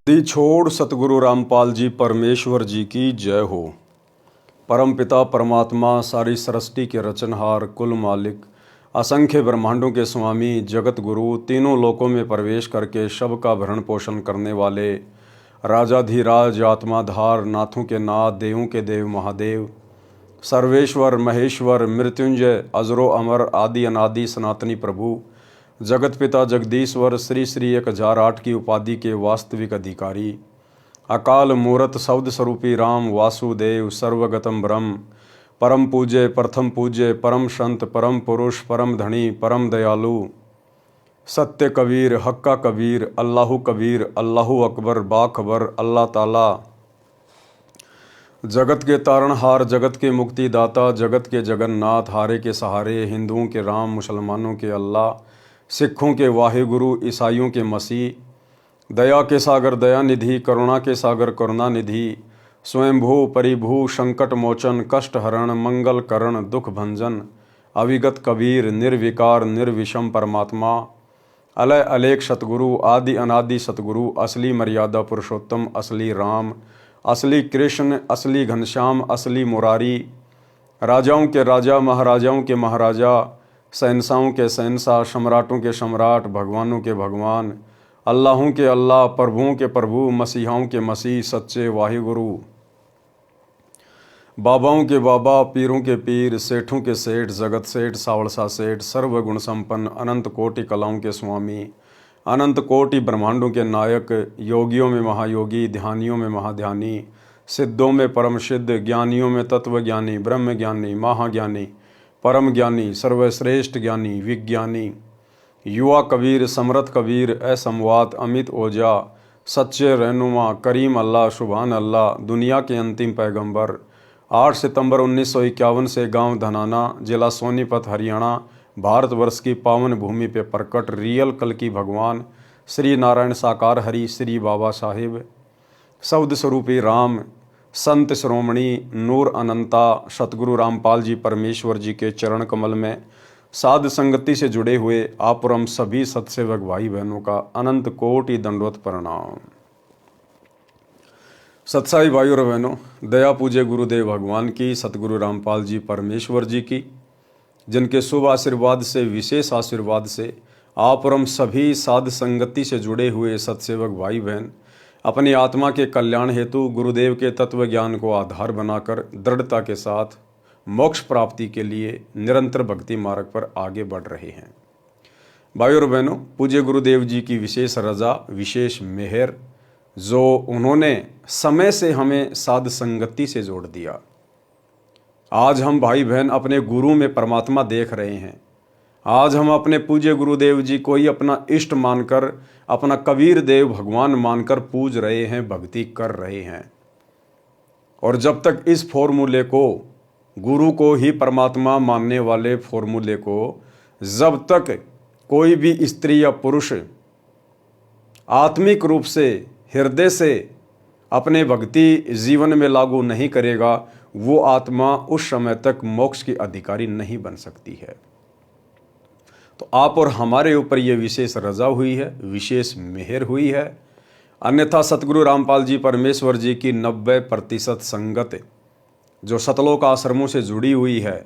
दी छोड़ सतगुरु रामपाल जी परमेश्वर जी की जय हो। परम पिता परमात्मा सारी सृष्टि के रचनहार कुल मालिक असंख्य ब्रह्मांडों के स्वामी जगत गुरु तीनों लोकों में प्रवेश करके सब का भरण पोषण करने वाले राजाधिराज आत्माधार नाथों के नाथ देवों के देव महादेव सर्वेश्वर महेश्वर मृत्युंजय अजरो अमर आदि अनादि सनातनी प्रभु जगत पिता जगदीश्वर श्री श्री 1008 की उपाधि के वास्तविक अधिकारी अकाल मूरत शब्द स्वरूपी राम वासुदेव सर्वगतम ब्रह्म परम पूज्य प्रथम पूज्य परम संत परम पुरुष परम धनी परम दयालु सत्य कबीर हक्का कबीर अल्लाहु कबीर अल्लाहु अकबर बाखबर अल्लाह ताला जगत के तारणहार जगत के मुक्तिदाता जगत के जगन्नाथ हारे के सहारे हिंदुओं के राम मुसलमानों के अल्लाह सिखों के वाहिगुरु ईसाइयों के मसीह दया के सागर दया निधि करुणा के सागर करुणा निधि स्वयंभू परिभू संकट मोचन कष्ट हरण मंगल करण दुख भंजन अविगत कबीर निर्विकार निर्विषम परमात्मा अलय अलेख सतगुरु आदि अनादि सतगुरु असली मर्यादा पुरुषोत्तम असली राम असली कृष्ण असली घनश्याम असली मुरारी राजाओं के राजा महाराजाओं के महाराजा शहंशाहों के शहंशाह सम्राटों के सम्राट भगवानों के भगवान अल्लाहों के अल्लाह प्रभुओं के प्रभु मसीहाओं के मसीह सच्चे वाहिगुरु बाबाओं के बाबा पीरों के पीर सेठों के सेठ जगत सेठ सावड़सा सेठ सर्वगुण संपन्न अनंत कोटि कलाओं के स्वामी अनंत कोटि ब्रह्मांडों के नायक योगियों में महायोगी ध्यानियों में महाध्यानी सिद्धों में परम सिद्ध ज्ञानियों में तत्वज्ञानी ब्रह्म ज्ञानी महाज्ञानी परम ज्ञानी सर्वश्रेष्ठ ज्ञानी विज्ञानी युवा कबीर समर्थ कबीर असमवात अमित ओझा सच्चे रहनुमा करीम अल्लाह सुभान अल्लाह दुनिया के अंतिम पैगंबर 8 सितंबर 1951 से गांव धनाना जिला सोनीपत हरियाणा भारतवर्ष की पावन भूमि पे प्रकट रियल कल की भगवान श्री नारायण साकार हरि श्री बाबा साहिब शब्द स्वरूपी राम संत श्रोमणी नूर अनंता सतगुरु रामपाल जी परमेश्वर जी के चरण कमल में साध संगति से जुड़े हुए आप और हम सभी सत्सेवक भाई बहनों का अनंत कोटि दंडवत प्रणाम। सत्साई भाई और बहनों, दया पूज्य गुरुदेव भगवान की सतगुरु रामपाल जी परमेश्वर जी की जिनके शुभ आशीर्वाद से विशेष आशीर्वाद से आप और हम सभी साध संगति से जुड़े हुए सत्सेवक भाई बहन अपनी आत्मा के कल्याण हेतु गुरुदेव के तत्व ज्ञान को आधार बनाकर दृढ़ता के साथ मोक्ष प्राप्ति के लिए निरंतर भक्ति मार्ग पर आगे बढ़ रहे हैं। भाई और बहनों, पूज्य गुरुदेव जी की विशेष रजा विशेष मेहर जो उन्होंने समय से हमें साध संगति से जोड़ दिया। आज हम भाई बहन अपने गुरु में परमात्मा देख रहे हैं। आज हम अपने पूज्य गुरुदेव जी को ही अपना इष्ट मानकर अपना कबीर देव भगवान मानकर पूज रहे हैं, भक्ति कर रहे हैं। और जब तक इस फॉर्मूले को गुरु को ही परमात्मा मानने वाले फॉर्मूले को जब तक कोई भी स्त्री या पुरुष आत्मिक रूप से हृदय से अपने भक्ति जीवन में लागू नहीं करेगा, वो आत्मा उस समय तक मोक्ष की अधिकारी नहीं बन सकती है। तो आप और हमारे ऊपर ये विशेष रजा हुई है, विशेष मेहर हुई है। अन्यथा सतगुरु रामपाल जी परमेश्वर जी की 90% संगत जो सतलोक आश्रमों से जुड़ी हुई है,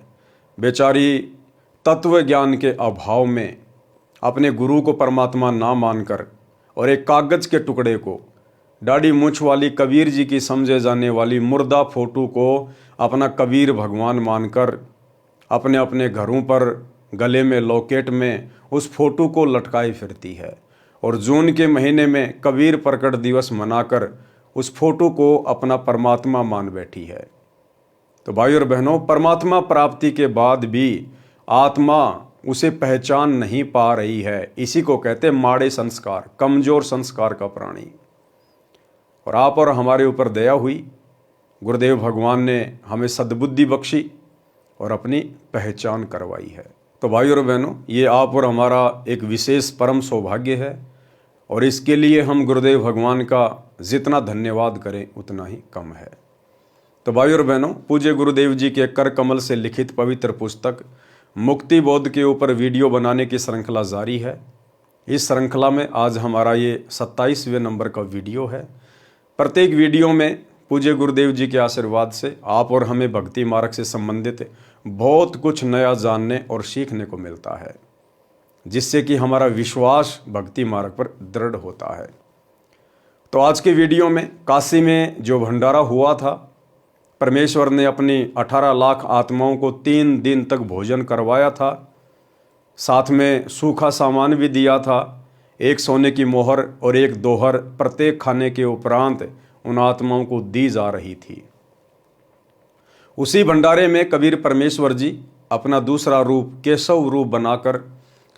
बेचारी तत्व ज्ञान के अभाव में अपने गुरु को परमात्मा ना मानकर और एक कागज के टुकड़े को दाढ़ी मूछ वाली कबीर जी की समझे जाने वाली मुर्दा फोटो को अपना कबीर भगवान मानकर अपने अपने घरों पर गले में लॉकेट में उस फोटो को लटकाए फिरती है। और जून के महीने में कबीर प्रकट दिवस मनाकर उस फोटो को अपना परमात्मा मान बैठी है। तो भाई और बहनों, परमात्मा प्राप्ति के बाद भी आत्मा उसे पहचान नहीं पा रही है। इसी को कहते माड़े संस्कार, कमजोर संस्कार का प्राणी। और आप और हमारे ऊपर दया हुई, गुरुदेव भगवान ने हमें सद्बुद्धि बख्शी और अपनी पहचान करवाई है। तो भाई और बहनों, ये आप और हमारा एक विशेष परम सौभाग्य है और इसके लिए हम गुरुदेव भगवान का जितना धन्यवाद करें उतना ही कम है। तो भाई और बहनों, पूज्य गुरुदेव जी के कर कमल से लिखित पवित्र पुस्तक मुक्ति बोध के ऊपर वीडियो बनाने की श्रृंखला जारी है। इस श्रृंखला में आज हमारा ये 27वें नंबर का वीडियो है। प्रत्येक वीडियो में पूज्य गुरुदेव जी के आशीर्वाद से आप और हमें भक्ति मार्ग से संबंधित बहुत कुछ नया जानने और सीखने को मिलता है, जिससे कि हमारा विश्वास भक्ति मार्ग पर दृढ़ होता है। तो आज के वीडियो में काशी में जो भंडारा हुआ था, परमेश्वर ने अपनी 18 लाख आत्माओं को 3 दिन तक भोजन करवाया था, साथ में सूखा सामान भी दिया था, एक सोने की मोहर और एक दोहर प्रत्येक खाने के उपरांत उन आत्माओं को दी जा रही थी। उसी भंडारे में कबीर परमेश्वर जी अपना दूसरा रूप केशव रूप बनाकर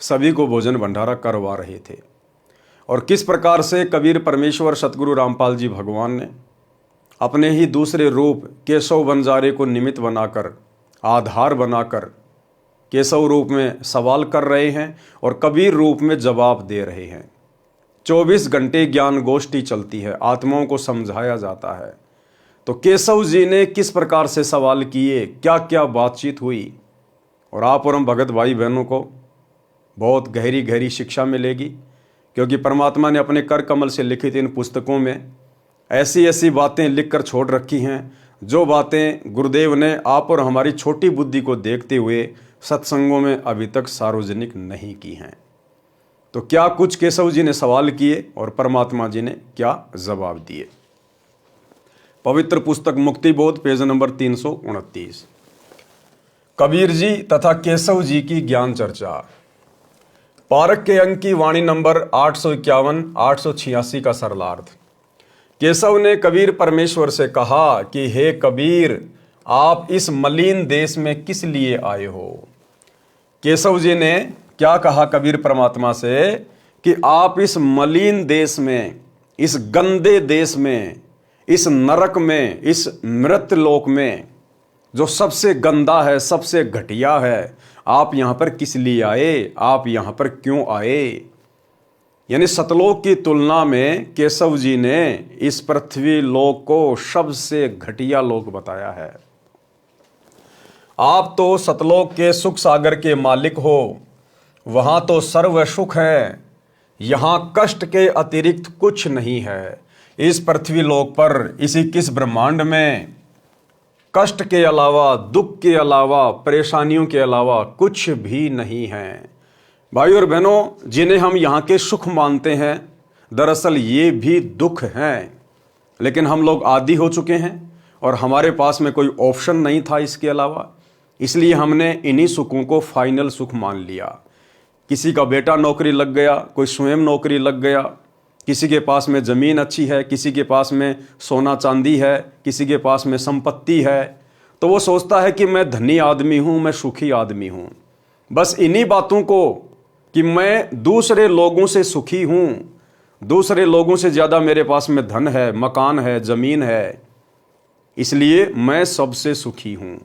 सभी को भोजन भंडारा करवा रहे थे। और किस प्रकार से कबीर परमेश्वर सतगुरु रामपाल जी भगवान ने अपने ही दूसरे रूप केशव बंजारे को निमित्त बनाकर, आधार बनाकर केशव रूप में सवाल कर रहे हैं और कबीर रूप में जवाब दे रहे हैं। 24 घंटे ज्ञान गोष्ठी चलती है, आत्माओं को समझाया जाता है। तो केशव जी ने किस प्रकार से सवाल किए, क्या क्या बातचीत हुई, और आप और हम भगत भाई बहनों को बहुत गहरी गहरी शिक्षा मिलेगी, क्योंकि परमात्मा ने अपने कर कमल से लिखित इन पुस्तकों में ऐसी ऐसी बातें लिखकर छोड़ रखी हैं, जो बातें गुरुदेव ने आप और हमारी छोटी बुद्धि को देखते हुए सत्संगों में अभी तक सार्वजनिक नहीं की हैं। तो क्या कुछ केशव जी ने सवाल किए और परमात्मा जी ने क्या जवाब दिए। पवित्र पुस्तक मुक्तिबोध पेज नंबर 329, कबीर जी तथा केशव जी की ज्ञान चर्चा। पारक के अंक की वाणी नंबर 851 886 का सरलार्थ। केशव ने कबीर परमेश्वर से कहा कि हे कबीर, आप इस मलिन देश में किस लिए आए हो। केशव जी ने क्या कहा कबीर परमात्मा से कि आप इस मलिन देश में, इस गंदे देश में, इस नरक में, इस मृत लोक में जो सबसे गंदा है, सबसे घटिया है, आप यहां पर किस लिए आए, आप यहां पर क्यों आए। यानी सतलोक की तुलना में केशव जी ने इस पृथ्वी लोक को सबसे घटिया लोक बताया है। आप तो सतलोक के सुख सागर के मालिक हो, वहां तो सर्व सुख है, यहां कष्ट के अतिरिक्त कुछ नहीं है। इस पृथ्वी लोक पर, इसी किस ब्रह्मांड में कष्ट के अलावा, दुख के अलावा, परेशानियों के अलावा कुछ भी नहीं है। भाई और बहनों, जिन्हें हम यहाँ के सुख मानते हैं, दरअसल ये भी दुख हैं। लेकिन हम लोग आदी हो चुके हैं और हमारे पास में कोई ऑप्शन नहीं था इसके अलावा, इसलिए हमने इन्हीं सुखों को फाइनल सुख मान लिया। किसी का बेटा नौकरी लग गया, कोई स्वयं नौकरी लग गया, किसी के पास में ज़मीन अच्छी है, किसी के पास में सोना चांदी है, किसी के पास में संपत्ति है, तो वो सोचता है कि मैं धनी आदमी हूँ, मैं सुखी आदमी हूँ। बस इन्हीं बातों को कि मैं दूसरे लोगों से सुखी हूँ, दूसरे लोगों से ज़्यादा मेरे पास में धन है, मकान है, ज़मीन है, इसलिए मैं सबसे सुखी हूँ।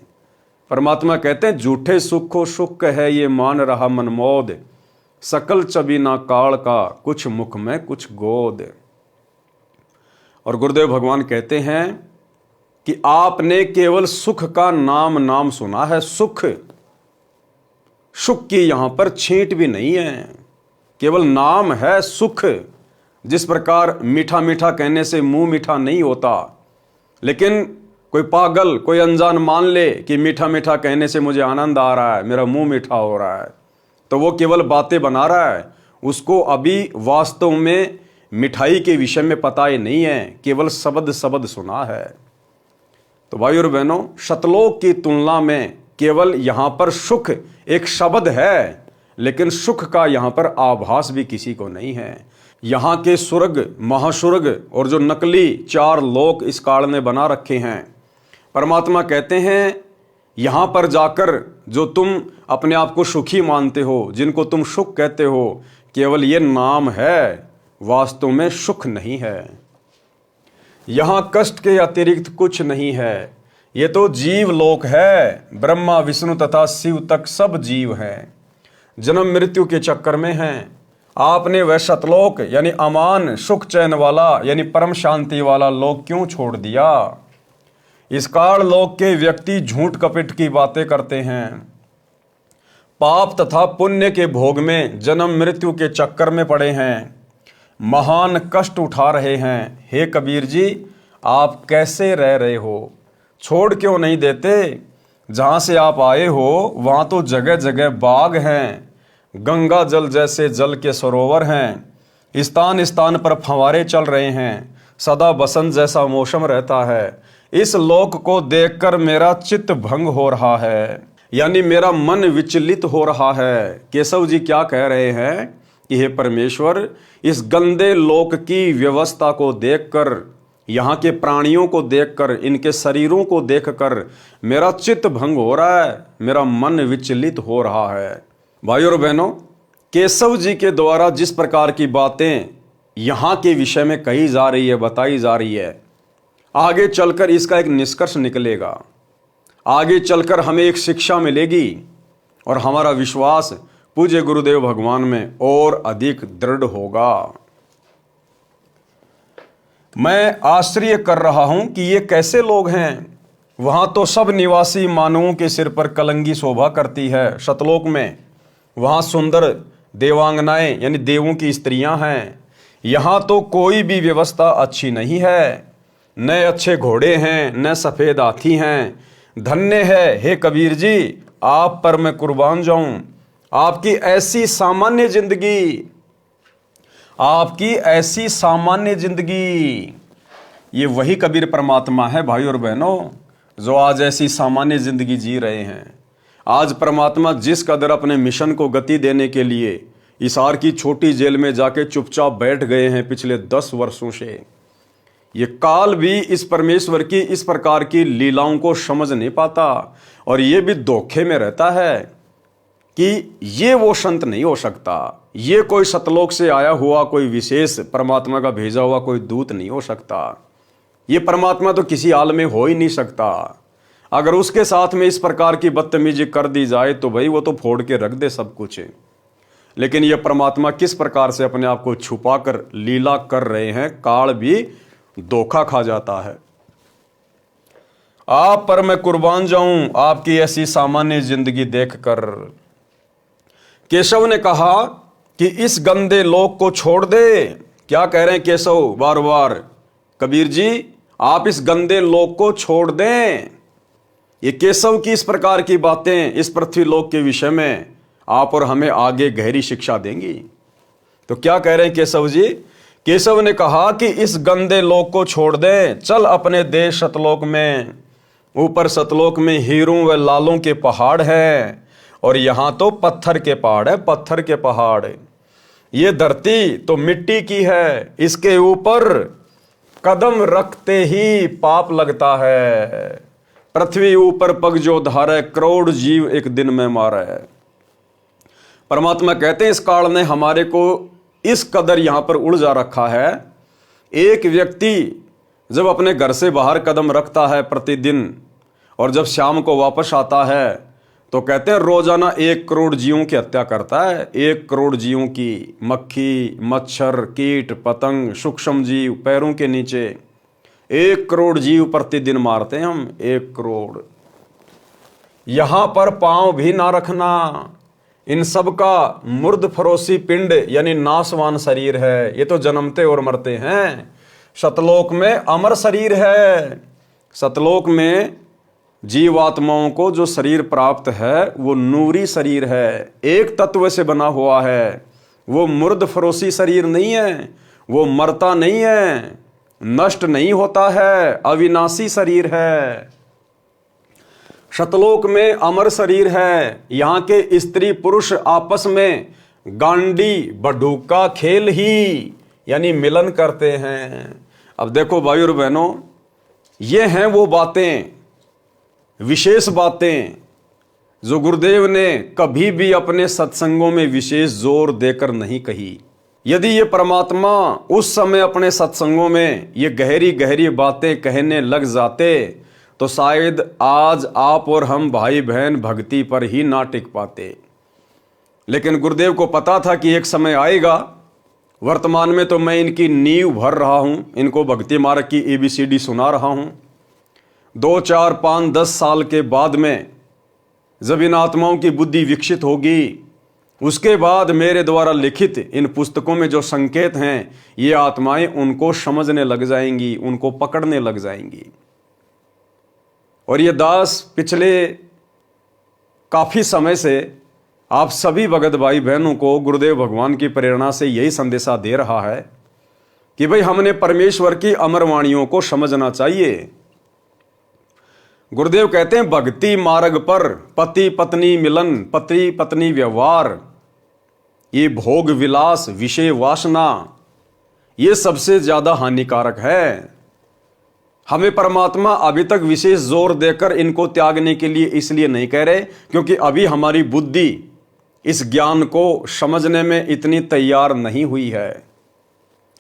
परमात्मा कहते हैं झूठे सुखो सुख है ये मान रहा मनमोद, सकल चबीना काल का कुछ मुख में कुछ गोद। और गुरुदेव भगवान कहते हैं कि आपने केवल सुख का नाम सुना है। सुख की यहां पर छींट भी नहीं है, केवल नाम है सुख। जिस प्रकार मीठा मीठा कहने से मुंह मीठा नहीं होता, लेकिन कोई पागल, कोई अनजान मान ले कि मीठा मीठा कहने से मुझे आनंद आ रहा है, मेरा मुंह मीठा हो रहा है, तो वो केवल बातें बना रहा है। उसको अभी वास्तव में मिठाई के विषय में पता ही नहीं है, केवल शब्द सुना है। तो भाई और बहनों, सतलोक की तुलना में केवल यहाँ पर सुख एक शब्द है, लेकिन सुख का यहाँ पर आभास भी किसी को नहीं है। यहाँ के स्वर्ग, महास्वर्ग और जो नकली 4 लोक इस काल ने बना रखे हैं, परमात्मा कहते हैं यहाँ पर जाकर जो तुम अपने आप को सुखी मानते हो, जिनको तुम सुख कहते हो, केवल ये नाम है, वास्तव में सुख नहीं है। यहाँ कष्ट के अतिरिक्त कुछ नहीं है। ये तो जीव लोक है, ब्रह्मा विष्णु तथा शिव तक सब जीव हैं, जन्म मृत्यु के चक्कर में हैं। आपने वह सतलोक यानी अमान सुख चैन वाला यानी परम शांति वाला लोक क्यों छोड़ दिया। इस काल लोक के व्यक्ति झूठ कपट की बातें करते हैं, पाप तथा पुण्य के भोग में जन्म मृत्यु के चक्कर में पड़े हैं, महान कष्ट उठा रहे हैं। हे कबीर जी, आप कैसे रह रहे हो? छोड़ क्यों नहीं देते? जहाँ से आप आए हो वहाँ तो जगह जगह बाग हैं, गंगा जल जैसे जल के सरोवर हैं, स्थान स्थान पर फंवारे चल रहे हैं, सदा बसंत जैसा मौसम रहता है। इस लोक को देखकर मेरा चित्त भंग हो रहा है, यानी मेरा मन विचलित हो रहा है। केशव जी क्या कह रहे हैं कि हे परमेश्वर, इस गंदे लोक की व्यवस्था को देखकर, यहाँ के प्राणियों को देखकर, इनके शरीरों को देखकर मेरा चित्त भंग हो रहा है, मेरा मन विचलित हो रहा है। भाइयों और बहनों, केशव जी के द्वारा जिस प्रकार की बातें यहाँ के विषय में कही जा रही है, बताई जा रही है, आगे चलकर इसका एक निष्कर्ष निकलेगा, आगे चलकर हमें एक शिक्षा मिलेगी और हमारा विश्वास पूज्य गुरुदेव भगवान में और अधिक दृढ़ होगा। मैं आश्चर्य कर रहा हूं कि ये कैसे लोग हैं। वहां तो सब निवासी मानवों के सिर पर कलंगी शोभा करती है सतलोक में, वहां सुंदर देवांगनाएं यानी देवों की स्त्रियां हैं। यहां तो कोई भी व्यवस्था अच्छी नहीं है, न अच्छे घोड़े हैं, न सफेद हाथी हैं। धन्य है हे कबीर जी, आप पर मैं कुर्बान जाऊं। आपकी ऐसी सामान्य जिंदगी, आपकी ऐसी सामान्य जिंदगी, ये वही कबीर परमात्मा है भाई और बहनों, जो आज ऐसी सामान्य जिंदगी जी रहे हैं। आज परमात्मा जिस कदर अपने मिशन को गति देने के लिए हिसार की छोटी जेल में जाके चुपचाप बैठ गए हैं पिछले 10 वर्षों से, ये काल भी इस परमेश्वर की इस प्रकार की लीलाओं को समझ नहीं पाता और ये भी धोखे में रहता है कि ये वो संत नहीं हो सकता, ये कोई सतलोक से आया हुआ कोई विशेष परमात्मा का भेजा हुआ कोई दूत नहीं हो सकता, ये परमात्मा तो किसी हाल में हो ही नहीं सकता। अगर उसके साथ में इस प्रकार की बदतमीजी कर दी जाए तो भाई वो तो फोड़ के रख दे सब कुछ। लेकिन ये परमात्मा किस प्रकार से अपने आप को छुपा कर लीला कर रहे हैं, काल भी धोखा खा जाता है। आप पर मैं कुर्बान जाऊं आपकी ऐसी सामान्य जिंदगी देखकर। केशव ने कहा कि इस गंदे लोक को छोड़ दे। क्या कह रहे हैं केशव बार बार? कबीर जी, आप इस गंदे लोक को छोड़ दें। ये केशव की इस प्रकार की बातें इस पृथ्वी लोक के विषय में आप और हमें आगे गहरी शिक्षा देंगी। तो क्या कह रहे हैं केशव जी? केशव ने कहा कि इस गंदे लोक को छोड़ दे, चल अपने देश सतलोक में। ऊपर सतलोक में हीरों व लालों के पहाड़ हैं और यहां तो पत्थर के पहाड़ है, पत्थर के पहाड़। ये धरती तो मिट्टी की है, इसके ऊपर कदम रखते ही पाप लगता है। पृथ्वी ऊपर पग जो धारे, करोड़ जीव एक दिन में मारे। परमात्मा कहते हैं इस काल ने हमारे को इस कदर यहां पर उलझा रखा है। एक व्यक्ति जब अपने घर से बाहर कदम रखता है प्रतिदिन और जब शाम को वापस आता है तो कहते हैं रोजाना 1 करोड़ जीवों की हत्या करता है। 1 करोड़ जीवों की, मक्खी, मच्छर, कीट, पतंग, सूक्ष्म जीव, पैरों के नीचे 1 करोड़ जीव प्रतिदिन मारते हैं हम। 1 करोड़। यहां पर पांव भी ना रखना। इन सब का मुर्द फरोसी पिंड यानी नासवान शरीर है। ये तो जन्मते और मरते हैं। सतलोक में अमर शरीर है। सतलोक में जीवात्माओं को जो शरीर प्राप्त है वो नूरी शरीर है, एक तत्व से बना हुआ है। वो मुर्द फरोसी शरीर नहीं है, वो मरता नहीं है, नष्ट नहीं होता है, अविनाशी शरीर है। सतलोक में अमर शरीर है। यहाँ के स्त्री पुरुष आपस में गांडी बडूका खेल ही यानी मिलन करते हैं। अब देखो भाई और बहनों, ये हैं वो बातें, विशेष बातें जो गुरुदेव ने कभी भी अपने सत्संगों में विशेष जोर देकर नहीं कही। यदि ये परमात्मा उस समय अपने सत्संगों में ये गहरी गहरी बातें कहने लग जाते तो शायद आज आप और हम भाई बहन भक्ति पर ही ना टिक पाते। लेकिन गुरुदेव को पता था कि एक समय आएगा। वर्तमान में तो मैं इनकी नींव भर रहा हूं, इनको भक्ति मार्ग की ABCD सुना रहा हूं। 2, 4, 5, 10 साल के बाद में जब इन आत्माओं की बुद्धि विकसित होगी, उसके बाद मेरे द्वारा लिखित इन पुस्तकों में जो संकेत हैं, ये आत्माएं उनको समझने लग जाएंगी, उनको पकड़ने लग जाएंगी। और ये दास पिछले काफ़ी समय से आप सभी भगत भाई बहनों को गुरुदेव भगवान की प्रेरणा से यही संदेशा दे रहा है कि भाई हमने परमेश्वर की अमर वाणियों को समझना चाहिए। गुरुदेव कहते हैं भक्ति मार्ग पर पति पत्नी मिलन, पति पत्नी व्यवहार, ये भोग विलास, विषय वासना, ये सबसे ज्यादा हानिकारक है। हमें परमात्मा अभी तक विशेष जोर देकर इनको त्यागने के लिए इसलिए नहीं कह रहे क्योंकि अभी हमारी बुद्धि इस ज्ञान को समझने में इतनी तैयार नहीं हुई है।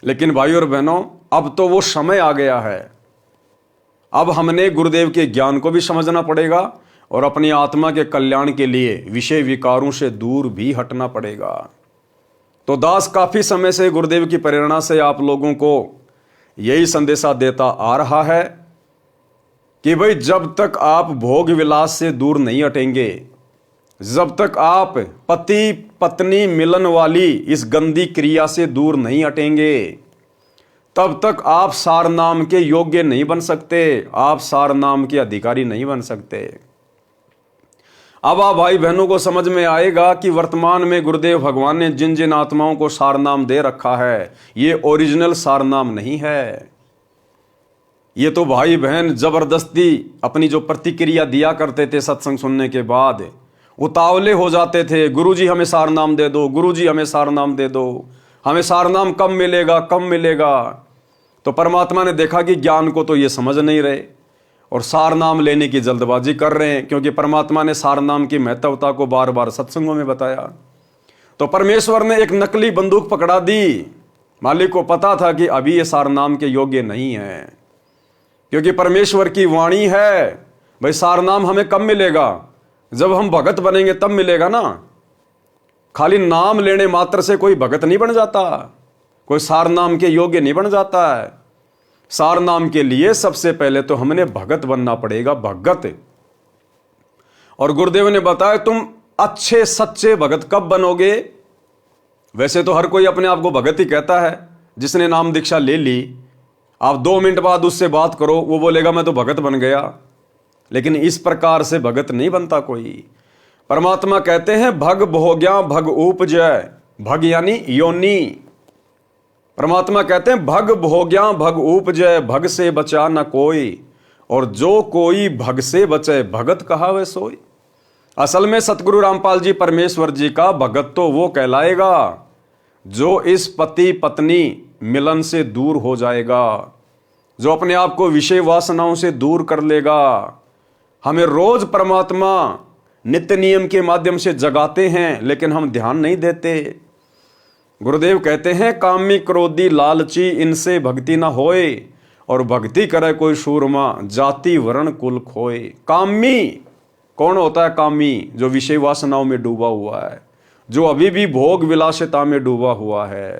लेकिन भाई और बहनों, अब तो वो समय आ गया है। अब हमने गुरुदेव के ज्ञान को भी समझना पड़ेगा और अपनी आत्मा के कल्याण के लिए विषय विकारों से दूर भी हटना पड़ेगा। तो दास काफी समय से गुरुदेव की प्रेरणा से आप लोगों को यही संदेशा देता आ रहा है कि भाई जब तक आप भोग विलास से दूर नहीं हटेंगे, जब तक आप पति पत्नी मिलन वाली इस गंदी क्रिया से दूर नहीं हटेंगे, तब तक आप सार नाम के योग्य नहीं बन सकते, आप सार नाम के अधिकारी नहीं बन सकते। अब आप भाई बहनों को समझ में आएगा कि वर्तमान में गुरुदेव भगवान ने जिन जिन आत्माओं को सार नाम दे रखा है, ये ओरिजिनल सार नाम नहीं है। ये तो भाई बहन जबरदस्ती अपनी जो प्रतिक्रिया दिया करते थे सत्संग सुनने के बाद, उतावले हो जाते थे, गुरुजी हमें सार नाम दे दो, गुरुजी हमें सार नाम दे दो, हमें सार नाम कब मिलेगा कब मिलेगा। तो परमात्मा ने देखा कि ज्ञान को तो ये समझ नहीं रहे और सार नाम लेने की जल्दबाजी कर रहे हैं, क्योंकि परमात्मा ने सार नाम की महत्वता को बार बार सत्संगों में बताया। तो परमेश्वर ने एक नकली बंदूक पकड़ा दी। मालिक को पता था कि अभी ये सार नाम के योग्य नहीं है, क्योंकि परमेश्वर की वाणी है भाई सार नाम हमें कब मिलेगा, जब हम भगत बनेंगे तब मिलेगा ना। खाली नाम लेने मात्र से कोई भगत नहीं बन जाता, कोई सार नाम के योग्य नहीं बन जाता है। सार नाम के लिए सबसे पहले तो हमने भगत बनना पड़ेगा, भगत। और गुरुदेव ने बताया तुम अच्छे सच्चे भगत कब बनोगे। वैसे तो हर कोई अपने आप को भगत ही कहता है, जिसने नाम दीक्षा ले ली। आप 2 मिनट बाद उससे बात करो, वो बोलेगा मैं तो भगत बन गया। लेकिन इस प्रकार से भगत नहीं बनता कोई। परमात्मा कहते हैं भग भोग्या भग उपजय, भग यानी योनि। परमात्मा कहते हैं भग भोग्या भग उपजय, भग से बचा न कोई, और जो कोई भग से बचे भगत कहावे सोई। असल में सतगुरु रामपाल जी परमेश्वर जी का भगत तो वो कहलाएगा जो इस पति पत्नी मिलन से दूर हो जाएगा, जो अपने आप को विषय वासनाओं से दूर कर लेगा। हमें रोज परमात्मा नित्य नियम के माध्यम से जगाते हैं, लेकिन हम ध्यान नहीं देते। गुरुदेव कहते हैं कामी क्रोधी लालची इनसे भक्ति ना होए, और भक्ति करे कोई सूरमा जाति वर्ण कुल खोए। कामी कौन होता है? कामी जो विषय वासनाओं में डूबा हुआ है, जो अभी भी भोग विलासिता में डूबा हुआ है।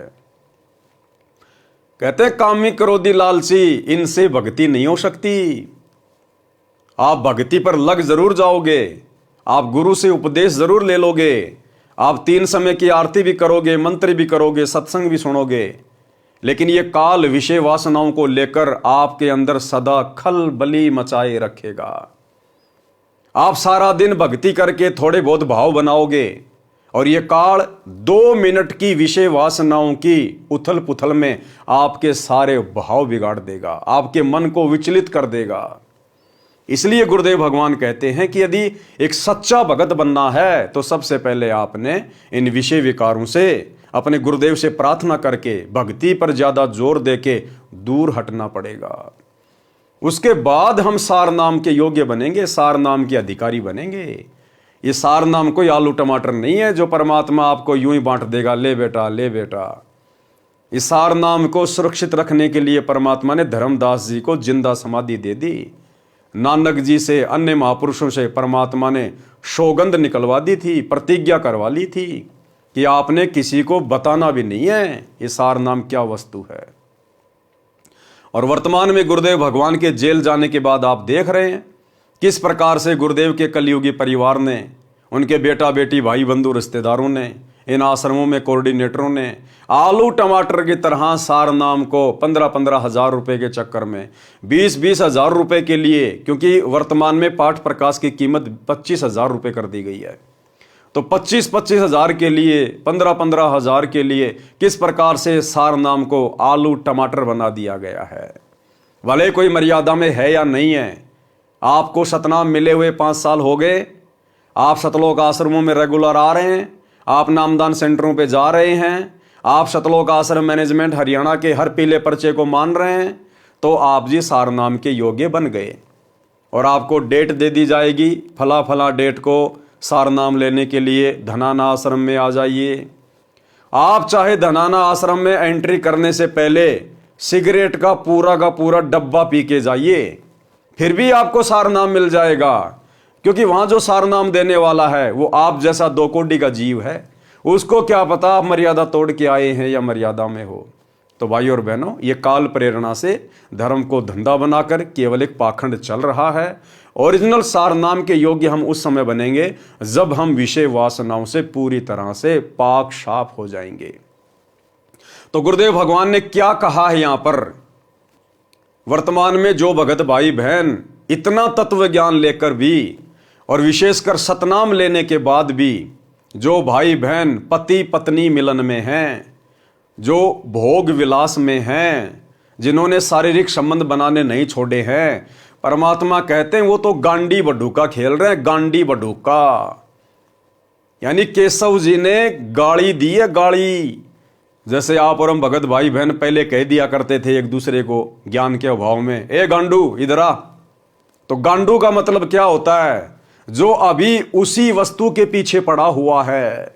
कहते हैं कामी क्रोधी लालची इनसे भक्ति नहीं हो सकती। आप भक्ति पर लग जरूर जाओगे, आप गुरु से उपदेश जरूर ले लोगे, आप 3 समय की आरती भी करोगे, मंत्र भी करोगे, सत्संग भी सुनोगे, लेकिन ये काल विषय वासनाओं को लेकर आपके अंदर सदा खलबली मचाए रखेगा। आप सारा दिन भक्ति करके थोड़े बहुत भाव बनाओगे, और ये काल 2 मिनट की विषय वासनाओं की उथल पुथल में आपके सारे भाव बिगाड़ देगा, आपके मन को विचलित कर देगा। इसलिए गुरुदेव भगवान कहते हैं कि यदि एक सच्चा भगत बनना है तो सबसे पहले आपने इन विषय विकारों से अपने गुरुदेव से प्रार्थना करके भक्ति पर ज्यादा जोर देके दूर हटना पड़ेगा। उसके बाद हम सार नाम के योग्य बनेंगे, सार नाम के अधिकारी बनेंगे। ये सार नाम कोई आलू टमाटर नहीं है जो परमात्मा आपको यूं ही बांट देगा, ले बेटा ले बेटा। इस सार नाम को सुरक्षित रखने के लिए परमात्मा ने धर्मदास जी को जिंदा समाधि दे दी। नानक जी से, अन्य महापुरुषों से परमात्मा ने सौगंध निकलवा दी थी, प्रतिज्ञा करवा ली थी कि आपने किसी को बताना भी नहीं है ये सार नाम क्या वस्तु है। और वर्तमान में गुरुदेव भगवान के जेल जाने के बाद आप देख रहे हैं किस प्रकार से गुरुदेव के कलयुगी परिवार ने, उनके बेटा बेटी भाई बंधु रिश्तेदारों ने, इन आश्रमों में कोऑर्डिनेटरों ने आलू टमाटर की तरह सार नाम को 15-15 हज़ार रुपए के चक्कर में 20-20 हज़ार रुपए के लिए, क्योंकि वर्तमान में पाठ प्रकाश की कीमत 25 हज़ार रुपए कर दी गई है, तो 25-25 हज़ार के लिए, 15-15 हज़ार के लिए किस प्रकार से सार नाम को आलू टमाटर बना दिया गया है। भले कोई मर्यादा में है या नहीं है, आपको सतनाम मिले हुए 5 साल हो गए, आप सतलोक आश्रमों में रेगुलर आ रहे हैं, आप नामदान सेंटरों पे जा रहे हैं, आप सतलोक आश्रम मैनेजमेंट हरियाणा के हर पीले पर्चे को मान रहे हैं, तो आप जी सार नाम के योग्य बन गए और आपको डेट दे दी जाएगी, फला फला डेट को सार नाम लेने के लिए धनाना आश्रम में आ जाइए। आप चाहे धनाना आश्रम में एंट्री करने से पहले सिगरेट का पूरा डब्बा पी के जाइए, फिर भी आपको सार नाम मिल जाएगा, क्योंकि वहां जो सार नाम देने वाला है वो आप जैसा 2 कोड़ी का जीव है। उसको क्या पता आप मर्यादा तोड़ के आए हैं या मर्यादा में हो। तो भाई और बहनों, ये काल प्रेरणा से धर्म को धंधा बनाकर केवल एक पाखंड चल रहा है। ओरिजिनल सार नाम के योग्य हम उस समय बनेंगे जब हम विषय वासनाओं से पूरी तरह से पाक साफ हो जाएंगे। तो गुरुदेव भगवान ने क्या कहा है यहां पर, वर्तमान में जो भगत भाई बहन इतना तत्व ज्ञान लेकर भी और विशेषकर सतनाम लेने के बाद भी जो भाई बहन पति पत्नी मिलन में हैं, जो भोग विलास में हैं, जिन्होंने शारीरिक संबंध बनाने नहीं छोड़े हैं, परमात्मा कहते हैं वो तो गांडी बडूका खेल रहे हैं। गांडी बडूका यानी केशव जी ने गाड़ी दी है, गाड़ी। जैसे आप और हम भगत भाई बहन पहले कह दिया करते थे एक दूसरे को ज्ञान के अभाव में, ए गांडू इधर आ। तो गांडू का मतलब क्या होता है, जो अभी उसी वस्तु के पीछे पड़ा हुआ है,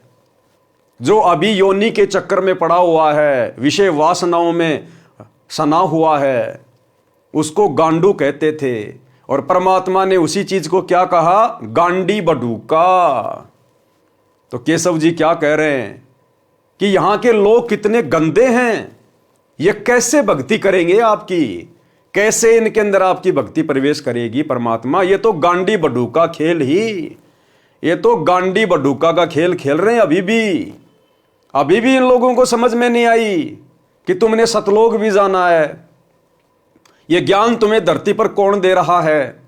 जो अभी योनि के चक्कर में पड़ा हुआ है, विषय वासनाओं में सना हुआ है, उसको गांडू कहते थे। और परमात्मा ने उसी चीज को क्या कहा, गांडी बडूका। तो केशव जी क्या कह रहे हैं कि यहां के लोग कितने गंदे हैं, ये कैसे भक्ति करेंगे आपकी, कैसे इनके अंदर आपकी भक्ति प्रवेश करेगी परमात्मा। ये तो गांडी बडूका खेल ही, ये तो गांडी बडूका का खेल खेल रहे हैं। अभी भी इन लोगों को समझ में नहीं आई कि तुमने सतलोक भी जाना है। ये ज्ञान तुम्हें धरती पर कौन दे रहा है,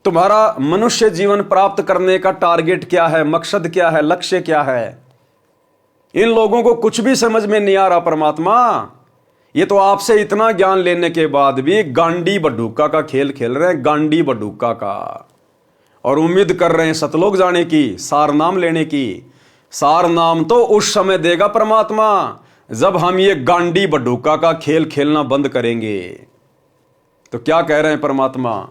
तुम्हारा मनुष्य जीवन प्राप्त करने का टारगेट क्या है, मकसद क्या है, लक्ष्य क्या है। इन लोगों को कुछ भी समझ में नहीं आ रहा परमात्मा। ये तो आपसे इतना ज्ञान लेने के बाद भी गांडी बडूका का खेल खेल रहे हैं, गांडी बडूका का, और उम्मीद कर रहे हैं सतलोक जाने की, सार नाम लेने की। सार नाम तो उस समय देगा परमात्मा जब हम ये गांडी बडूका का खेल खेलना बंद करेंगे। तो क्या कह रहे हैं परमात्मा,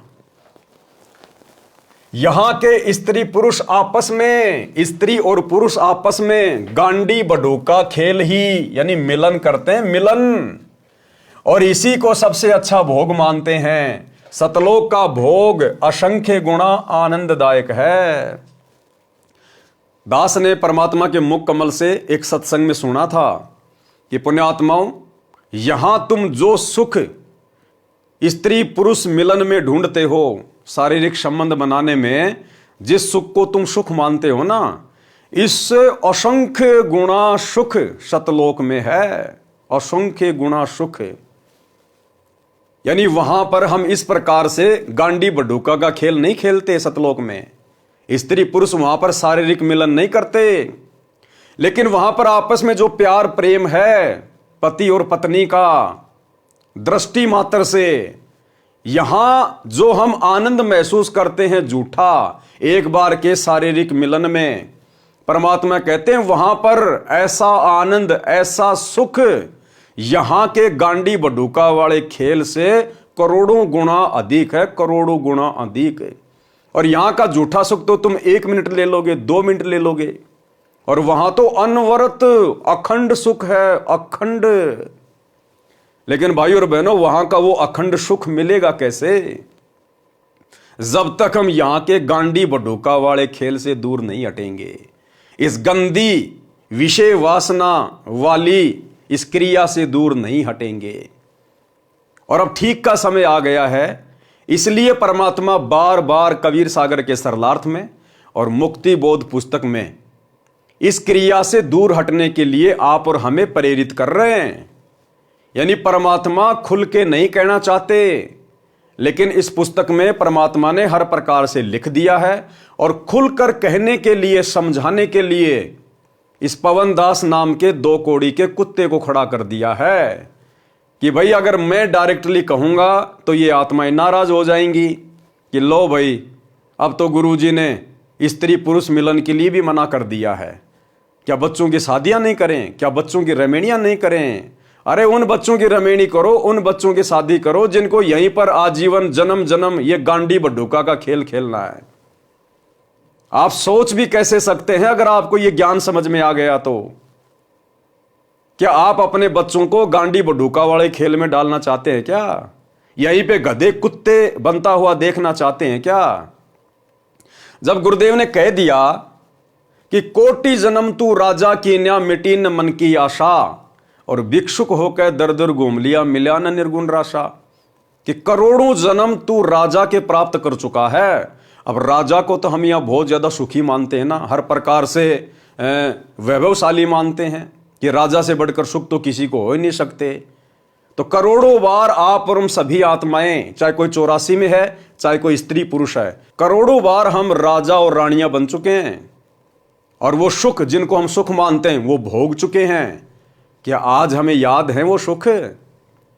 यहां के स्त्री पुरुष आपस में, स्त्री और पुरुष आपस में गांडी बडूका खेल ही यानी मिलन करते हैं, मिलन। और इसी को सबसे अच्छा भोग मानते हैं। सतलोक का भोग असंख्य गुणा आनंददायक है। दास ने परमात्मा के मुख कमल से एक सत्संग में सुना था कि पुण्यात्माओं, यहां तुम जो सुख स्त्री पुरुष मिलन में ढूंढते हो, शारीरिक संबंध बनाने में जिस सुख को तुम सुख मानते हो ना, इससे असंख्य गुणा सुख सतलोक में है। असंख्य गुणा सुख यानी वहां पर हम इस प्रकार से गांडी बडूका का खेल नहीं खेलते। सतलोक में स्त्री पुरुष वहां पर शारीरिक मिलन नहीं करते, लेकिन वहां पर आपस में जो प्यार प्रेम है पति और पत्नी का, दृष्टि मात्र से यहां जो हम आनंद महसूस करते हैं झूठा एक बार के शारीरिक मिलन में, परमात्मा कहते हैं वहां पर ऐसा आनंद, ऐसा सुख यहां के गांडी बडूका वाले खेल से करोड़ों गुना अधिक है, करोड़ों गुना अधिक है। और यहां का झूठा सुख तो तुम 1 मिनट ले लोगे, 2 मिनट ले लोगे, और वहां तो अनवरत अखंड सुख है, अखंड। लेकिन भाई और बहनों, वहां का वो अखंड सुख मिलेगा कैसे, जब तक हम यहां के गांडी बडूका वाले खेल से दूर नहीं हटेंगे, इस गंदी विषय वासना वाली इस क्रिया से दूर नहीं हटेंगे। और अब ठीक का समय आ गया है, इसलिए परमात्मा बार बार कबीर सागर के सरलार्थ में और मुक्ति बोध पुस्तक में इस क्रिया से दूर हटने के लिए आप और हमें प्रेरित कर रहे हैं। यानी परमात्मा खुल के नहीं कहना चाहते, लेकिन इस पुस्तक में परमात्मा ने हर प्रकार से लिख दिया है और खुलकर कहने के लिए, समझाने के लिए इस पवन दास नाम के 2 कौड़ी के कुत्ते को खड़ा कर दिया है कि भाई अगर मैं डायरेक्टली कहूंगा तो ये आत्माएं नाराज हो जाएंगी कि लो भाई, अब तो गुरुजी ने स्त्री पुरुष मिलन के लिए भी मना कर दिया है। क्या बच्चों की शादियां नहीं करें? क्या बच्चों की रमेणियां नहीं करें? अरे उन बच्चों की रमेणी करो, उन बच्चों की शादी करो जिनको यहीं पर आजीवन जन्म जन्म ये गांडी बड्ढूका का खेल खेलना है। आप सोच भी कैसे सकते हैं अगर आपको ये ज्ञान समझ में आ गया तो? क्या आप अपने बच्चों को गांडी बड्ढूका वाले खेल में डालना चाहते हैं क्या? यहीं पे गधे कुत्ते बनता हुआ देखना चाहते हैं क्या? जब गुरुदेव ने कह दिया कि कोटि जन्म तू राजा की न्या मिटी न मन की आशा और भिक्षुक होकर दर दर घूम लिया मिला न निर्गुण राशा, कि करोड़ों जन्म तू राजा के प्राप्त कर चुका है। अब राजा को तो हम यहां बहुत ज्यादा सुखी मानते हैं ना, हर प्रकार से वैभवशाली मानते हैं कि राजा से बढ़कर सुख तो किसी को हो ही नहीं सकते। तो करोड़ों बार आप और हम सभी आत्माएं, चाहे कोई 84 में है चाहे कोई स्त्री पुरुष है, करोड़ों बार हम राजा और रानियां बन चुके हैं और वो सुख जिनको हम सुख मानते हैं वो भोग चुके हैं। क्या आज हमें याद है वो सुख?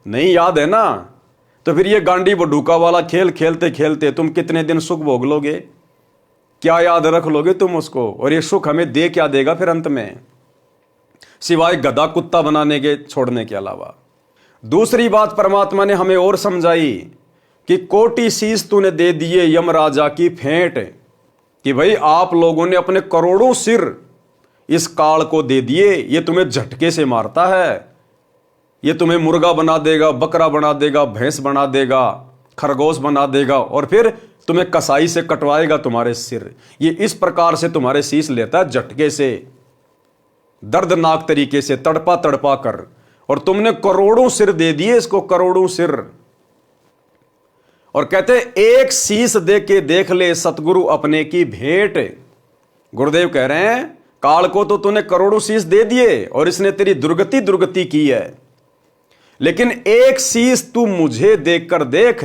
नहीं याद है ना। तो फिर ये गांडी बड्ढूका वाला खेल खेलते खेलते तुम कितने दिन सुख भोग लोगे? क्या याद रख लोगे तुम उसको? और ये सुख हमें दे क्या देगा फिर अंत में, सिवाय गधा कुत्ता बनाने के छोड़ने के अलावा? दूसरी बात परमात्मा ने हमें और समझाई कि कोटि शीश तूने दे दिए यमराजा की फेंट, कि भाई आप लोगों ने अपने करोड़ों सिर इस काल को दे दिए। ये तुम्हें झटके से मारता है, ये तुम्हें मुर्गा बना देगा, बकरा बना देगा, भैंस बना देगा, खरगोश बना देगा और फिर तुम्हें कसाई से कटवाएगा तुम्हारे सिर। ये इस प्रकार से तुम्हारे शीश लेता है झटके से, दर्दनाक तरीके से, तड़पा तड़पा कर, और तुमने करोड़ों सिर दे दिए इसको, करोड़ों सिर। और कहते एक शीश दे के देख ले सतगुरु अपने की भेंट। गुरुदेव कह रहे हैं काल को तो तूने करोड़ों शीश दे दिए और इसने तेरी दुर्गति की है, लेकिन एक शीश तू मुझे देखकर देख।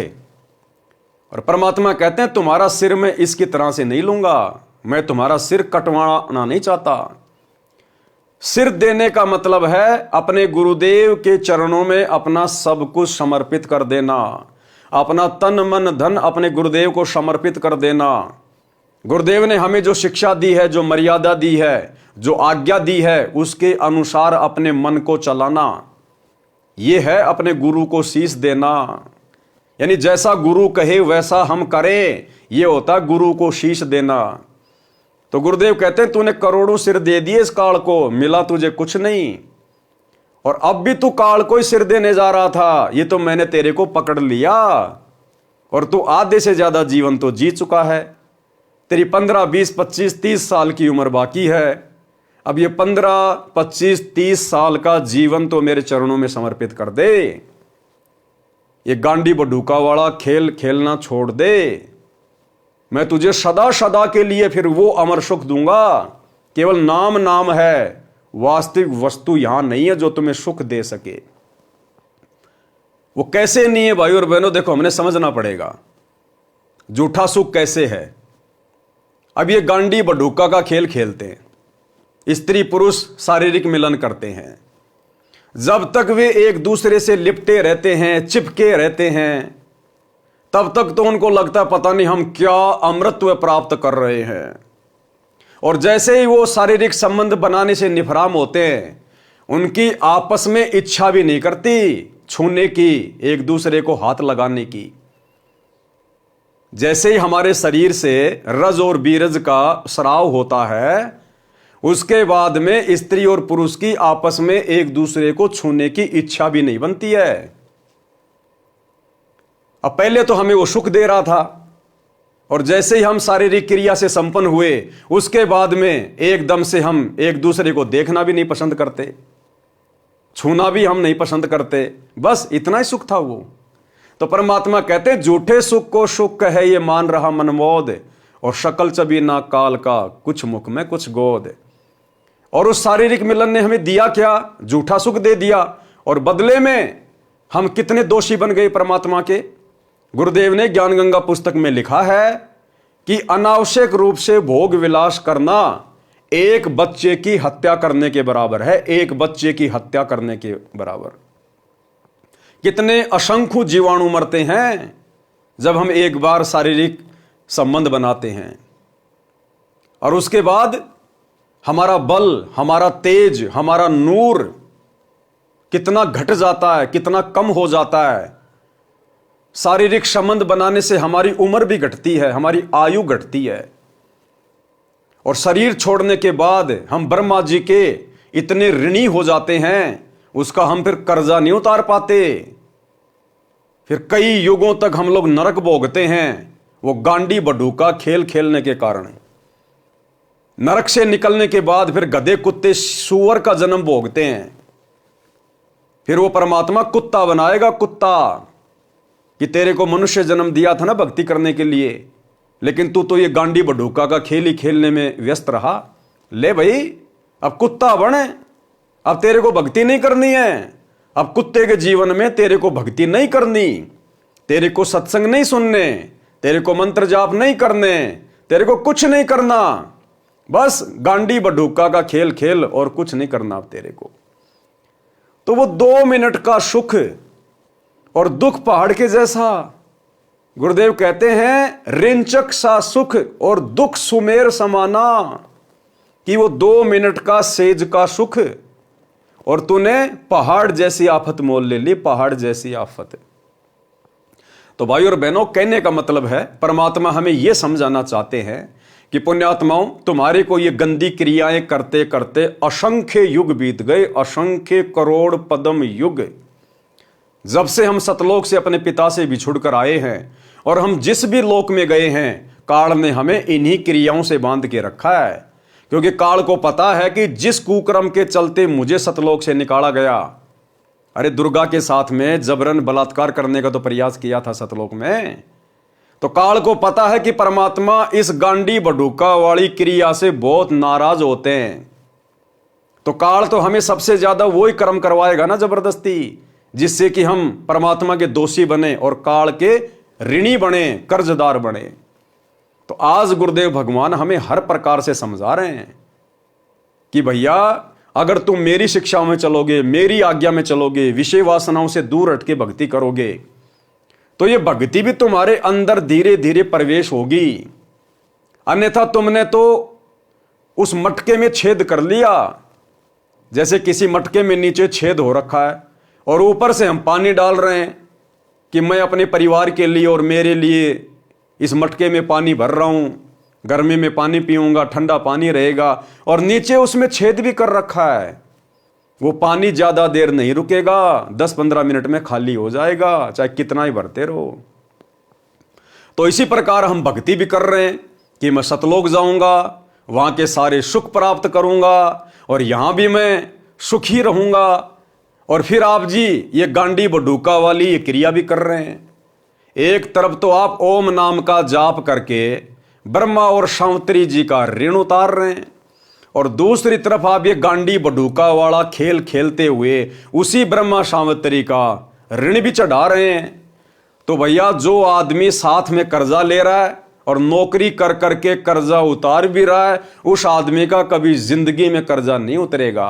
और परमात्मा कहते हैं तुम्हारा सिर मैं इसकी तरह से नहीं लूंगा, मैं तुम्हारा सिर कटवाना नहीं चाहता। सिर देने का मतलब है अपने गुरुदेव के चरणों में अपना सब कुछ समर्पित कर देना, अपना तन मन धन अपने गुरुदेव को समर्पित कर देना। गुरुदेव ने हमें जो शिक्षा दी है, जो मर्यादा दी है, जो आज्ञा दी है, उसके अनुसार अपने मन को चलाना, यह है अपने गुरु को शीश देना। यानी जैसा गुरु कहे वैसा हम करें, यह होता गुरु को शीश देना। तो गुरुदेव कहते हैं तूने करोड़ों सिर दे दिए इस काल को, मिला तुझे कुछ नहीं, और अब भी तू काल को ही सिर देने जा रहा था। ये तो मैंने तेरे को पकड़ लिया और तू आधे से ज्यादा जीवन तो जी चुका है। तेरी 15, 20, 25, 30 साल की उम्र बाकी है। अब ये 15, 25, 30 साल का जीवन तो मेरे चरणों में समर्पित कर दे। ये गांडी बड्ढूका वाला खेल खेलना छोड़ दे। मैं तुझे सदा सदा के लिए फिर वो अमर सुख दूंगा। केवल नाम नाम है, वास्तविक वस्तु यहां नहीं है जो तुम्हें सुख दे सके। वो कैसे नहीं है भाई और बहनों, देखो हमने समझना पड़ेगा झूठा सुख कैसे है। अब ये गांडी बड्ढूका का खेल खेलते हैं, स्त्री पुरुष शारीरिक मिलन करते हैं, जब तक वे एक दूसरे से लिपटे रहते हैं, चिपके रहते हैं, तब तक तो उनको लगता है पता नहीं हम क्या अमृतत्व प्राप्त कर रहे हैं। और जैसे ही वो शारीरिक संबंध बनाने से निफराम होते हैं, उनकी आपस में इच्छा भी नहीं करती छूने की, एक दूसरे को हाथ लगाने की। जैसे ही हमारे शरीर से रज और बीरज का स्राव होता है, उसके बाद में स्त्री और पुरुष की आपस में एक दूसरे को छूने की इच्छा भी नहीं बनती है। अब पहले तो हमें वो सुख दे रहा था, और जैसे ही हम शारीरिक क्रिया से संपन्न हुए, उसके बाद में एकदम से हम एक दूसरे को देखना भी नहीं पसंद करते, छूना भी हम नहीं पसंद करते। बस इतना ही सुख था वो। तो परमात्मा कहते हैं झूठे सुख को सुख है ये मान रहा मनमोद, और शकल चबी ना काल का कुछ मुख में कुछ गोद। और उस शारीरिक मिलन ने हमें दिया क्या? झूठा सुख दे दिया, और बदले में हम कितने दोषी बन गए परमात्मा के। गुरुदेव ने ज्ञान गंगा पुस्तक में लिखा है कि अनावश्यक रूप से भोग विलास करना एक बच्चे की हत्या करने के बराबर है, एक बच्चे की हत्या करने के बराबर। कितने असंख्य जीवाणु मरते हैं जब हम एक बार शारीरिक संबंध बनाते हैं, और उसके बाद हमारा बल, हमारा तेज, हमारा नूर कितना घट जाता है, कितना कम हो जाता है। शारीरिक संबंध बनाने से हमारी उम्र भी घटती है, हमारी आयु घटती है, और शरीर छोड़ने के बाद हम ब्रह्मा जी के इतने ऋणी हो जाते हैं, उसका हम फिर कर्जा नहीं उतार पाते। फिर कई युगों तक हम लोग नरक भोगते हैं, वो गांडी बडूका खेल खेलने के कारण। नरक से निकलने के बाद फिर गधे कुत्ते सूअर का जन्म भोगते हैं। फिर वो परमात्मा कुत्ता बनाएगा, कुत्ता, कि तेरे को मनुष्य जन्म दिया था ना भक्ति करने के लिए, लेकिन तू तो ये गांडी बडूका का खेल ही खेलने में व्यस्त रहा। ले भाई, अब कुत्ता बने, अब तेरे को भक्ति नहीं करनी है। अब कुत्ते के जीवन में तेरे को भक्ति नहीं करनी, तेरे को सत्संग नहीं सुनने, तेरे को मंत्र जाप नहीं करने, तेरे को कुछ नहीं करना, बस गांडी बडूका का खेल खेल और कुछ नहीं करना अब तेरे को। तो वो 2 मिनट का सुख और दुख पहाड़ के जैसा। गुरुदेव कहते हैं रिंचक सा सुख और दुख सुमेर समाना, कि वो 2 मिनट का सेज का सुख और तूने पहाड़ जैसी आफत मोल ले ली, पहाड़ जैसी आफत। तो भाई और बहनों, कहने का मतलब है परमात्मा हमें यह समझाना चाहते हैं कि पुण्यात्माओं, तुम्हारे को ये गंदी क्रियाएं करते करते असंख्य युग बीत गए, असंख्य करोड़ पद्म युग। जब से हम सतलोक से अपने पिता से बिछुड़ कर आए हैं, और हम जिस भी लोक में गए हैं, काल ने हमें इन्हीं क्रियाओं से बांध के रखा है। क्योंकि काल को पता है कि जिस कुक्रम के चलते मुझे सतलोक से निकाला गया, अरे दुर्गा के साथ में जबरन बलात्कार करने का तो प्रयास किया था सतलोक में, तो काल को पता है कि परमात्मा इस गांडी बडूका वाली क्रिया से बहुत नाराज होते हैं। तो काल तो हमें सबसे ज्यादा वही कर्म करवाएगा ना जबरदस्ती, जिससे कि हम परमात्मा के दोषी बने और काल के ऋणी बने, कर्जदार बने। तो आज गुरुदेव भगवान हमें हर प्रकार से समझा रहे हैं कि भैया, अगर तुम मेरी शिक्षाओं में चलोगे, मेरी आज्ञा में चलोगे, विषय वासनाओं से दूर हट के भक्ति करोगे, तो ये भक्ति भी तुम्हारे अंदर धीरे धीरे प्रवेश होगी। अन्यथा तुमने तो उस मटके में छेद कर लिया। जैसे किसी मटके में नीचे छेद हो रखा है और ऊपर से हम पानी डाल रहे हैं कि मैं अपने परिवार के लिए और मेरे लिए इस मटके में पानी भर रहा हूं, गर्मी में पानी पीऊंगा, ठंडा पानी रहेगा, और नीचे उसमें छेद भी कर रखा है। वो पानी ज्यादा देर नहीं रुकेगा, 10-15 मिनट में खाली हो जाएगा, चाहे कितना ही भरते रहो। तो इसी प्रकार हम भक्ति भी कर रहे हैं कि मैं सतलोक जाऊंगा, वहां के सारे सुख प्राप्त करूंगा, और यहां भी मैं सुखी रहूंगा। और फिर आप जी ये गांडी बडूका वाली ये क्रिया भी कर रहे हैं। एक तरफ तो आप ओम नाम का जाप करके ब्रह्मा और शांवत्री जी का ऋण उतार रहे हैं, और दूसरी तरफ आप ये गांडी बडूका वाला खेल खेलते हुए उसी ब्रह्मा शांवत्री का ऋण भी चढ़ा रहे हैं। तो भैया, जो आदमी साथ में कर्जा ले रहा है और नौकरी कर करके कर्जा उतार भी रहा है, उस आदमी का कभी जिंदगी में कर्जा नहीं उतरेगा।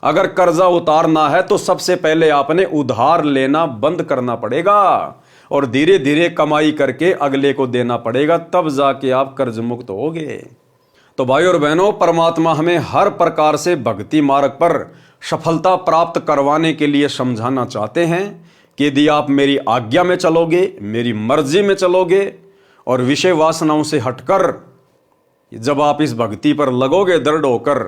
अगर कर्जा उतारना है तो सबसे पहले आपने उधार लेना बंद करना पड़ेगा, और धीरे धीरे कमाई करके अगले को देना पड़ेगा, तब जाके आप कर्ज मुक्त होगे। तो भाई और बहनों, परमात्मा हमें हर प्रकार से भक्ति मार्ग पर सफलता प्राप्त करवाने के लिए समझाना चाहते हैं कि यदि आप मेरी आज्ञा में चलोगे, मेरी मर्जी में चलोगे, और विषय वासनाओं से हटकर जब आप इस भक्ति पर लगोगे दृढ़ होकर,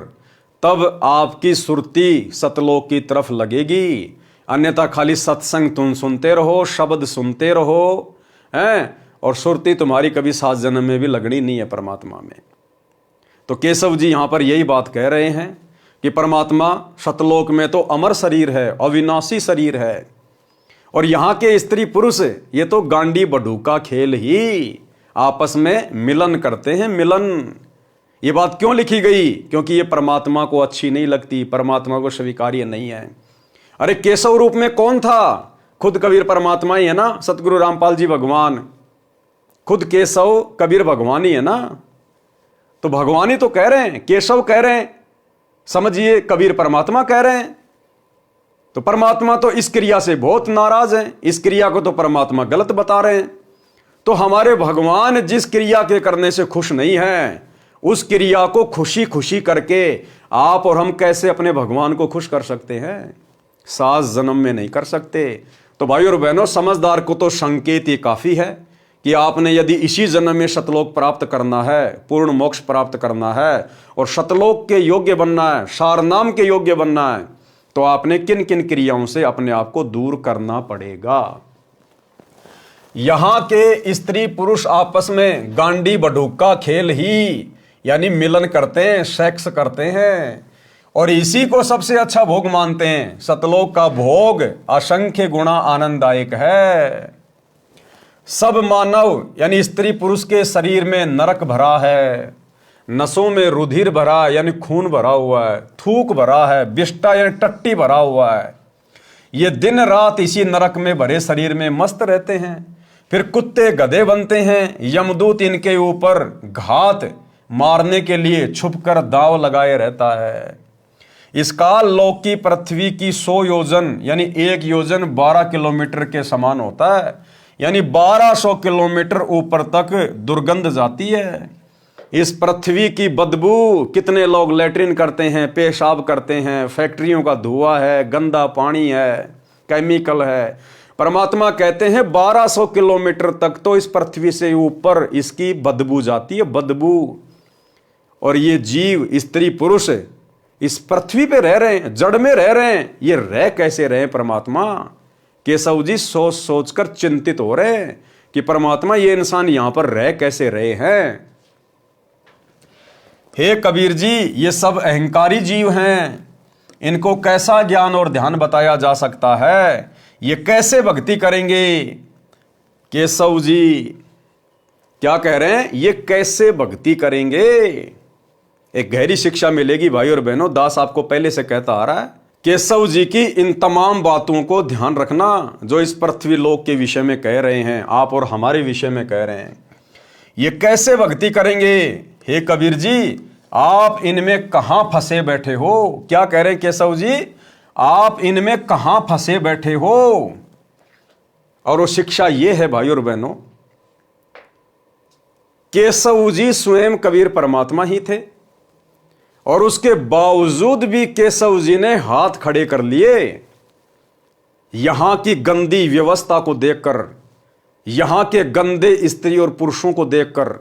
तब आपकी सुरती सतलोक की तरफ लगेगी। अन्यथा खाली सत्संग तुम सुनते रहो, शब्द सुनते रहो हैं, और सुरती तुम्हारी कभी 7 जन्म में भी लगनी नहीं है परमात्मा में। तो केशव जी यहां पर यही बात कह रहे हैं कि परमात्मा सतलोक में तो अमर शरीर है, अविनाशी शरीर है, और यहां के स्त्री पुरुष ये तो गांडी बडू का खेल ही, आपस में मिलन करते हैं, मिलन। ये बात क्यों लिखी गई? क्योंकि ये परमात्मा को अच्छी नहीं लगती, परमात्मा को स्वीकार्य नहीं है। अरे केशव रूप में कौन था? खुद कबीर परमात्मा ही है ना, सतगुरु रामपाल जी भगवान, खुद केशव कबीर भगवान ही है ना। तो भगवान ही तो कह रहे हैं, केशव कह रहे हैं, समझिए कबीर परमात्मा कह रहे हैं। तो परमात्मा तो इस क्रिया से बहुत नाराज हैं, इस क्रिया को तो परमात्मा गलत बता रहे हैं। तो हमारे भगवान जिस क्रिया के करने से खुश नहीं है, उस क्रिया को खुशी खुशी करके आप और हम कैसे अपने भगवान को खुश कर सकते हैं? 7 जन्म में नहीं कर सकते। तो भाई और बहनों, समझदार को तो संकेत ये काफी है कि आपने यदि इसी जन्म में सतलोक प्राप्त करना है, पूर्ण मोक्ष प्राप्त करना है और सतलोक के योग्य बनना है, सारनाम के योग्य बनना है, तो आपने किन किन क्रियाओं से अपने आप को दूर करना पड़ेगा। यहां के स्त्री पुरुष आपस में गांडी बडूक का खेल ही, यानी मिलन करते हैं, सेक्स करते हैं, और इसी को सबसे अच्छा भोग मानते हैं। सतलोक का भोग असंख्य गुणा आनंददायक है। सब मानव यानी स्त्री पुरुष के शरीर में नरक भरा है, नसों में रुधिर भरा यानी खून भरा हुआ है, थूक भरा है, विष्टा यानी टट्टी भरा हुआ है। ये दिन रात इसी नरक में भरे शरीर में मस्त रहते हैं। फिर कुत्ते गधे बनते हैं, यमदूत इनके ऊपर घात मारने के लिए छुपकर दांव लगाए रहता है। इस काल लोक की पृथ्वी की 100 योजन यानी 1 योजन 12 किलोमीटर के समान होता है, यानी 1200 किलोमीटर ऊपर तक दुर्गंध जाती है। इस पृथ्वी की बदबू, कितने लोग लैट्रिन करते हैं, पेशाब करते हैं, फैक्ट्रियों का धुआं है, गंदा पानी है, केमिकल है। परमात्मा कहते हैं 1200 किलोमीटर तक तो इस पृथ्वी से ऊपर इसकी बदबू जाती है, बदबू। और ये जीव स्त्री पुरुष इस पृथ्वी पे रह रहे हैं, जड़ में रह रहे हैं। ये रह कैसे रहे परमात्मा? केशव जी सोच सोच कर चिंतित हो रहे हैं कि परमात्मा ये इंसान यहां पर रह कैसे रहे हैं। हे कबीर जी, ये सब अहंकारी जीव हैं, इनको कैसा ज्ञान और ध्यान बताया जा सकता है? ये कैसे भक्ति करेंगे? केशव जी क्या कह रहे हैं? ये कैसे भक्ति करेंगे? एक गहरी शिक्षा मिलेगी भाई और बहनों। दास आपको पहले से कहता आ रहा है, केशव जी की इन तमाम बातों को ध्यान रखना जो इस पृथ्वी लोक के विषय में कह रहे हैं, आप और हमारे विषय में कह रहे हैं। ये कैसे भक्ति करेंगे? हे कबीर जी, आप इनमें कहां फंसे बैठे हो? क्या कह रहे हैं केशव जी? आप इनमें कहां फंसे बैठे हो? और वो शिक्षा ये है भाई और बहनों, केशव जी स्वयं कबीर परमात्मा ही थे और उसके बावजूद भी केशव जी ने हाथ खड़े कर लिए। यहां की गंदी व्यवस्था को देखकर, यहां के गंदे स्त्री और पुरुषों को देखकर,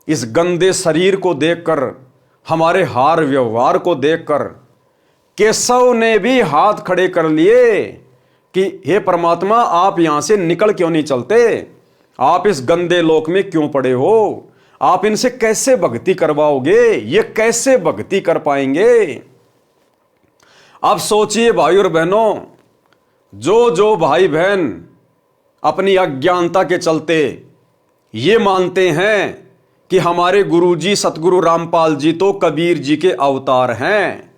इस गंदे शरीर को देखकर, हमारे हार व्यवहार को देखकर केशव ने भी हाथ खड़े कर लिए कि हे परमात्मा, आप यहां से निकल क्यों नहीं चलते? आप इस गंदे लोक में क्यों पड़े हो? आप इनसे कैसे भक्ति करवाओगे? ये कैसे भक्ति कर पाएंगे? आप सोचिए भाई और बहनों, जो भाई बहन अपनी अज्ञानता के चलते ये मानते हैं कि हमारे गुरुजी सतगुरु रामपाल जी तो कबीर जी के अवतार हैं,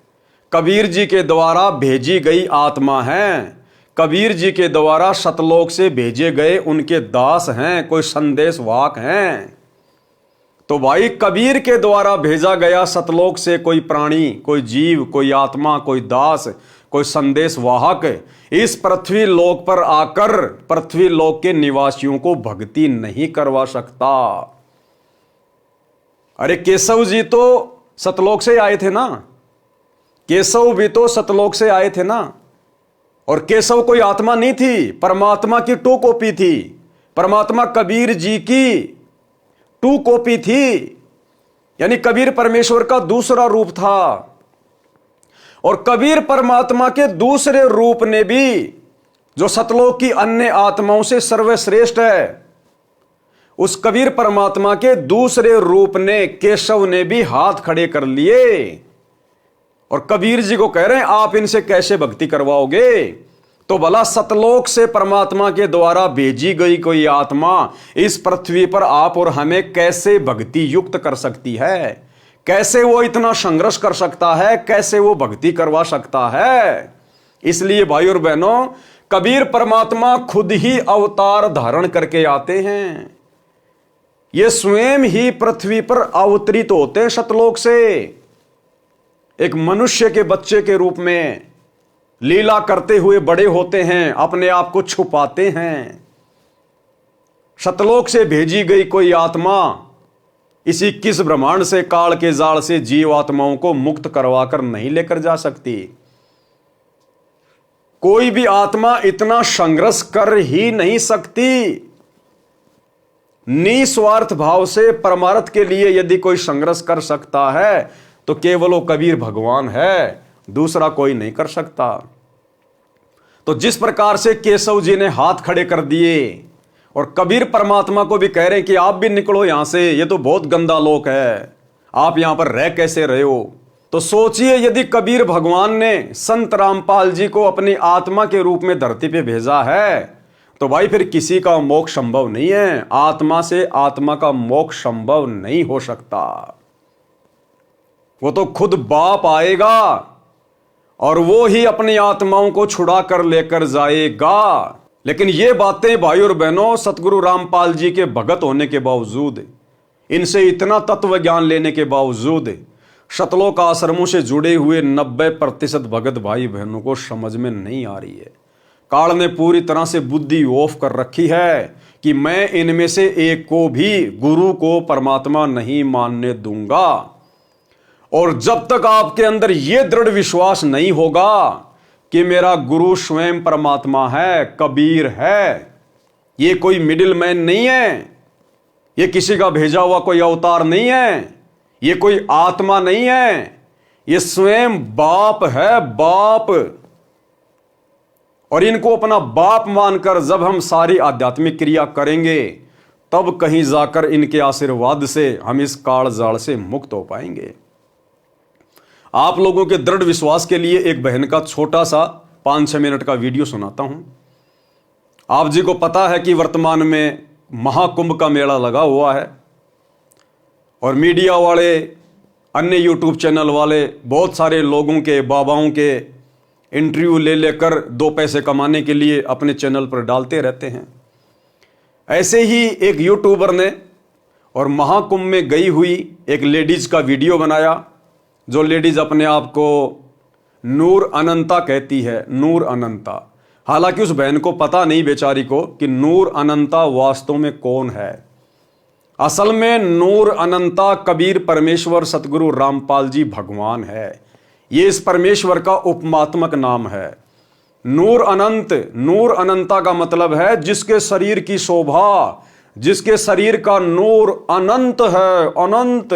कबीर जी के द्वारा भेजी गई आत्मा हैं, कबीर जी के द्वारा सतलोक से भेजे गए उनके दास हैं, कोई संदेश वाहक हैं। तो भाई कबीर के द्वारा भेजा गया सतलोक से कोई प्राणी, कोई जीव, कोई आत्मा, कोई दास, कोई संदेश वाहक इस पृथ्वी लोक पर आकर पृथ्वी लोक के निवासियों को भक्ति नहीं करवा सकता। अरे केशव जी तो सतलोक से आए थे ना, केशव भी तो सतलोक से आए थे ना। और केशव कोई आत्मा नहीं थी, परमात्मा की टू कॉपी थी। परमात्मा कबीर जी की टू कॉपी थी, यानी कबीर परमेश्वर का दूसरा रूप था। और कबीर परमात्मा के दूसरे रूप ने भी, जो सतलोक की अन्य आत्माओं से सर्वश्रेष्ठ है, उस कबीर परमात्मा के दूसरे रूप ने, केशव ने भी हाथ खड़े कर लिए और कबीर जी को कह रहे हैं आप इनसे कैसे भक्ति करवाओगे? तो भला सतलोक से परमात्मा के द्वारा भेजी गई कोई आत्मा इस पृथ्वी पर आप और हमें कैसे भक्ति युक्त कर सकती है? कैसे वो इतना संघर्ष कर सकता है? कैसे वो भक्ति करवा सकता है? इसलिए भाई और बहनों, कबीर परमात्मा खुद ही अवतार धारण करके आते हैं। ये स्वयं ही पृथ्वी पर अवतरित होते हैं सतलोक से, एक मनुष्य के बच्चे के रूप में लीला करते हुए बड़े होते हैं, अपने आप को छुपाते हैं। सतलोक से भेजी गई कोई आत्मा इसी किस ब्रह्मांड से, काल के जाल से जीव आत्माओं को मुक्त करवाकर नहीं लेकर जा सकती। कोई भी आत्मा इतना संघर्ष कर ही नहीं सकती। निस्वार्थ भाव से परमार्थ के लिए यदि कोई संघर्ष कर सकता है तो केवल वो कबीर भगवान है, दूसरा कोई नहीं कर सकता। तो जिस प्रकार से केशव जी ने हाथ खड़े कर दिए और कबीर परमात्मा को भी कह रहे हैं कि आप भी निकलो यहां से, ये तो बहुत गंदा लोक है, आप यहां पर रह कैसे रहे हो। तो सोचिए, यदि कबीर भगवान ने संत रामपाल जी को अपनी आत्मा के रूप में धरती पे भेजा है तो भाई फिर किसी का मोक्ष संभव नहीं है। आत्मा से आत्मा का मोक्ष संभव नहीं हो सकता। वो तो खुद बाप आएगा और वो ही अपनी आत्माओं को छुड़ा कर लेकर जाएगा। लेकिन ये बातें भाई और बहनों, सतगुरु रामपाल जी के भगत होने के बावजूद, इनसे इतना तत्व ज्ञान लेने के बावजूद सतलोक आश्रमों से जुड़े हुए 90% भगत भाई बहनों को समझ में नहीं आ रही है। काल ने पूरी तरह से बुद्धि ऑफ कर रखी है कि मैं इनमें से एक को भी गुरु को परमात्मा नहीं मानने दूंगा। और जब तक आपके अंदर यह दृढ़ विश्वास नहीं होगा कि मेरा गुरु स्वयं परमात्मा है, कबीर है, ये कोई मिडिल मैन नहीं है, ये किसी का भेजा हुआ कोई अवतार नहीं है, ये कोई आत्मा नहीं है, ये स्वयं बाप है, बाप। और इनको अपना बाप मानकर जब हम सारी आध्यात्मिक क्रिया करेंगे तब कहीं जाकर इनके आशीर्वाद से हम इस काल जाल से मुक्त हो पाएंगे। आप लोगों के दृढ़ विश्वास के लिए एक बहन का छोटा सा 5-6 मिनट का वीडियो सुनाता हूं। आप जी को पता है कि वर्तमान में महाकुंभ का मेला लगा हुआ है और मीडिया वाले, अन्य यूट्यूब चैनल वाले बहुत सारे लोगों के, बाबाओं के इंटरव्यू ले लेकर 2 पैसे कमाने के लिए अपने चैनल पर डालते रहते हैं। ऐसे ही एक यूट्यूबर ने और महाकुंभ में गई हुई एक लेडीज का वीडियो बनाया, जो लेडीज अपने आप को नूर अनंता कहती है, नूर अनंता। हालांकि उस बहन को पता नहीं बेचारी को कि नूर अनंता वास्तव में कौन है। असल में नूर अनंता कबीर परमेश्वर सतगुरु रामपाल जी भगवान है। ये इस परमेश्वर का उपमात्मक नाम है। नूर अनंत, नूर अनंता का मतलब है जिसके शरीर की शोभा, जिसके शरीर का नूर अनंत है, अनंत।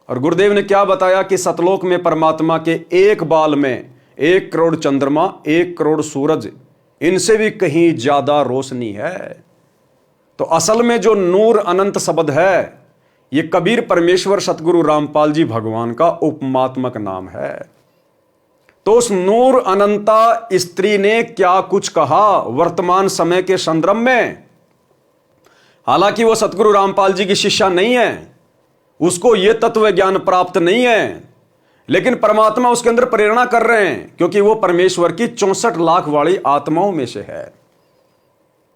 और गुरुदेव ने क्या बताया कि सतलोक में परमात्मा के एक बाल में 1 करोड़ चंद्रमा, 1 करोड़ सूरज, इनसे भी कहीं ज्यादा रोशनी है। तो असल में जो नूर अनंत शब्द है, ये कबीर परमेश्वर सतगुरु रामपाल जी भगवान का उपमात्मक नाम है। तो उस नूर अनंता स्त्री ने क्या कुछ कहा वर्तमान समय के संदर्भ में। हालांकि वो सतगुरु रामपाल जी की शिष्या नहीं है, उसको ये तत्व ज्ञान प्राप्त नहीं है, लेकिन परमात्मा उसके अंदर प्रेरणा कर रहे हैं क्योंकि वो परमेश्वर की 64 लाख वाली आत्माओं में से है।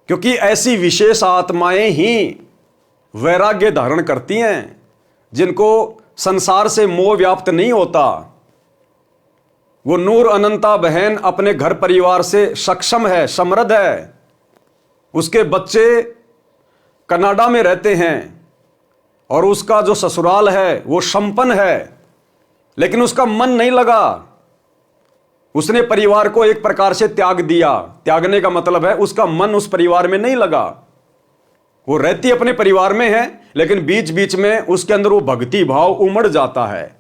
क्योंकि ऐसी विशेष आत्माएं ही वैराग्य धारण करती हैं, जिनको संसार से मोह व्याप्त नहीं होता। वो नूर अनंता बहन अपने घर परिवार से सक्षम है, समृद्ध है। उसके बच्चे कनाडा में रहते हैं और उसका जो ससुराल है वो संपन्न है, लेकिन उसका मन नहीं लगा। उसने परिवार को एक प्रकार से त्याग दिया। त्यागने का मतलब है उसका मन उस परिवार में नहीं लगा। वो रहती अपने परिवार में है, लेकिन बीच बीच में उसके अंदर वो भक्ति भाव उमड़ जाता है,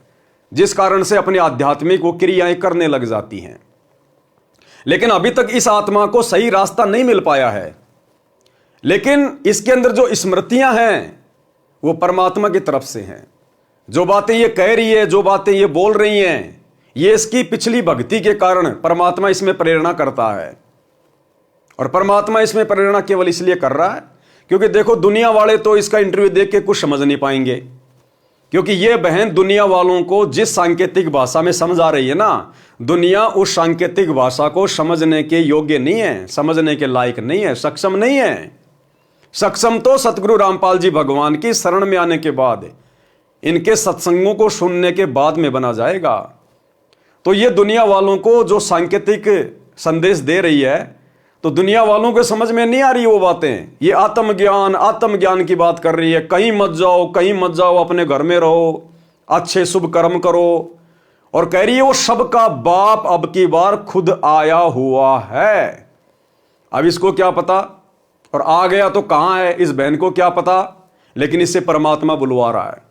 जिस कारण से अपनी आध्यात्मिक वो क्रियाएं करने लग जाती हैं। लेकिन अभी तक इस आत्मा को सही रास्ता नहीं मिल पाया है। लेकिन इसके अंदर जो स्मृतियां हैं वो परमात्मा की तरफ से हैं। जो बातें ये कह रही है, जो बातें ये बोल रही हैं, ये इसकी पिछली भक्ति के कारण परमात्मा इसमें प्रेरणा करता है। और परमात्मा इसमें प्रेरणा केवल इसलिए कर रहा है क्योंकि देखो, दुनिया वाले तो इसका इंटरव्यू देख के कुछ समझ नहीं पाएंगे, क्योंकि ये बहन दुनिया वालों को जिस सांकेतिक भाषा में समझा रही है ना, दुनिया उस सांकेतिक भाषा को समझने के योग्य नहीं है, समझने के लायक नहीं है, सक्षम नहीं है। सक्षम तो सतगुरु रामपाल जी भगवान की शरण में आने के बाद, इनके सत्संगों को सुनने के बाद में बना जाएगा। तो ये दुनिया वालों को जो सांकेतिक संदेश दे रही है, तो दुनिया वालों को समझ में नहीं आ रही वो बातें। ये आत्मज्ञान की बात कर रही है। कहीं मत जाओ, अपने घर में रहो, अच्छे शुभ कर्म करो। और कह रही है वो सबका बाप अब की बार खुद आया हुआ है। अब इसको क्या पता, और आ गया तो कहां है, इस बहन को क्या पता, लेकिन इससे परमात्मा बुलवा रहा है।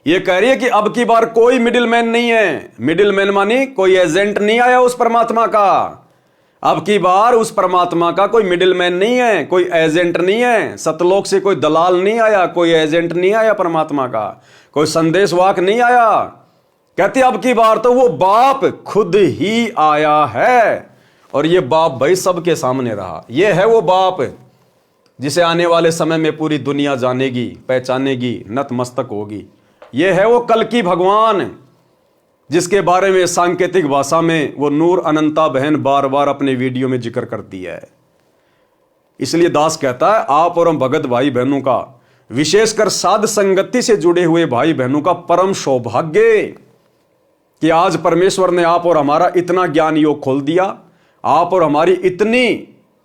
ये कह रही है कि अब की बार कोई मिडिलमैन नहीं है। मिडिलमैन मानी कोई एजेंट नहीं आया उस परमात्मा का। अब की बार उस परमात्मा का कोई मिडिलमैन नहीं है, कोई एजेंट नहीं है। सतलोक से कोई दलाल नहीं आया, कोई एजेंट नहीं आया परमात्मा का, कोई संदेशवाहक नहीं आया। कहते अब की बार तो वो बाप खुद ही आया है। और ये बाप भाई सबके सामने रहा। ये है वो बाप जिसे आने वाले समय में पूरी दुनिया जानेगी, पहचानेगी, नतमस्तक होगी। ये है वो कल की भगवान जिसके बारे में सांकेतिक भाषा में वो नूर अनंता बहन बार बार अपने वीडियो में जिक्र करती है। इसलिए दास कहता है, आप और हम भगत भाई बहनों का, विशेषकर साध संगति से जुड़े हुए भाई बहनों का परम सौभाग्य कि आज परमेश्वर ने आप और हमारा इतना ज्ञान योग खोल दिया, आप और हमारी इतनी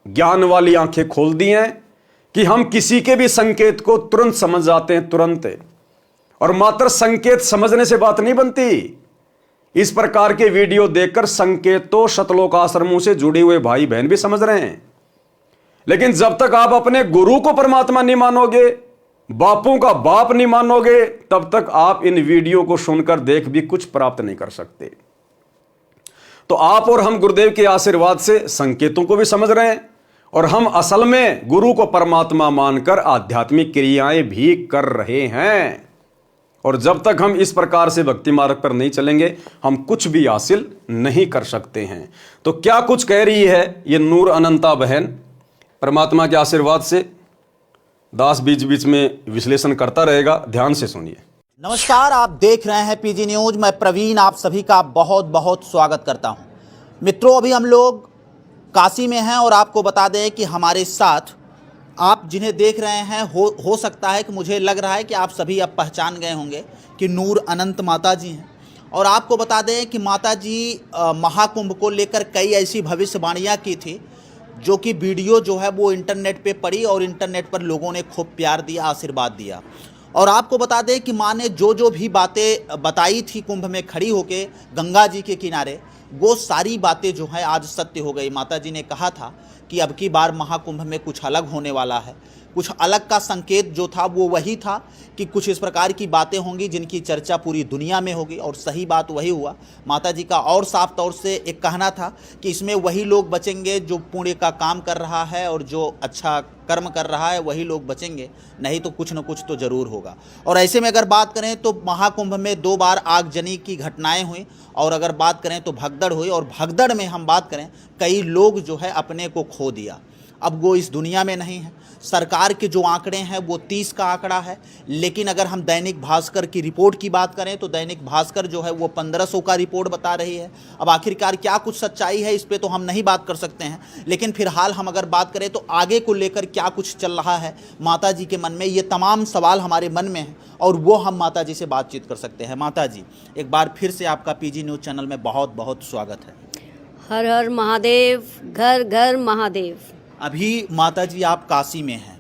ज्ञान वाली आंखें खोल दी हैं कि हम किसी के भी संकेत को तुरंत समझ जाते हैं, तुरंत। और मात्र संकेत समझने से बात नहीं बनती। इस प्रकार के वीडियो देखकर संकेत तो शतलोक आश्रमों से जुड़े हुए भाई बहन भी समझ रहे हैं, लेकिन जब तक आप अपने गुरु को परमात्मा नहीं मानोगे, बापों का बाप नहीं मानोगे, तब तक आप इन वीडियो को सुनकर देख भी कुछ प्राप्त नहीं कर सकते। तो आप और हम गुरुदेव के आशीर्वाद से संकेतों को भी समझ रहे हैं, और हम असल में गुरु को परमात्मा मानकर आध्यात्मिक क्रियाएं भी कर रहे हैं। और जब तक हम इस प्रकार से भक्ति मार्ग पर नहीं चलेंगे, हम कुछ भी हासिल नहीं कर सकते हैं। तो क्या कुछ कह रही है ये नूर अनंता बहन परमात्मा के आशीर्वाद से। दास बीच बीच में विश्लेषण करता रहेगा, ध्यान से सुनिए। नमस्कार, आप देख रहे हैं पीजी न्यूज। मैं प्रवीण आप सभी का बहुत बहुत स्वागत करता हूं। मित्रों, अभी हम लोग काशी में हैं और आपको बता दें कि हमारे साथ आप जिन्हें देख रहे हैं, हो सकता है कि मुझे लग रहा है कि आप सभी अब पहचान गए होंगे कि नूर अनंत माता जी हैं। और आपको बता दें कि माता जी महाकुंभ को लेकर कई ऐसी भविष्यवाणियाँ की थी, जो कि वीडियो जो है वो इंटरनेट पे पड़ी और इंटरनेट पर लोगों ने खूब प्यार दिया, आशीर्वाद दिया। और आपको बता दें कि माँ ने जो भी बातें बताई थी कुंभ में खड़ी होके गंगा जी के किनारे, वो सारी बातें जो हैं आज सत्य हो गई। माता जी ने कहा था कि अब की बार महाकुंभ में कुछ अलग होने वाला है। कुछ अलग का संकेत जो था वो वही था कि कुछ इस प्रकार की बातें होंगी जिनकी चर्चा पूरी दुनिया में होगी, और सही बात वही हुआ। माता जी का और साफ तौर से एक कहना था कि इसमें वही लोग बचेंगे जो पुण्य का काम कर रहा है और जो अच्छा कर्म कर रहा है, वही लोग बचेंगे, नहीं तो कुछ न कुछ तो ज़रूर होगा। और ऐसे में अगर बात करें तो महाकुंभ में 2 बार आगजनी की घटनाएं हुई, और अगर बात करें तो भगदड़ हुई, और भगदड़ में हम बात करें कई लोग जो है अपने को खो दिया। अब वो इस दुनिया में नहीं है। सरकार के जो आंकड़े हैं वो 30 का आंकड़ा है, लेकिन अगर हम दैनिक भास्कर की रिपोर्ट की बात करें तो दैनिक भास्कर जो है वो 1500 का रिपोर्ट बता रही है। अब आखिरकार क्या कुछ सच्चाई है इस पे तो हम नहीं बात कर सकते हैं, लेकिन फिलहाल हम अगर बात करें तो आगे को लेकर क्या कुछ चल रहा है माता जी के मन में, ये तमाम सवाल हमारे मन में हैं और वो हम माता जी से बातचीत कर सकते हैं। माता जी, एक बार फिर से आपका पीजी न्यूज़ चैनल में बहुत बहुत स्वागत है। हर हर महादेव, घर घर महादेव। अभी माता जी आप काशी में हैं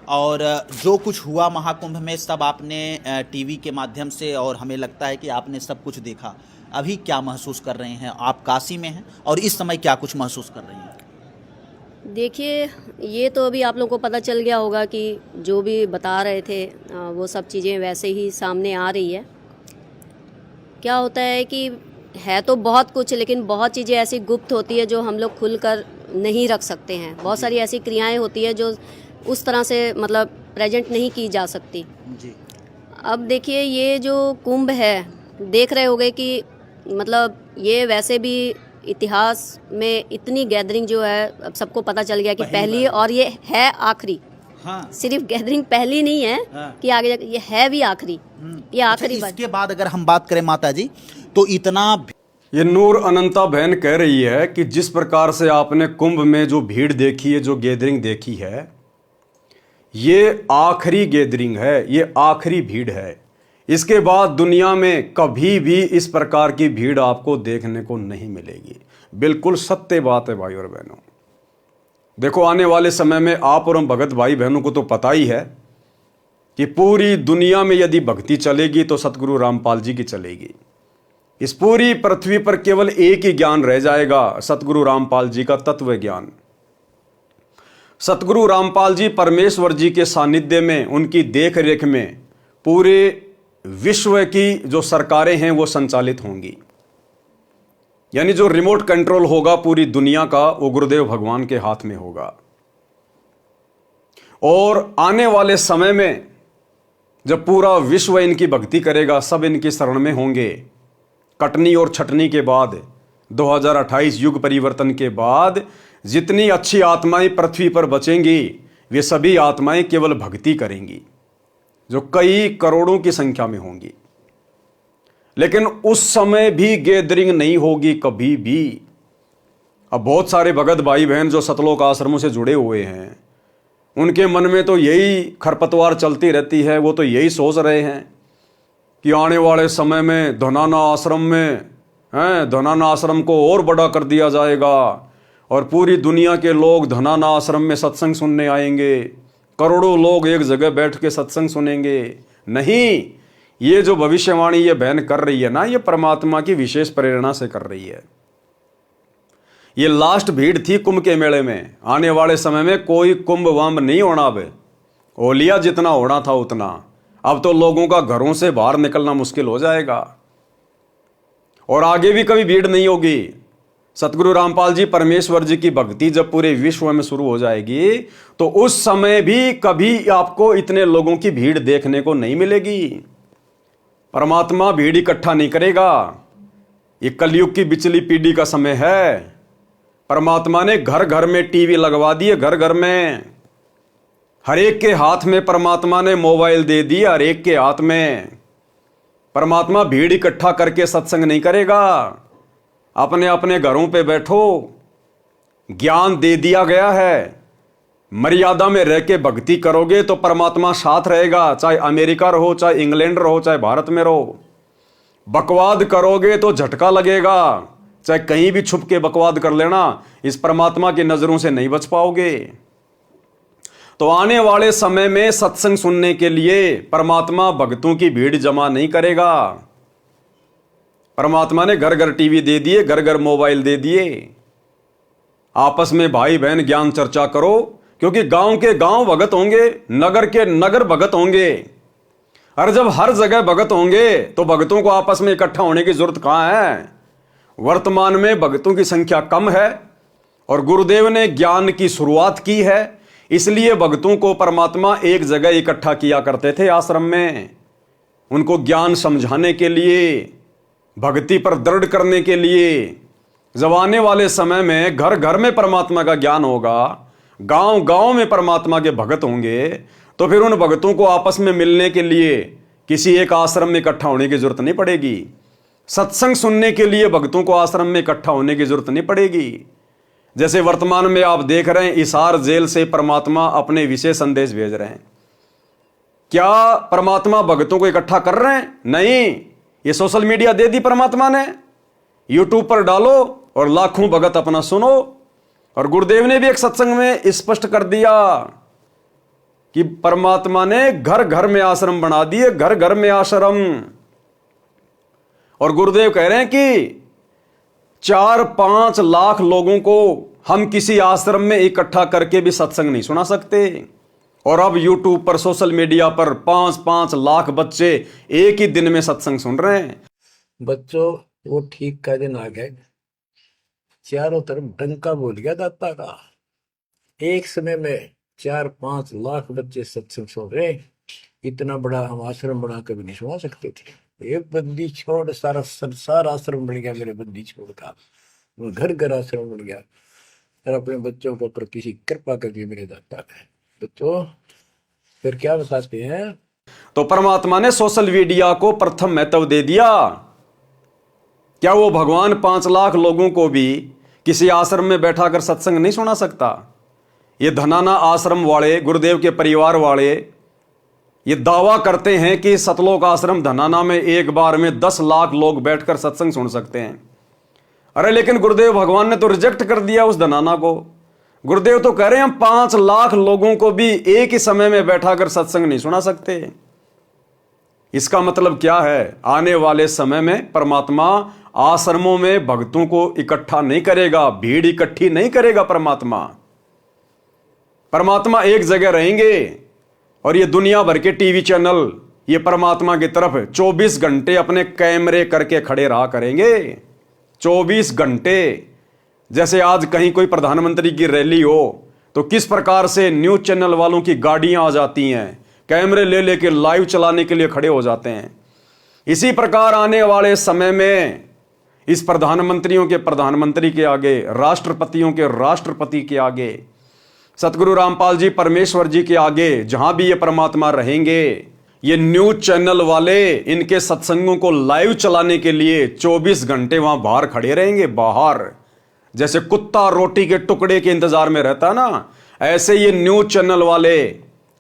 और जो कुछ हुआ महाकुंभ में सब आपने टीवी के माध्यम से, और हमें लगता है कि आपने सब कुछ देखा। अभी क्या महसूस कर रहे हैं? आप काशी में हैं और इस समय क्या कुछ महसूस कर रही हैं? देखिए, ये तो अभी आप लोगों को पता चल गया होगा कि जो भी बता रहे थे वो सब चीज़ें वैसे ही सामने आ रही है। क्या होता है कि है तो बहुत कुछ, लेकिन बहुत चीज़ें ऐसी गुप्त होती है जो हम लोग खुलकर नहीं रख सकते हैं। बहुत सारी ऐसी क्रियाएं होती है जो उस तरह से मतलब प्रेजेंट नहीं की जा सकती जी। अब देखिए, ये जो कुंभ है, देख रहे होंगे कि मतलब ये वैसे भी इतिहास में इतनी गैदरिंग जो है अब सबको पता चल गया कि पहली और ये है आखिरी। हाँ। सिर्फ गैदरिंग पहली नहीं है हाँ। कि आगे जाके ये है भी आखिरी, ये आखिरी अच्छा, बात। इसके बाद अगर हम बात करें माता जी, तो इतना ये नूर अनंता बहन कह रही है कि जिस प्रकार से आपने कुंभ में जो भीड़ देखी है, जो गैदरिंग देखी है, ये आखिरी गैदरिंग है, ये आखिरी भीड़ है। इसके बाद दुनिया में कभी भी इस प्रकार की भीड़ आपको देखने को नहीं मिलेगी। बिल्कुल सत्य बात है भाई और बहनों। देखो, आने वाले समय में आप और हम भगत भाई बहनों को तो पता ही है कि पूरी दुनिया में यदि भक्ति चलेगी तो सतगुरु रामपाल जी की चलेगी। इस पूरी पृथ्वी पर केवल एक ही ज्ञान रह जाएगा, सतगुरु रामपाल जी का तत्व ज्ञान। सतगुरु रामपाल जी परमेश्वर जी के सानिध्य में, उनकी देख रेख में पूरे विश्व की जो सरकारें हैं वो संचालित होंगी। यानी जो रिमोट कंट्रोल होगा पूरी दुनिया का, वो गुरुदेव भगवान के हाथ में होगा। और आने वाले समय में जब पूरा विश्व इनकी भक्ति करेगा, सब इनकी शरण में होंगे। कटनी और छटनी के बाद 2028 युग परिवर्तन के बाद जितनी अच्छी आत्माएं पृथ्वी पर बचेंगी, वे सभी आत्माएं केवल भक्ति करेंगी, जो कई करोड़ों की संख्या में होंगी। लेकिन उस समय भी गैदरिंग नहीं होगी कभी भी। अब बहुत सारे भगत भाई बहन जो सतलोक आश्रमों से जुड़े हुए हैं, उनके मन में तो यही खरपतवार चलती रहती है। वो तो यही सोच रहे हैं कि आने वाले समय में धनाना आश्रम में धनाना आश्रम को और बड़ा कर दिया जाएगा और पूरी दुनिया के लोग धनाना आश्रम में सत्संग सुनने आएंगे, करोड़ों लोग एक जगह बैठ के सत्संग सुनेंगे। नहीं, ये जो भविष्यवाणी ये बहन कर रही है ना, ये परमात्मा की विशेष प्रेरणा से कर रही है। ये लास्ट भीड़ थी कुंभ के मेले में। आने वाले समय में कोई कुंभ वाम्ब नहीं होना। अब ओलिया जितना होना था उतना। अब तो लोगों का घरों से बाहर निकलना मुश्किल हो जाएगा और आगे भी कभी भीड़ नहीं होगी। सतगुरु रामपाल जी परमेश्वर जी की भक्ति जब पूरे विश्व में शुरू हो जाएगी तो उस समय भी कभी आपको इतने लोगों की भीड़ देखने को नहीं मिलेगी। परमात्मा भीड़ इकट्ठा नहीं करेगा। ये कलयुग की बिचली पीढ़ी का समय है। परमात्मा ने घर घर में टीवी लगवा दिए, घर घर में। हर एक के हाथ में परमात्मा ने मोबाइल दे दिए, हर एक के हाथ में। परमात्मा भीड़ इकट्ठा करके सत्संग नहीं करेगा। अपने अपने घरों पे बैठो, ज्ञान दे दिया गया है। मर्यादा में रह के भक्ति करोगे तो परमात्मा साथ रहेगा। चाहे अमेरिका रहो, चाहे इंग्लैंड रहो, चाहे भारत में रहो। बकवाद करोगे तो झटका लगेगा। चाहे कहीं भी छुप के बकवाद कर लेना, इस परमात्मा की नजरों से नहीं बच पाओगे। तो आने वाले समय में सत्संग सुनने के लिए परमात्मा भक्तों की भीड़ जमा नहीं करेगा। परमात्मा ने घर घर टीवी दे दिए, घर घर मोबाइल दे दिए। आपस में भाई बहन ज्ञान चर्चा करो, क्योंकि गांव के गांव भगत होंगे, नगर के नगर भगत होंगे। और जब हर जगह भगत होंगे तो भगतों को आपस में इकट्ठा होने की जरूरत कहां है। वर्तमान में भगतों की संख्या कम है और गुरुदेव ने ज्ञान की शुरुआत की है, इसलिए भगतों को परमात्मा एक जगह इकट्ठा किया करते थे आश्रम में, उनको ज्ञान समझाने के लिए, भक्ति पर दृढ़ करने के लिए। जब आने वाले समय में घर घर में परमात्मा का ज्ञान होगा, गांव गांव में परमात्मा के भगत होंगे, तो फिर उन भगतों को आपस में मिलने के लिए किसी एक आश्रम में इकट्ठा होने की जरूरत नहीं पड़ेगी। सत्संग सुनने के लिए भक्तों को आश्रम में इकट्ठा होने की जरूरत नहीं पड़ेगी। जैसे वर्तमान में आप देख रहे हैं, हिसार जेल से परमात्मा अपने विशेष संदेश भेज रहे हैं। क्या परमात्मा भक्तों को इकट्ठा कर रहे हैं? नहीं, ये सोशल मीडिया दे दी परमात्मा ने। यूट्यूब पर डालो और लाखों भगत अपना सुनो। और गुरुदेव ने भी एक सत्संग में स्पष्ट कर दिया कि परमात्मा ने घर घर में आश्रम बना दिए, घर घर में आश्रम। और गुरुदेव कह रहे हैं कि 4-5 लाख लोगों को हम किसी आश्रम में इकट्ठा करके भी सत्संग नहीं सुना सकते। और अब यूट्यूब पर, सोशल मीडिया पर 5-5 लाख बच्चे एक ही दिन में सत्संग सुन रहे हैं। बच्चों, वो ठीक का दिन आ गए। चारों तरफ डंका बोल गया दाता का। एक समय में 4-5 लाख बच्चे सत्संग सुन रहे। इतना बड़ा हम आश्रम बना कभी नहीं सुना सकते थे। ये बंदी छोड़ सारा संसार आश्रम बन गया मेरे बंदी छोड़ का, वो घर घर आश्रम बन गया। और अपने बच्चों के ऊपर किसी कृपा कर दी मेरे दाता ने। बच्चों फिर क्या बताते हैं, तो परमात्मा ने सोशल मीडिया को प्रथम महत्व दे दिया। क्या वो भगवान 5 लाख लोगों को भी किसी आश्रम में बैठा कर सत्संग नहीं सुना सकता? ये धनाना आश्रम वाले, गुरुदेव के परिवार वाले ये दावा करते हैं कि सतलोक आश्रम धनाना में एक बार में 10 लाख लोग बैठकर सत्संग सुन सकते हैं। अरे लेकिन गुरुदेव भगवान ने तो रिजेक्ट कर दिया उस धनाना को। गुरुदेव तो कह रहे हैं हम 5 लाख लोगों को भी एक ही समय में बैठाकर सत्संग नहीं सुना सकते। इसका मतलब क्या है? आने वाले समय में परमात्मा आश्रमों में भक्तों को इकट्ठा नहीं करेगा, भीड़ इकट्ठी नहीं करेगा। परमात्मा एक जगह रहेंगे और ये दुनिया भर के टीवी चैनल ये परमात्मा की तरफ 24 घंटे अपने कैमरे करके खड़े रहा करेंगे। 24 घंटे। जैसे आज कहीं कोई प्रधानमंत्री की रैली हो तो किस प्रकार से न्यूज चैनल वालों की गाड़ियां आ जाती हैं, कैमरे ले लेके लाइव चलाने के लिए खड़े हो जाते हैं। इसी प्रकार आने वाले समय में इस प्रधानमंत्रियों के प्रधानमंत्री के आगे, राष्ट्रपतियों के राष्ट्रपति के आगे, सतगुरु रामपाल जी परमेश्वर जी के आगे, जहां भी ये परमात्मा रहेंगे, ये न्यूज चैनल वाले इनके सत्संगों को लाइव चलाने के लिए 24 घंटे वहां बाहर खड़े रहेंगे। बाहर जैसे कुत्ता रोटी के टुकड़े के इंतजार में रहता है ना, ऐसे ये न्यूज चैनल वाले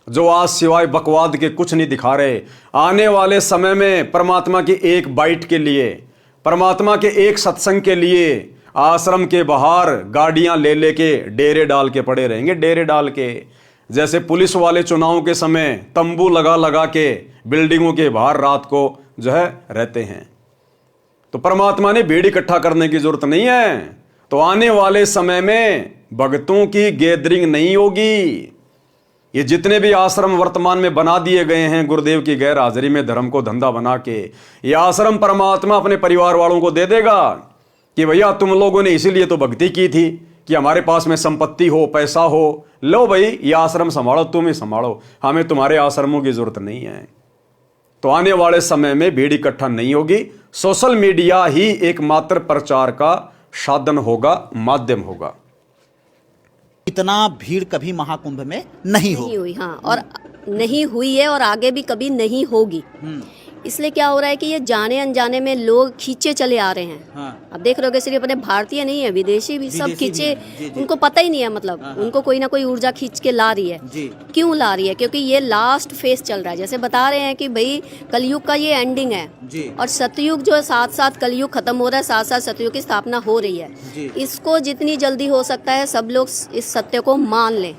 जो आज सिवाय बकवाद के कुछ नहीं दिखा रहे, आने वाले समय में परमात्मा की एक बाइट के लिए, परमात्मा के एक सत्संग के लिए आश्रम के बाहर गाड़ियां ले लेके डेरे डाल के पड़े रहेंगे। डेरे डाल के, जैसे पुलिस वाले चुनाव के समय तंबू लगा लगा के बिल्डिंगों के बाहर रात को जो है रहते हैं। तो परमात्मा ने भीड़ इकट्ठा करने की जरूरत नहीं है। तो आने वाले समय में भक्तों की गैदरिंग नहीं होगी। ये जितने भी आश्रम वर्तमान में बना दिए गए हैं गुरुदेव की गैर हाजिरी में धर्म को धंधा बना के, ये आश्रम परमात्मा अपने परिवार वालों को दे देगा कि भैया तुम लोगों ने इसीलिए तो भक्ति की थी कि हमारे पास में संपत्ति हो, पैसा हो, लो भाई ये आश्रम संभालो, तुम ही संभालो, हमें तुम्हारे आश्रमों की जरूरत नहीं है। तो आने वाले समय में भीड़ इकट्ठा नहीं होगी। सोशल मीडिया ही एकमात्र प्रचार का साधन होगा, माध्यम होगा। इतना भीड़ कभी महाकुंभ में नहीं नहीं हुई, हाँ, और नहीं हुई है और आगे भी कभी नहीं होगी। इसलिए क्या हो रहा है कि ये जाने अनजाने में लोग खींचे चले आ रहे हैं। हाँ। अब देख रहे हो सिर्फ अपने भारतीय नहीं है, विदेशी भी सब खींचे, उनको पता ही नहीं है, मतलब उनको कोई ना कोई ऊर्जा खींच के ला रही है। क्यों ला रही है? क्योंकि ये लास्ट फेज चल रहा है। जैसे बता रहे हैं कि भाई कलयुग का ये एंडिंग है और सतयुग जो है, साथ साथ कलयुग खत्म हो रहा है, साथ साथ सतयुग की स्थापना हो रही है। इसको जितनी जल्दी हो सकता है सब लोग इस सत्य को मान लें।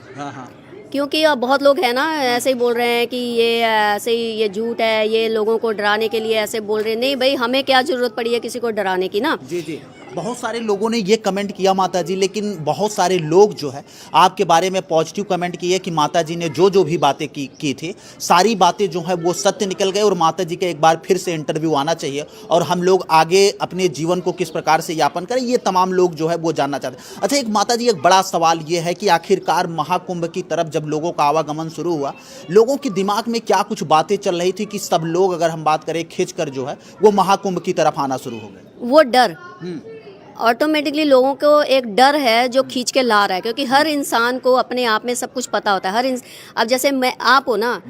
क्योंकि अब बहुत लोग हैं ना ऐसे ही बोल रहे हैं कि ये ऐसे ही ये झूठ है, ये लोगों को डराने के लिए ऐसे बोल रहे हैं। नहीं भाई, हमें क्या जरूरत पड़ी है किसी को डराने की ना। जी। बहुत सारे लोगों ने ये कमेंट किया माता जी, लेकिन बहुत सारे लोग जो है आपके बारे में पॉजिटिव कमेंट किए कि माता जी ने जो भी बातें की थी सारी बातें जो है वो सत्य निकल गए और माता जी का एक बार फिर से इंटरव्यू आना चाहिए और हम लोग आगे अपने जीवन को किस प्रकार से यापन करें, ये तमाम लोग जो है वो जानना चाहते हैं। अच्छा, एक माता जी एक बड़ा सवाल ये है कि आखिरकार महाकुंभ की तरफ जब लोगों का आवागमन शुरू हुआ, लोगों के दिमाग में क्या कुछ बातें चल रही थी कि सब लोग, अगर हम बात करें, खिंच कर जो है वो महाकुंभ की तरफ आना शुरू हो गए? वो डर ऑटोमेटिकली लोगों को एक डर है जो खींच के ला रहा है। क्योंकि हर इंसान को अपने आप में सब कुछ पता होता है। अब जैसे मैं, आप हो ना,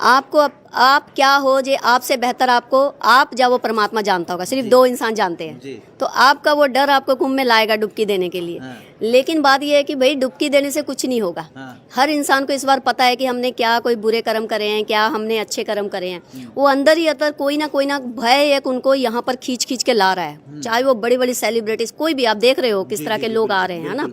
आपको आप क्या हो जे आपसे बेहतर आपको आप या वो परमात्मा जानता होगा। सिर्फ 2 इंसान जानते हैं। तो आपका वो डर आपको कुंभ में लाएगा डुबकी देने के लिए। लेकिन बात ये है कि भाई डुबकी देने से कुछ नहीं होगा। हर इंसान को इस बार पता है कि हमने क्या कोई बुरे कर्म करे हैं, क्या हमने अच्छे कर्म करे हैं। वो अंदर ही अंदर कोई ना भय एक उनको यहाँ पर खींच के ला रहा है। चाहे वो बड़ी बड़ी सेलिब्रिटीज, कोई भी, आप देख रहे हो किस तरह के लोग आ रहे हैं ना।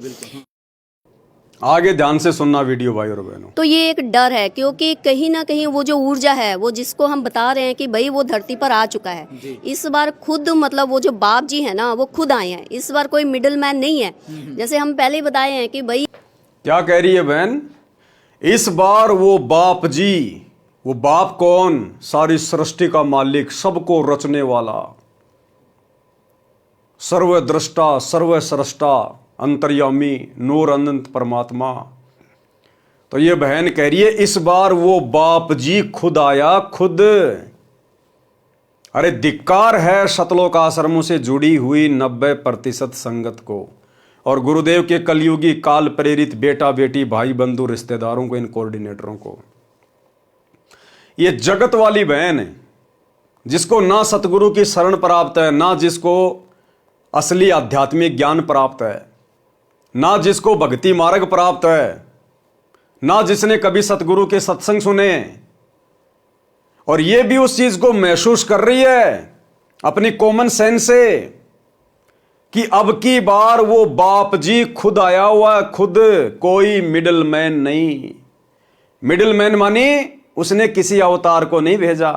आगे ध्यान से सुनना वीडियो भाई और बहनों। तो ये एक डर है, क्योंकि कहीं ना कहीं वो जो ऊर्जा है, वो जिसको हम बता रहे हैं कि भाई वो धरती पर आ चुका है। इस बार खुद, मतलब वो जो बाप जी है ना, वो खुद आए हैं। इस बार कोई मिडिल मैन नहीं है। जैसे हम पहले ही बताए हैं कि भाई, क्या कह रही है बहन? इस बार वो बाप जी, वो बाप कौन? सारी सृष्टि का मालिक, सबको रचने वाला, सर्वद्रष्टा, सर्वस्रष्टा, अंतर्यामी, नूर अनंत परमात्मा। तो ये बहन कह रही है इस बार वो बाप जी खुद आया, खुद। अरे धिक्कार है सतलोक आश्रमों से जुड़ी हुई 90% संगत को और गुरुदेव के कलयुगी काल प्रेरित बेटा बेटी भाई बंधु रिश्तेदारों को, इन कोऑर्डिनेटरों को। ये जगत वाली बहन है जिसको ना सतगुरु की शरण प्राप्त है, ना जिसको असली आध्यात्मिक ज्ञान प्राप्त है, ना जिसको भक्ति मार्ग प्राप्त है, ना जिसने कभी सतगुरु के सत्संग सुने, और ये भी उस चीज को महसूस कर रही है अपनी कॉमन सेंस से कि अब की बार वो बाप जी खुद आया हुआ है, खुद, कोई मिडिल मैन नहीं। मिडिल मैन मानी उसने किसी अवतार को नहीं भेजा,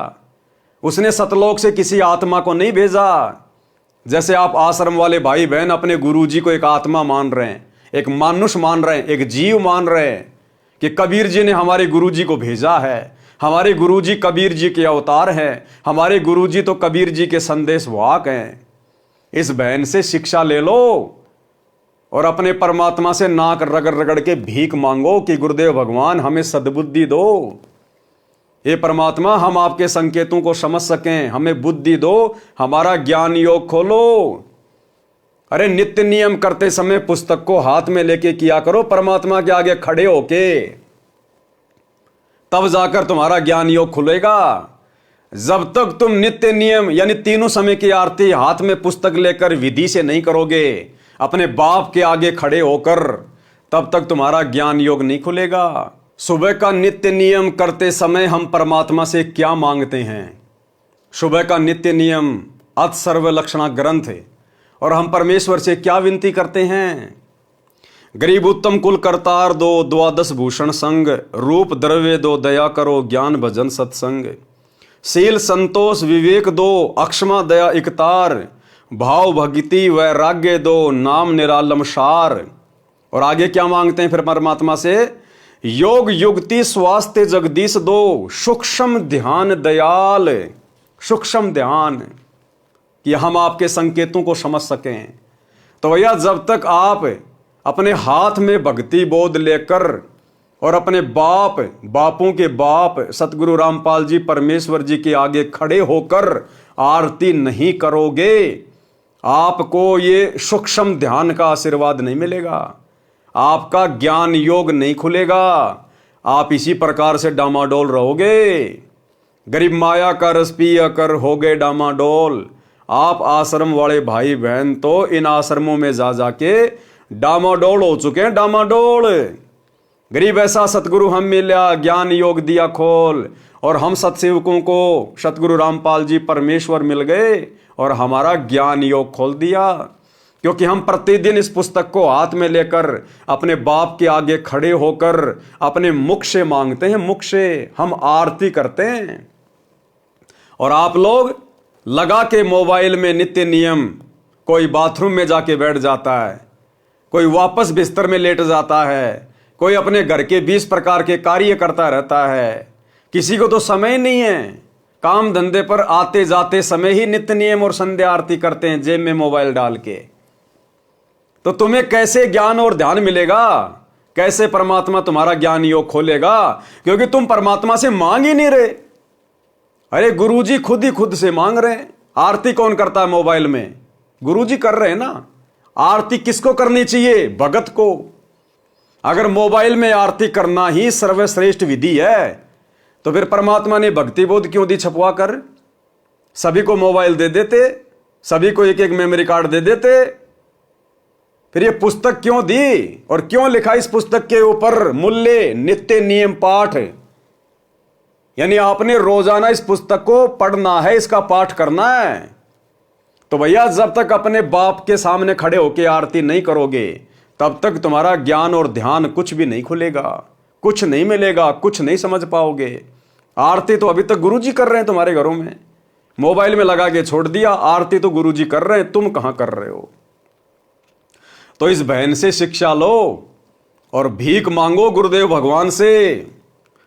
उसने सतलोक से किसी आत्मा को नहीं भेजा। जैसे आप आश्रम वाले भाई बहन अपने गुरुजी को एक आत्मा मान रहे हैं, एक मानुष मान रहे हैं, एक जीव मान रहे हैं कि कबीर जी ने हमारे गुरुजी को भेजा है, हमारे गुरुजी कबीर जी के अवतार हैं, हमारे गुरुजी तो कबीर जी के संदेश वाहक हैं। इस बहन से शिक्षा ले लो और अपने परमात्मा से नाक रगड़ रगड़ के भीख मांगो कि गुरुदेव भगवान हमें सद्बुद्धि दो, हे परमात्मा हम आपके संकेतों को समझ सकें, हमें बुद्धि दो, हमारा ज्ञान योग खोलो। अरे नित्य नियम करते समय पुस्तक को हाथ में लेके किया करो, परमात्मा के आगे खड़े होके, तब जाकर तुम्हारा ज्ञान योग खुलेगा। जब तक तुम नित्य नियम यानी तीनों समय की आरती हाथ में पुस्तक लेकर विधि से नहीं करोगे, अपने बाप के आगे खड़े होकर, तब तक तुम्हारा ज्ञान योग नहीं खुलेगा। सुबह का नित्य नियम करते समय हम परमात्मा से क्या मांगते हैं? सुबह का नित्य नियम अत सर्वलक्षणा ग्रंथ है और हम परमेश्वर से क्या विनती करते हैं? गरीब उत्तम कुल करतार दो, द्वादश भूषण संग, रूप द्रव्य दो, दया करो, ज्ञान भजन सत्संग, शील संतोष विवेक दो, अक्षमा दया इकतार, भाव भक्ति वैराग्य दो, नाम निरालम सार। और आगे क्या मांगते हैं फिर परमात्मा से? योग युक्ति स्वास्थ्य जगदीश दो, सूक्ष्म ध्यान दयाल, सूक्ष्म ध्यान, कि हम आपके संकेतों को समझ सकें। तो भैया जब तक आप अपने हाथ में भक्ति बोध लेकर और अपने बापों के बाप सतगुरु रामपाल जी परमेश्वर जी के आगे खड़े होकर आरती नहीं करोगे, आपको ये सूक्ष्म ध्यान का आशीर्वाद नहीं मिलेगा, आपका ज्ञान योग नहीं खुलेगा, आप इसी प्रकार से डामाडोल रहोगे। गरीब माया का रस पिया कर हो गए डामाडोल। आप आश्रम वाले भाई बहन तो इन आश्रमों में जा जाके डामाडोल हो चुके हैं, डामाडोल। गरीब ऐसा सतगुरु हम मिला, ज्ञान योग दिया खोल, और हम सत्सेवकों को सतगुरु रामपाल जी परमेश्वर मिल गए और हमारा ज्ञान योग खोल दिया, क्योंकि हम प्रतिदिन इस पुस्तक को हाथ में लेकर अपने बाप के आगे खड़े होकर अपने मुख से मांगते हैं, मुख से हम आरती करते हैं। और आप लोग लगा के मोबाइल में नित्य नियम, कोई बाथरूम में जाके बैठ जाता है, कोई वापस बिस्तर में लेट जाता है, कोई अपने घर के 20 प्रकार के कार्य करता रहता है। किसी को तो समय नहीं है, काम धंधे पर आते जाते समय ही नित्य नियम और संध्या आरती करते हैं जेब में मोबाइल डाल के। तो तुम्हें कैसे ज्ञान और ध्यान मिलेगा? कैसे परमात्मा तुम्हारा ज्ञान योग खोलेगा? क्योंकि तुम परमात्मा से मांग ही नहीं रहे। अरे गुरुजी खुद ही खुद से मांग रहे हैं। आरती कौन करता है मोबाइल में? गुरुजी कर रहे हैं ना। आरती किसको करनी चाहिए? भगत को। अगर मोबाइल में आरती करना ही सर्वश्रेष्ठ विधि है तो फिर परमात्मा ने भक्ति बोध क्यों दी छपवा कर? सभी को मोबाइल दे देते, सभी को एक एक मेमोरी कार्ड दे देते। फिर ये पुस्तक क्यों दी और क्यों लिखा इस पुस्तक के ऊपर मूल्य नित्य नियम पाठ? यानी आपने रोजाना इस पुस्तक को पढ़ना है, इसका पाठ करना है। तो भैया जब तक अपने बाप के सामने खड़े होकर आरती नहीं करोगे तब तक तुम्हारा ज्ञान और ध्यान कुछ भी नहीं खुलेगा, कुछ नहीं मिलेगा, कुछ नहीं समझ पाओगे। आरती तो अभी तक गुरुजी कर रहे हैं तुम्हारे घरों में, मोबाइल में लगा के छोड़ दिया। आरती तो गुरुजी कर रहे हैं, तुम कहां कर रहे हो? तो इस बहन से शिक्षा लो और भीख मांगो गुरुदेव भगवान से।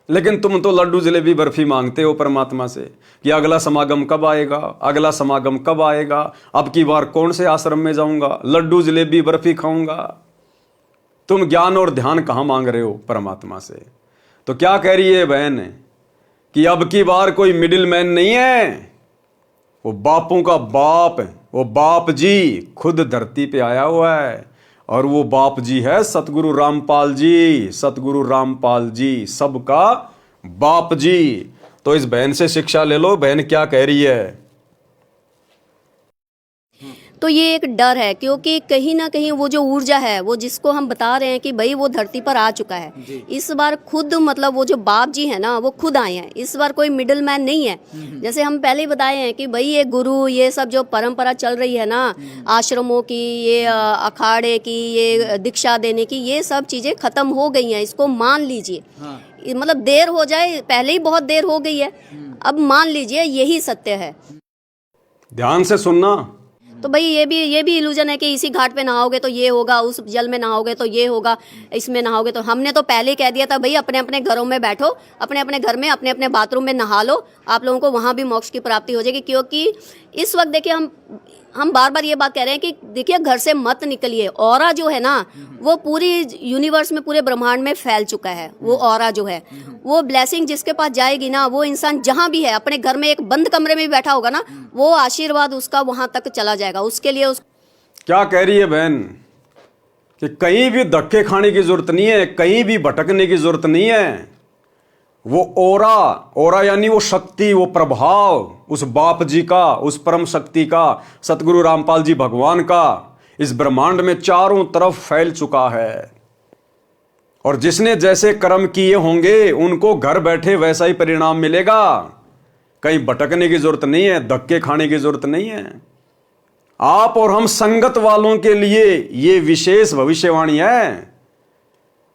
लेकिन तुम तो लड्डू जलेबी बर्फी मांगते हो परमात्मा से कि अगला समागम कब आएगा, अगला समागम कब आएगा, अब की बार कौन से आश्रम में जाऊंगा, लड्डू जलेबी बर्फी खाऊंगा। तुम ज्ञान और ध्यान कहां मांग रहे हो परमात्मा से? तो क्या कह रही है बहन कि अब की बार कोई मिडिल मैन नहीं है, वो बापों का बाप, वो बाप जी खुद धरती पे आया हुआ है, और वो बाप जी है सतगुरु रामपाल जी। सतगुरु रामपाल जी सबका बाप जी। तो इस बहन से शिक्षा ले लो, बहन क्या कह रही है। तो ये एक डर है, क्योंकि कहीं ना कहीं वो जो ऊर्जा है, वो जिसको हम बता रहे हैं कि भाई वो धरती पर आ चुका है इस बार खुद, मतलब वो जो बाप जी है ना वो खुद आए हैं इस बार, कोई मिडिल मैन नहीं है। जैसे हम पहले ही बताए हैं कि भाई ये गुरु, ये सब जो परंपरा चल रही है ना आश्रमों की, ये अखाड़े की, ये दीक्षा देने की, ये सब चीज़ें खत्म हो गई हैं, इसको मान लीजिए। मतलब देर हो जाए, पहले ही बहुत देर हो गई है, अब मान लीजिए यही सत्य है। ध्यान से सुनना। तो भाई ये भी इल्यूजन है कि इसी घाट पे नहाओगे तो ये होगा, उस जल में नहाओगे तो ये होगा, इसमें नहाओगे तो। हमने तो पहले ही कह दिया था भाई अपने अपने घरों में बैठो, अपने अपने घर में अपने अपने बाथरूम में नहा लो, आप लोगों को वहाँ भी मोक्ष की प्राप्ति हो जाएगी। क्योंकि इस वक्त देखिए हम बार बार ये बात कह रहे हैं कि देखिए घर से मत निकलिए। ऑरा जो है ना वो पूरी यूनिवर्स में, पूरे ब्रह्मांड में फैल चुका है। वो ऑरा जो है, वो ब्लेसिंग जिसके पास जाएगी ना, वो इंसान जहाँ भी है, अपने घर में एक बंद कमरे में भी बैठा होगा ना, वो आशीर्वाद उसका वहाँ तक चला जाएगा। उसके लिए क्या कह रही है बहन कि कहीं भी धक्के खाने की जरूरत नहीं है, कहीं भी भटकने की जरूरत नहीं है। वो ओरा यानी वो शक्ति, वो प्रभाव उस बाप जी का, उस परम शक्ति का, सतगुरु रामपाल जी भगवान का इस ब्रह्मांड में चारों तरफ फैल चुका है। और जिसने जैसे कर्म किए होंगे उनको घर बैठे वैसा ही परिणाम मिलेगा। कहीं भटकने की जरूरत नहीं है, धक्के खाने की जरूरत नहीं है। आप और हम संगत वालों के लिए ये विशेष भविष्यवाणी है।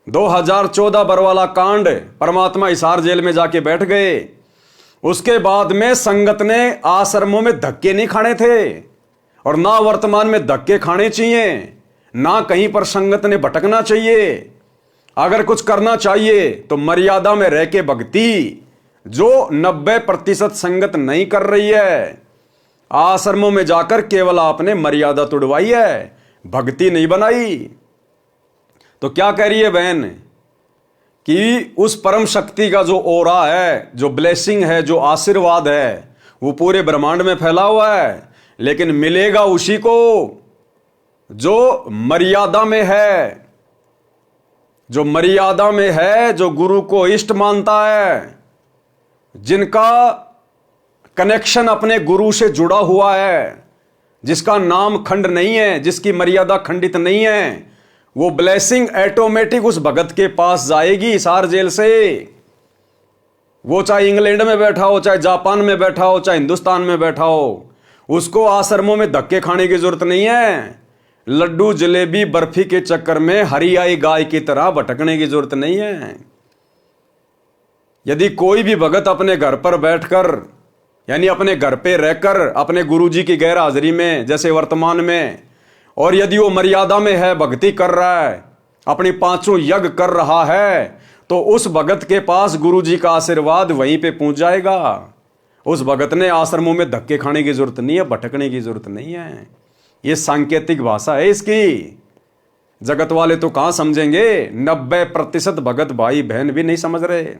2014 बरवाला कांड, परमात्मा हिसार जेल में जाके बैठ गए। उसके बाद में संगत ने आश्रमों में धक्के नहीं खाने थे, और ना वर्तमान में धक्के खाने चाहिए, ना कहीं पर संगत ने भटकना चाहिए। अगर कुछ करना चाहिए तो मर्यादा में रह के भक्ति, जो 90% संगत नहीं कर रही है। आश्रमों में जाकर केवल आपने मर्यादा तोड़वाई है, भक्ति नहीं बनाई। तो क्या कह रही है बहन कि उस परम शक्ति का जो ओरा है, जो ब्लेसिंग है, जो आशीर्वाद है, वो पूरे ब्रह्मांड में फैला हुआ है, लेकिन मिलेगा उसी को जो मर्यादा में है, जो मर्यादा में है, जो गुरु को इष्ट मानता है, जिनका कनेक्शन अपने गुरु से जुड़ा हुआ है, जिसका नाम खंड नहीं है, जिसकी मर्यादा खंडित नहीं है। वो ब्लेसिंग ऑटोमेटिक उस भगत के पास जाएगी हिसार जेल से। वो चाहे इंग्लैंड में बैठा हो, चाहे जापान में बैठा हो, चाहे हिंदुस्तान में बैठा हो, उसको आश्रमों में धक्के खाने की जरूरत नहीं है। लड्डू जलेबी बर्फी के चक्कर में हरियाई गाय की तरह भटकने की जरूरत नहीं है। यदि कोई भी भगत अपने घर पर बैठकर, यानी अपने घर पे रहकर, अपने गुरुजी की गैर हाजिरी में, जैसे वर्तमान में, और यदि वो मर्यादा में है, भक्ति कर रहा है, अपनी 5 यज्ञ कर रहा है, तो उस भगत के पास गुरुजी का आशीर्वाद वहीं पे पहुंच जाएगा। उस भगत ने आश्रमों में धक्के खाने की जरूरत नहीं है, भटकने की जरूरत नहीं है। ये सांकेतिक भाषा है इसकी। जगत वाले तो कहां समझेंगे, 90% भगत भाई बहन भी नहीं समझ रहे।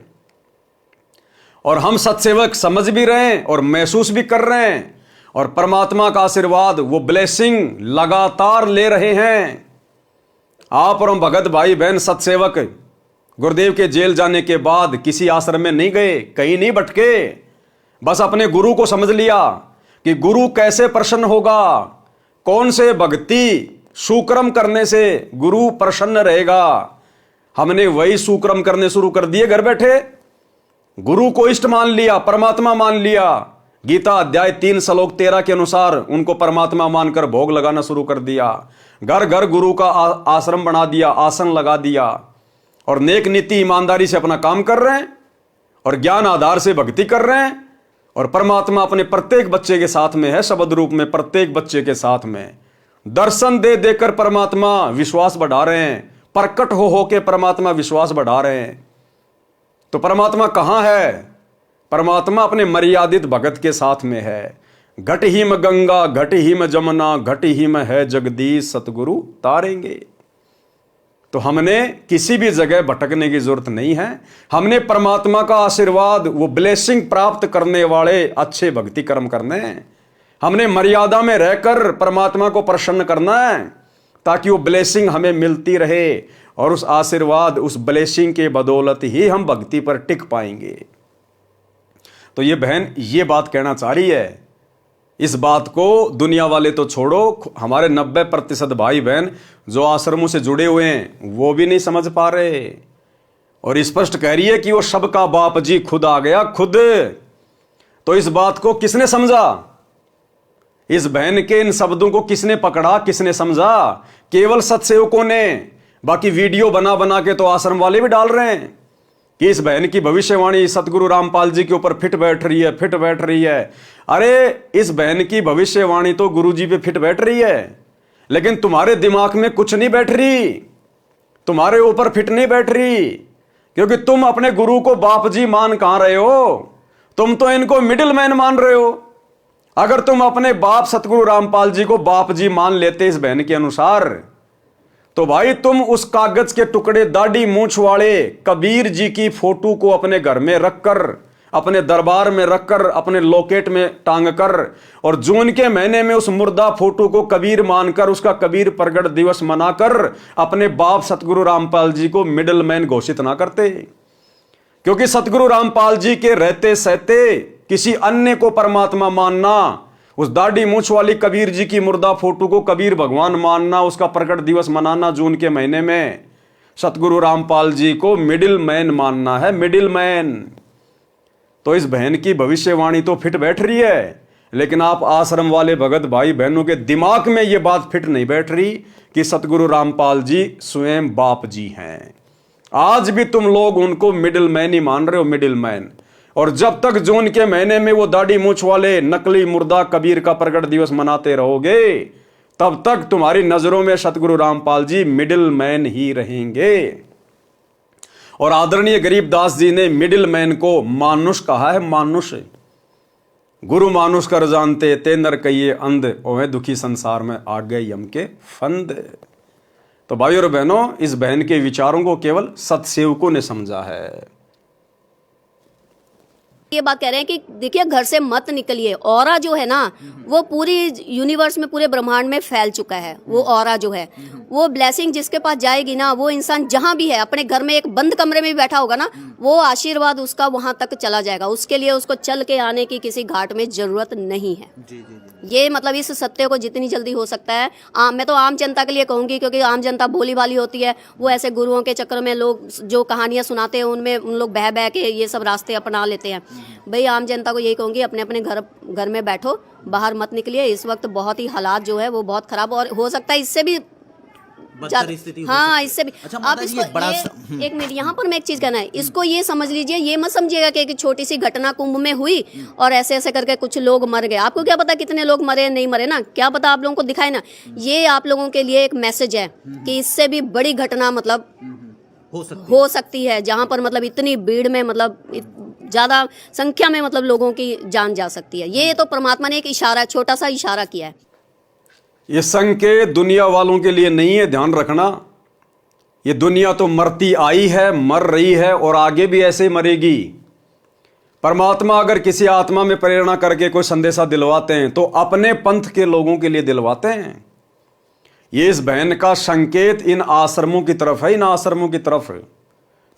और हम सत्सेवक समझ भी रहे हैं और महसूस भी कर रहे हैं, और परमात्मा का आशीर्वाद, वो ब्लेसिंग लगातार ले रहे हैं। आप और हम भगत भाई बहन सत्सेवक गुरुदेव के जेल जाने के बाद किसी आश्रम में नहीं गए, कहीं नहीं भटके, बस अपने गुरु को समझ लिया कि गुरु कैसे प्रसन्न होगा, कौन से भक्ति सुक्रम करने से गुरु प्रसन्न रहेगा। हमने वही सुक्रम करने शुरू कर दिए घर बैठे। गुरु को इष्ट मान लिया, परमात्मा मान लिया। गीता अध्याय 3 श्लोक 13 के अनुसार उनको परमात्मा मानकर भोग लगाना शुरू कर दिया। घर घर गुरु का आश्रम बना दिया, आसन लगा दिया, और नेक नीति ईमानदारी से अपना काम कर रहे हैं, और ज्ञान आधार से भक्ति कर रहे हैं। और परमात्मा अपने प्रत्येक बच्चे के साथ में है, शब्द रूप में प्रत्येक बच्चे के साथ में। दर्शन दे देकर परमात्मा विश्वास बढ़ा रहे हैं, प्रकट हो के परमात्मा विश्वास बढ़ा रहे हैं। तो परमात्मा कहाँ है? परमात्मा अपने मर्यादित भगत के साथ में है। घट हिम गंगा, घट हिम जमुना, घट हिम है जगदीश, सतगुरु तारेंगे। तो हमने किसी भी जगह भटकने की जरूरत नहीं है। हमने परमात्मा का आशीर्वाद, वो ब्लेसिंग प्राप्त करने वाले अच्छे भक्ति कर्म करने हैं। हमने मर्यादा में रहकर परमात्मा को प्रसन्न करना है, ताकि वो ब्लेसिंग हमें मिलती रहे, और उस आशीर्वाद, उस ब्लेसिंग के बदौलत ही हम भक्ति पर टिक पाएंगे। तो ये बहन ये बात कहना चाह रही है। इस बात को दुनिया वाले तो छोड़ो, हमारे 90% भाई बहन जो आश्रमों से जुड़े हुए हैं वो भी नहीं समझ पा रहे, और स्पष्ट कह रही है कि वो सबका बाप जी खुद आ गया, खुद। तो इस बात को किसने समझा? इस बहन के इन शब्दों को किसने पकड़ा, किसने समझा? केवल सत्सेवकों ने। बाकी वीडियो बना बना के तो आश्रम वाले भी डाल रहे हैं कि इस बहन की भविष्यवाणी सतगुरु रामपाल जी के ऊपर फिट बैठ रही है, फिट बैठ रही है। अरे इस बहन की भविष्यवाणी तो गुरु जी पे फिट बैठ रही है, लेकिन तुम्हारे दिमाग में कुछ नहीं बैठ रही, तुम्हारे ऊपर फिट नहीं बैठ रही, क्योंकि तुम अपने गुरु को बाप जी मान कहां रहे हो? तुम तो इनको मिडिल मैन मान रहे हो। अगर तुम अपने बाप सतगुरु रामपाल जी को बाप जी मान लेते इस बहन के अनुसार, तो भाई तुम उस कागज के टुकड़े दाढ़ी मूंछ वाले कबीर जी की फोटो को अपने घर में रखकर, अपने दरबार में रखकर, अपने लॉकेट में टांग कर, और जून के महीने में उस मुर्दा फोटो को कबीर मानकर, उसका कबीर प्रगट दिवस मनाकर अपने बाप सतगुरु रामपाल जी को मिडिल मैन घोषित ना करते। क्योंकि सतगुरु रामपाल जी के रहते सहते किसी अन्य को परमात्मा मानना, उस दाढ़ी मूंछ वाली कबीर जी की मुर्दा फोटो को कबीर भगवान मानना, उसका प्रकट दिवस मनाना जून के महीने में, सतगुरु रामपाल जी को मिडिल मैन मानना है, मिडिल मैन। तो इस बहन की भविष्यवाणी तो फिट बैठ रही है, लेकिन आप आश्रम वाले भगत भाई बहनों के दिमाग में यह बात फिट नहीं बैठ रही कि सतगुरु रामपाल जी स्वयं बाप जी हैं। आज भी तुम लोग उनको मिडिल मैन ही मान रहे हो, मिडिल मैन। और जब तक जून के महीने में वो दाढ़ी मूंछ वाले नकली मुर्दा कबीर का प्रकट दिवस मनाते रहोगे, तब तक तुम्हारी नजरों में सतगुरु रामपाल जी मिडिल मैन ही रहेंगे। और आदरणीय गरीबदास जी ने मिडिल मैन को मानुष कहा है, मानुष। गुरु मानुष कर जानते ते नर कहिए अंध, ओहे दुखी संसार में आ गए यम के फंद। तो भाई और बहनों, इस बहन के विचारों को केवल सत्सेवकों ने समझा है। ये बात कह रहे हैं कि देखिए घर से मत निकलिए। ऑरा जो है ना वो पूरी यूनिवर्स में, पूरे ब्रह्मांड में फैल चुका है। वो ऑरा जो है, वो ब्लेसिंग जिसके पास जाएगी ना, वो इंसान जहां भी है, अपने घर में एक बंद कमरे में भी बैठा होगा ना, वो आशीर्वाद उसका वहां तक चला जाएगा। उसके लिए उसको चल के आने की किसी घाट में जरूरत नहीं है। ये मतलब इस सत्य को जितनी जल्दी हो सकता है, मैं तो आम जनता के लिए कहूंगी, क्योंकि आम जनता भोली भाली होती है। वो ऐसे गुरुओं के चक्कर में लोग जो कहानियां सुनाते हैं उनमें उन लोग बह बह के ये सब रास्ते अपना लेते हैं। भाई आम जनता को यही कहूंगी, अपने अपने घर में बैठो, बाहर मत निकलिए। इस वक्त बहुत ही हालात जो है वो बहुत खराब, और हो सकता है इससे भी हाँ, इससे भी। अच्छा, आप इसको एक मिनट, यहाँ पर मैं एक चीज कहना है, इसको ये समझ लीजिए, ये मत समझिएगा कि एक छोटी सी घटना कुंभ में हुई और ऐसे ऐसे करके कुछ लोग मर गए। आपको क्या पता कितने लोग मरे नहीं मरे ना, क्या पता आप लोगों को दिखाए ना। ये आप लोगों के लिए एक मैसेज है कि इससे भी बड़ी घटना मतलब हो सकती है, जहाँ पर मतलब इतनी भीड़ में मतलब ज्यादा संख्या में मतलब लोगों की जान जा सकती है। ये तो परमात्मा ने एक इशारा, छोटा सा इशारा किया है। ये संकेत दुनिया वालों के लिए नहीं है, ध्यान रखना। ये दुनिया तो मरती आई है, मर रही है, और आगे भी ऐसे मरेगी। परमात्मा अगर किसी आत्मा में प्रेरणा करके कोई संदेशा दिलवाते हैं तो अपने पंथ के लोगों के लिए दिलवाते हैं। ये इस बहन का संकेत इन आश्रमों की तरफ है, इन आश्रमों की तरफ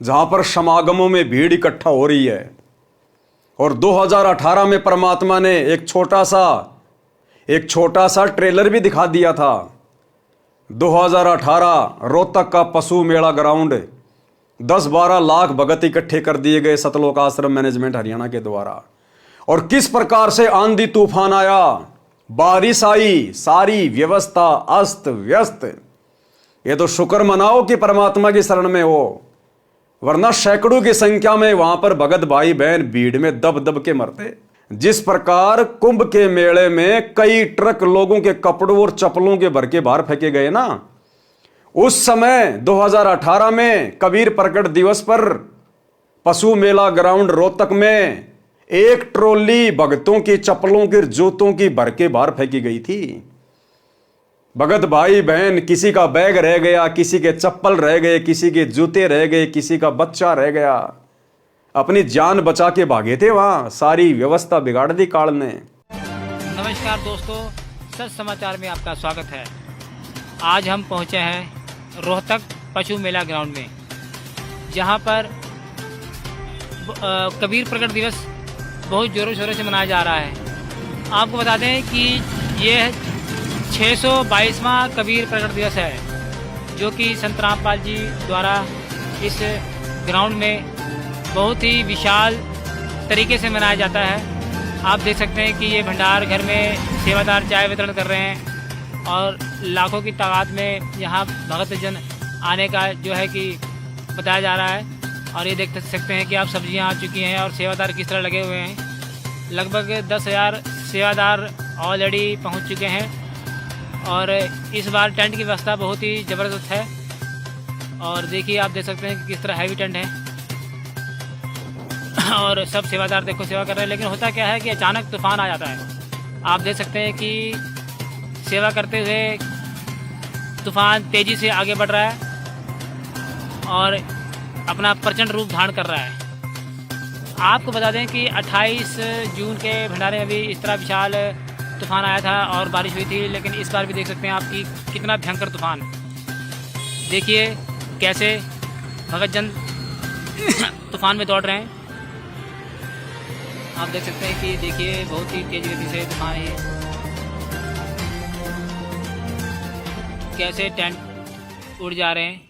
जहां पर समागमों में भीड़ इकट्ठा हो रही है। और 2018 में परमात्मा ने एक छोटा सा ट्रेलर भी दिखा दिया था। 2018 रोहतक का पशु मेला ग्राउंड, 10-12 लाख भगत इकट्ठे कर दिए गए सतलोक आश्रम मैनेजमेंट हरियाणा के द्वारा। और किस प्रकार से आंधी तूफान आया, बारिश आई, सारी व्यवस्था अस्त व्यस्त। ये तो शुक्र मनाओ कि परमात्मा की शरण में हो, वरना सैकड़ों की संख्या में वहां पर भगत भाई बहन भीड़ में दब दब के मरते। जिस प्रकार कुंभ के मेले में कई ट्रक लोगों के कपड़ों और चप्पलों के भर के बाहर फेंके गए ना, उस समय 2018 में कबीर प्रकट दिवस पर पशु मेला ग्राउंड रोहतक में एक ट्रॉली भगतों की चप्पलों की, जूतों की भर के बाहर फेंकी गई थी। भगत भाई बहन, किसी का बैग रह गया, किसी के चप्पल रह गए, किसी के जूते रह गए, किसी का बच्चा रह गया, अपनी जान बचा के भागे थे। वहां सारी व्यवस्था बिगाड़ दी काल ने। नमस्कार। नमस्कार दोस्तों, सच समाचार में आपका स्वागत है। आज हम पहुंचे हैं रोहतक पशु मेला ग्राउंड में, जहां पर कबीर प्रकट दिवस बहुत ज़ोरों शोरों से मनाया जा रहा है। आपको बता दें कि ये 622वां कबीर प्रकट दिवस है, जो कि संत रामपाल जी द्वारा इस ग्राउंड में बहुत ही विशाल तरीके से मनाया जाता है। आप देख सकते हैं कि ये भंडार घर में सेवादार चाय वितरण कर रहे हैं और लाखों की तादाद में यहाँ भगत जन आने का जो है कि बताया जा रहा है। और ये देख सकते हैं कि आप सब्जियाँ आ चुकी हैं और सेवादार किस तरह लगे हुए हैं। लगभग 10,000 सेवादार ऑलरेडी पहुँच चुके हैं और इस बार टेंट की व्यवस्था बहुत ही ज़बरदस्त है। और देखिए, आप देख सकते हैं कि किस तरह हैवी टेंट है और सब सेवादार देखो सेवा कर रहे हैं। लेकिन होता क्या है कि अचानक तूफान आ जाता है। आप देख सकते हैं कि सेवा करते हुए तूफान तेज़ी से आगे बढ़ रहा है और अपना प्रचंड रूप धारण कर रहा है। आपको बता दें कि 28 जून के भंडारे में भी इस तरह विशाल तूफान आया था और बारिश हुई थी। लेकिन इस बार भी देख सकते हैं आप कि कितना भयंकर तूफान। देखिए कैसे भगत जन तूफान में दौड़ रहे हैं। आप देख सकते हैं कि देखिए बहुत ही तेज गति से तूफान है। कैसे टेंट उड़ जा रहे हैं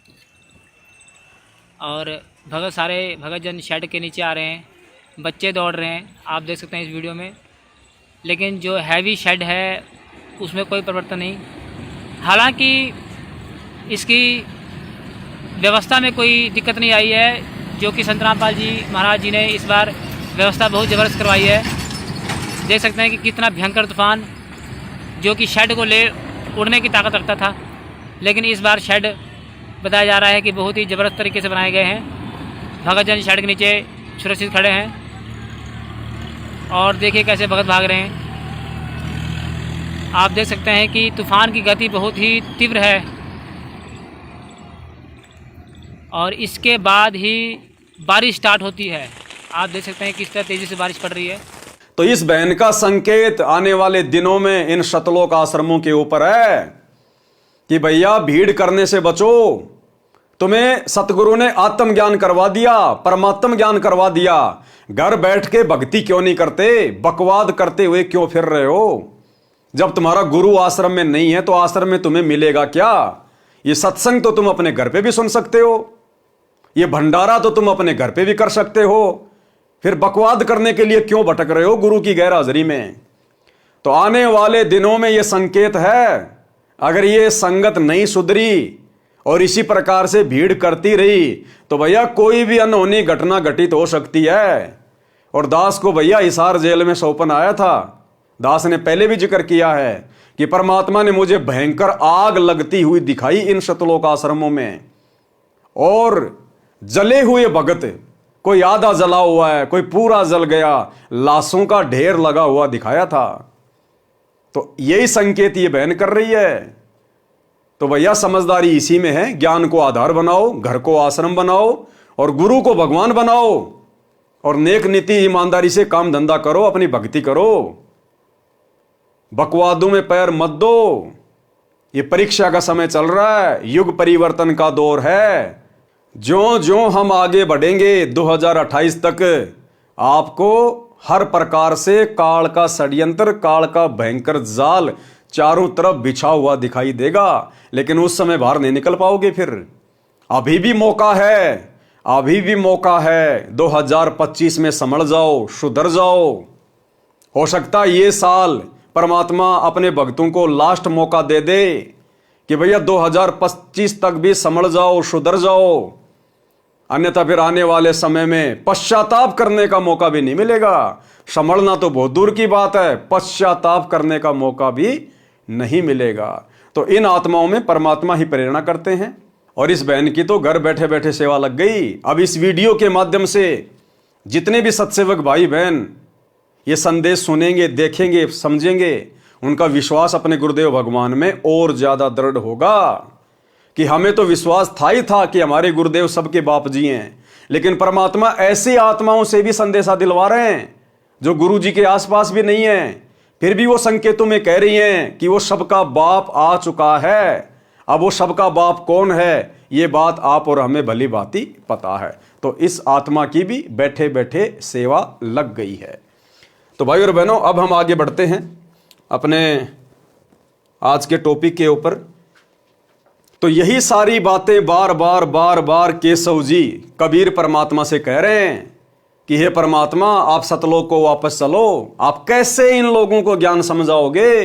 और सारे भगत जन शेड के नीचे आ रहे हैं। बच्चे दौड़ रहे हैं, आप देख सकते हैं इस वीडियो में। लेकिन जो हैवी शेड है उसमें कोई परिवर्तन नहीं। हालांकि इसकी व्यवस्था में कोई दिक्कत नहीं आई है, जो कि संत रामपाल जी महाराज जी ने इस बार व्यवस्था बहुत ज़बरदस्त करवाई है। देख सकते हैं कि कितना भयंकर तूफान, जो कि शेड को ले उड़ने की ताकत रखता था। लेकिन इस बार शेड बताया जा रहा है कि बहुत ही ज़बरदस्त तरीके से बनाए गए हैं। भगत जन शेड के नीचे सुरक्षित खड़े हैं और देखिए कैसे भगत भाग रहे हैं। आप देख सकते हैं कि तूफान की गति बहुत ही तीव्र है और इसके बाद ही बारिश स्टार्ट होती है। आप देख सकते हैं किस तरह तेजी से बारिश पड़ रही है। तो इस बहन का संकेत आने वाले दिनों में इन शतलोक आश्रमों के ऊपर है कि भैया भीड़ करने से बचो। तुम्हें सतगुरु ने आत्मज्ञान करवा दिया, परमात्म ज्ञान करवा दिया। घर बैठ के भक्ति क्यों नहीं करते? बकवाद करते हुए क्यों फिर रहे हो? जब तुम्हारा गुरु आश्रम में नहीं है तो आश्रम में तुम्हें मिलेगा क्या? ये सत्संग तो तुम अपने घर पे भी सुन सकते हो, ये भंडारा तो तुम अपने घर पे भी कर सकते हो। फिर बकवाद करने के लिए क्यों भटक रहे हो गुरु की गैर हाजिरी में? तो आने वाले दिनों में यह संकेत है, अगर ये संगत नहीं सुधरी और इसी प्रकार से भीड़ करती रही तो भैया कोई भी अनहोनी घटना घटित हो सकती है। और दास को भैया हिसार जेल में सौंपन आया था। दास ने पहले भी जिक्र किया है कि परमात्मा ने मुझे भयंकर आग लगती हुई दिखाई इन शतलोक आश्रमों में, और जले हुए भगत, कोई आधा जला हुआ है, कोई पूरा जल गया, लाशों का ढेर लगा हुआ दिखाया था। तो यही संकेत ये बहन कर रही है। तो भैया समझदारी इसी में है, ज्ञान को आधार बनाओ, घर को आश्रम बनाओ और गुरु को भगवान बनाओ और नेक नीति ईमानदारी से काम धंधा करो, अपनी भक्ति करो, बकवादों में पैर मत दो। ये परीक्षा का समय चल रहा है, युग परिवर्तन का दौर है। ज्यों ज्यों हम आगे बढ़ेंगे 2028 तक, आपको हर प्रकार से काल का षड्यंत्र, काल का भयंकर जाल चारों तरफ बिछा हुआ दिखाई देगा। लेकिन उस समय बाहर नहीं निकल पाओगे। फिर अभी भी मौका है, अभी भी मौका है। 2025 में संभल जाओ, सुधर जाओ। हो सकता है ये साल परमात्मा अपने भक्तों को लास्ट मौका दे दे कि भैया 2025 तक भी संभल जाओ, सुधर जाओ। अन्यथा फिर आने वाले समय में पश्चाताप करने का मौका भी नहीं मिलेगा। संभलना तो बहुत दूर की बात है, पश्चाताप करने का मौका भी नहीं मिलेगा। तो इन आत्माओं में परमात्मा ही प्रेरणा करते हैं। और इस बहन की तो घर बैठे बैठे सेवा लग गई। अब इस वीडियो के माध्यम से जितने भी सत्सेवक भाई बहन ये संदेश सुनेंगे, देखेंगे, समझेंगे, उनका विश्वास अपने गुरुदेव भगवान में और ज्यादा दृढ़ होगा। कि हमें तो विश्वास था ही था कि हमारे गुरुदेव सबके बाप जी हैं, लेकिन परमात्मा ऐसी आत्माओं से भी संदेशा दिलवा रहे हैं जो गुरु जी के आसपास भी नहीं है, फिर भी वो संकेतों में कह रही हैं कि वो सबका बाप आ चुका है। अब वो सबका बाप कौन है, ये बात आप और हमें भली भांति पता है। तो इस आत्मा की भी बैठे बैठे सेवा लग गई है। तो भाई और बहनों, अब हम आगे बढ़ते हैं अपने आज के टॉपिक के ऊपर। तो यही सारी बातें बार बार केशव जी कबीर परमात्मा से कह रहे हैं कि हे परमात्मा, आप सतलोक को वापस चलो। आप कैसे इन लोगों को ज्ञान समझाओगे,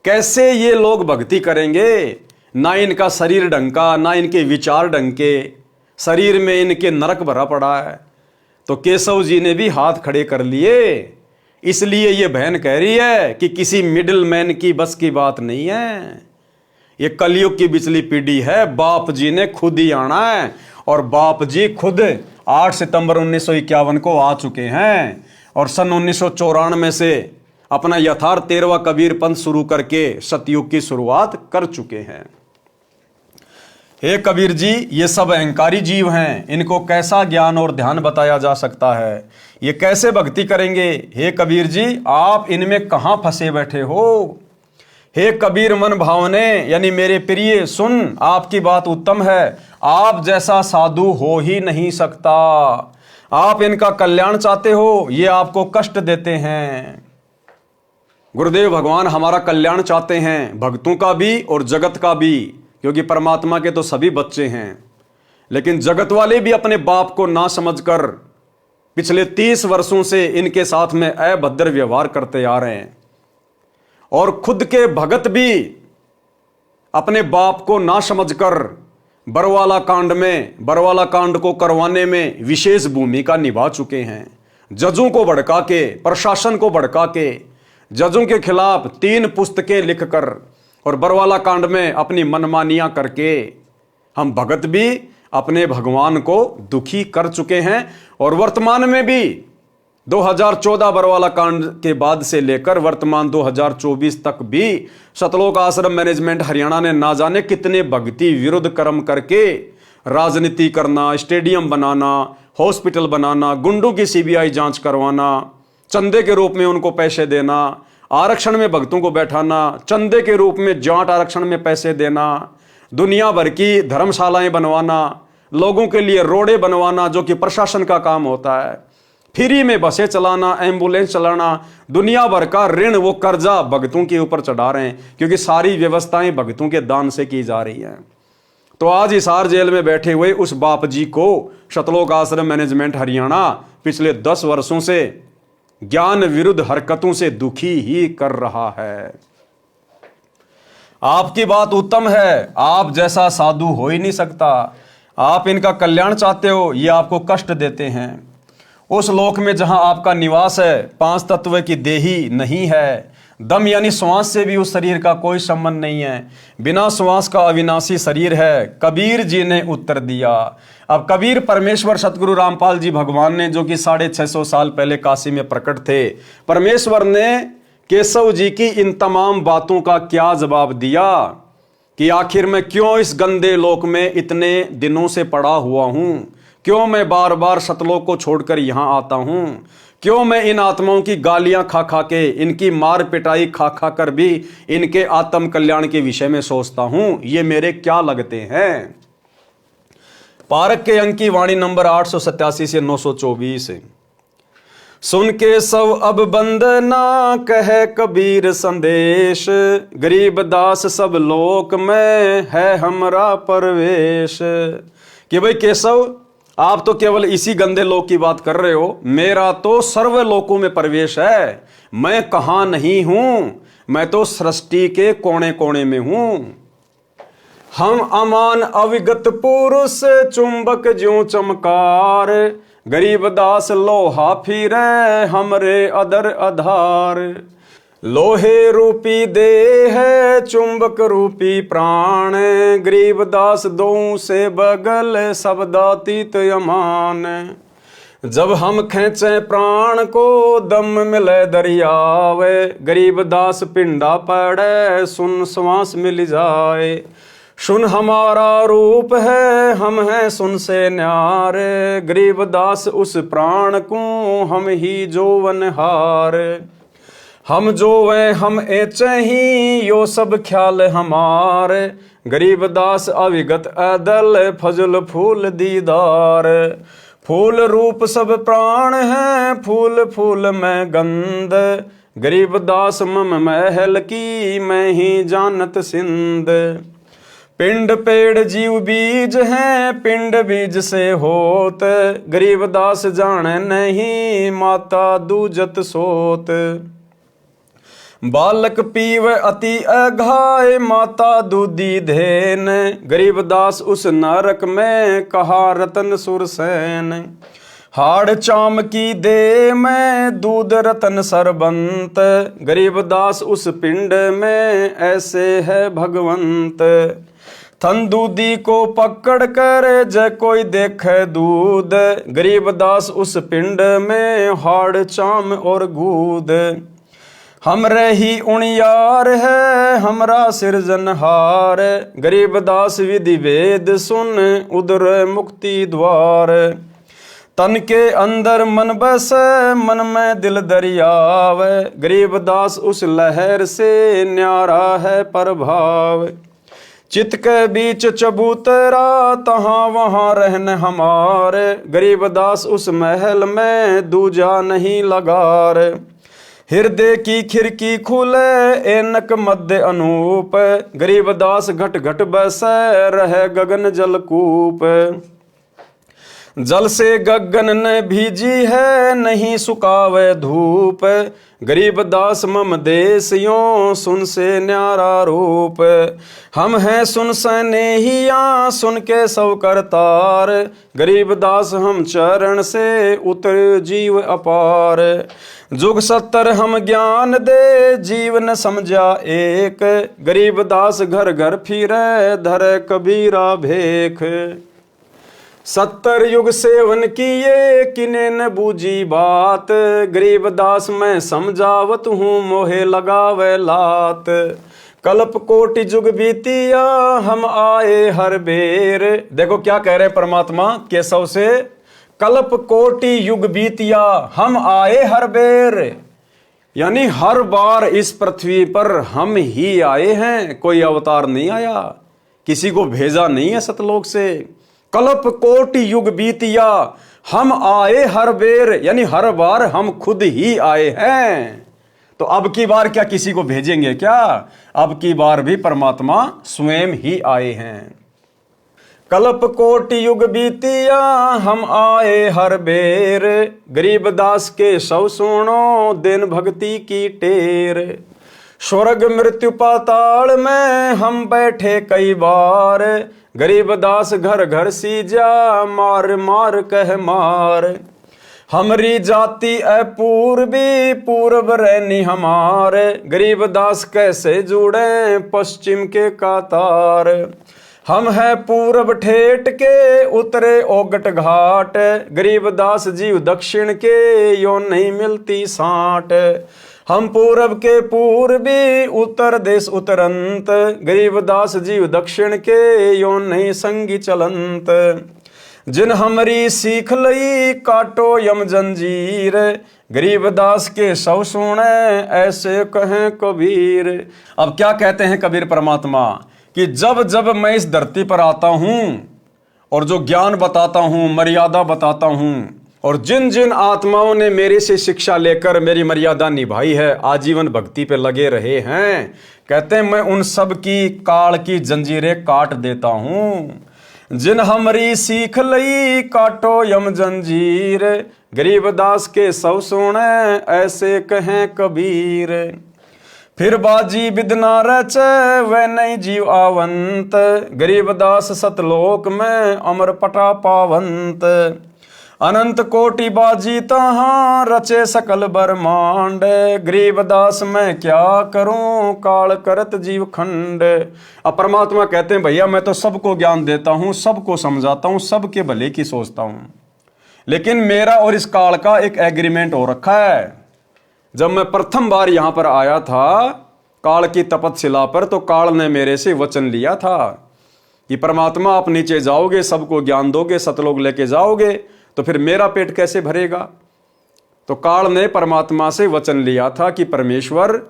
कैसे ये लोग भक्ति करेंगे? ना इनका शरीर ढंग का, ना इनके विचार ढंग के, शरीर में इनके नरक भरा पड़ा है। तो केशव जी ने भी हाथ खड़े कर लिए। इसलिए ये बहन कह रही है कि किसी मिडिल मैन की बस की बात नहीं है। ये कलयुग की बिचली पीढ़ी है, बाप जी ने खुद ही आना है। और बाप जी खुद 8 सितंबर 1951 को आ चुके हैं और सन 1994 से अपना यथार्थ 13वां कबीर पंथ शुरू करके सतयुग की शुरुआत कर चुके हैं। हे कबीर जी, ये सब अहंकारी जीव हैं, इनको कैसा ज्ञान और ध्यान बताया जा सकता है? ये कैसे भक्ति करेंगे? हे कबीर जी, आप इनमें कहां फंसे बैठे हो? हे कबीर मन भावने, यानी मेरे प्रिय सुन, आपकी बात उत्तम है। आप जैसा साधु हो ही नहीं सकता। आप इनका कल्याण चाहते हो, ये आपको कष्ट देते हैं। गुरुदेव भगवान हमारा कल्याण चाहते हैं, भक्तों का भी और जगत का भी, क्योंकि परमात्मा के तो सभी बच्चे हैं। लेकिन जगत वाले भी अपने बाप को ना समझकर पिछले 30 वर्षों से इनके साथ में अभद्र व्यवहार करते आ रहे हैं। और खुद के भगत भी अपने बाप को ना समझकर बरवाला कांड को करवाने में विशेष भूमिका निभा चुके हैं। जजों को भड़का के, प्रशासन को भड़का के, जजों के खिलाफ 3 पुस्तकें लिखकर और बरवाला कांड में अपनी मनमानियां करके हम भगत भी अपने भगवान को दुखी कर चुके हैं। और वर्तमान में भी 2014 बरवाला कांड के बाद से लेकर वर्तमान 2024 तक भी सतलोक आश्रम मैनेजमेंट हरियाणा ने ना जाने कितने भक्ति विरुद्ध कर्म करके राजनीति करना, स्टेडियम बनाना, हॉस्पिटल बनाना, गुंडों की सीबीआई जांच करवाना, चंदे के रूप में उनको पैसे देना, आरक्षण में भक्तों को बैठाना, चंदे के रूप में जाट आरक्षण में पैसे देना, दुनिया भर की धर्मशालाएं बनवाना, लोगों के लिए रोडें बनवाना जो कि प्रशासन का काम होता है, फ्री में बसें चलाना, एम्बुलेंस चलाना, दुनिया भर का ऋण वो कर्जा भक्तों के ऊपर चढ़ा रहे हैं, क्योंकि सारी व्यवस्थाएं भक्तों के दान से की जा रही हैं। तो आज हिसार जेल में बैठे हुए उस बाप जी को सतलोक आश्रम मैनेजमेंट हरियाणा पिछले 10 वर्षों से ज्ञान विरुद्ध हरकतों से दुखी ही कर रहा है। आपकी बात उत्तम है, आप जैसा साधु हो ही नहीं सकता। आप इनका कल्याण चाहते हो, ये आपको कष्ट देते हैं। उस लोक में जहां आपका निवास है, 5 तत्व की देही नहीं है, दम यानी श्वास से भी उस शरीर का कोई संबंध नहीं है, बिना श्वास का अविनाशी शरीर है। कबीर जी ने उत्तर दिया। अब कबीर परमेश्वर सतगुरु रामपाल जी भगवान ने, जो कि 650 साल पहले काशी में प्रकट थे, परमेश्वर ने केशव जी की इन तमाम बातों का क्या जवाब दिया कि आखिर मैं क्यों इस गंदे लोक में इतने दिनों से पड़ा हुआ हूं, क्यों मैं बार बार सतलोक को छोड़कर यहां आता हूं, क्यों मैं इन आत्माओं की गालियां खा खा के, इनकी मार पिटाई खा खा कर भी इनके आत्म कल्याण के विषय में सोचता हूं, ये मेरे क्या लगते हैं। पारक के अंक की वाणी नंबर 887 से 924। सुन के सब अब बंदना कहे कबीर संदेश, गरीब दास सब लोक में है हमरा परवेश। कि भाई केशव, आप तो केवल इसी गंदे लोक की बात कर रहे हो, मेरा तो सर्व लोकों में प्रवेश है। मैं कहां नहीं हूं, मैं तो सृष्टि के कोने कोने में हूं। हम अमान अविगत पुरुष चुंबक ज्यों चमकार, गरीब दास लोहा फिरे हमरे अदर आधार। लोहे रूपी देह चुंबक रूपी प्राण, गरीब दास दो से बगल शब्दातीत अमान। जब हम खेचे प्राण को दम मिले दरियावे, गरीब दास पिंडा पड़े सुन श्वास मिल जाए। सुन हमारा रूप है हम हैं सुन से न्यारे, गरीब दास उस प्राण को हम ही जोवन हार। हम जो वे हम एचे ही यो सब ख्याल हमार, गरीबदास अविगत अदल फजल फूल दीदार। फूल रूप सब प्राण है, फूल फूल में गंध, गरीबदास मम महल की मैं ही जानत सिंध। पिंड पेड़ जीव बीज हैं, पिंड बीज से होत, गरीबदास जाने नहीं माता दूजत सोत। बालक पीव अति अघाय, माता दूधी धेन, गरीबदास उस नरक में कहा रतन सुरसैन। हाड़ चाम की दे में दूध रतन सरबंत, गरीबदास उस पिंड में ऐसे है भगवंत। थन दूधी को पकड़ कर जय कोई देखे दूध, गरीबदास उस पिंड में हाड़ चाम और गूद। हमरे ही उणियार है हमरा सिरजनहार, गरीबदास विधि वेद सुन उदर मुक्ति द्वार। तन के अंदर मन बस मन में दिल दरियाव, गरीबदास उस लहर से न्यारा है प्रभाव। चित के बीच चबूतरा तहाँ वहाँ रहन हमारे, गरीबदास उस महल में दूजा नहीं लगार। हृदय की खिड़की खुले एनक मध्य अनूप, गरीबदास घट घट बस रहे गगन जलकूप। जल से गगन ने भीजी है नहीं सुकावे धूप, गरीबदास मम देश यों सुन से न्यारा रूप। हम हैं सुन सनेहिया सुन के सब करतार, गरीबदास हम चरण से उतर जीव अपार। जुग 70 हम ज्ञान दे जीव न समझा एक, गरीबदास घर घर फिरे धरे कबीरा भेख। 70 युग सेवन किए किने न बूझी बात, गरीबदास मैं समझावत हूँ मोहे लगावे लात। कल्प कोटि जुग बीतिया हम आए हर बेर, देखो क्या कह रहे परमात्मा केशव से, कल्प कोटि युग बीतिया हम आए हर बेर, यानी हर बार इस पृथ्वी पर हम ही आए हैं, कोई अवतार नहीं आया, किसी को भेजा नहीं है सतलोक से। कल्प कोटि युग बीतिया हम आए हर बेर, यानी हर बार हम खुद ही आए हैं। तो अब की बार क्या किसी को भेजेंगे क्या? अब की बार भी परमात्मा स्वयं ही आए हैं। कल्प कोटि युग बीतिया हम आए हर बेर, गरीबदास के सौ सुनो दिन भक्ति की टेर। स्वर्ग मृत्यु पाताल में हम बैठे कई बार, गरीबदास घर घर सीजा मार मार कह मार। हमरी जाति अपूर्वी पूर्व रहनी हमारे, गरीबदास कैसे जुड़े पश्चिम के कातार। हम हैं पूरब ठेठ के उतरे ओगट घाट, गरीबदास जीव दक्षिण के यो नहीं मिलती साट। हम पूरब के पूर्वी उत्तर देश उतरंत, गरीबदास जीव दक्षिण के यो नहीं संगी चलंत। जिन हमरी सीख लई काटो यम जंजीर, गरीबदास के सौ सुने ऐसे कहें कबीर। अब क्या कहते हैं कबीर परमात्मा कि जब जब मैं इस धरती पर आता हूं और जो ज्ञान बताता हूं, मर्यादा बताता हूं, और जिन जिन आत्माओं ने मेरे से शिक्षा लेकर मेरी मर्यादा निभाई है, आजीवन भक्ति पे लगे रहे हैं, कहते हैं मैं उन सब की काल की जंजीरें काट देता हूं। जिन हमरी सीख लई काटो यम जंजीर, गरीबदास के सौ सुने ऐसे कहें कबीर। फिर बाजी बिदना रचे वह नहीं जीव आवंत, गरीबदास सतलोक में अमर पटा पावंत। अनंत कोटि बाजी तहाँ रचे सकल ब्रह्मांड, गरीबदास मैं क्या करूं काल करत जीव खंड। अब परमात्मा कहते हैं भैया मैं तो सबको ज्ञान देता हूं, सबको समझाता हूं, सबके भले की सोचता हूं, लेकिन मेरा और इस काल का एक एग्रीमेंट हो रखा है। जब मैं प्रथम बार यहां पर आया था काल की तपतशिला पर, तो काल ने मेरे से वचन लिया था कि परमात्मा आप नीचे जाओगे, सबको ज्ञान दोगे, सतलोक लेके जाओगे, तो फिर मेरा पेट कैसे भरेगा? तो काल ने परमात्मा से वचन लिया था कि परमेश्वर,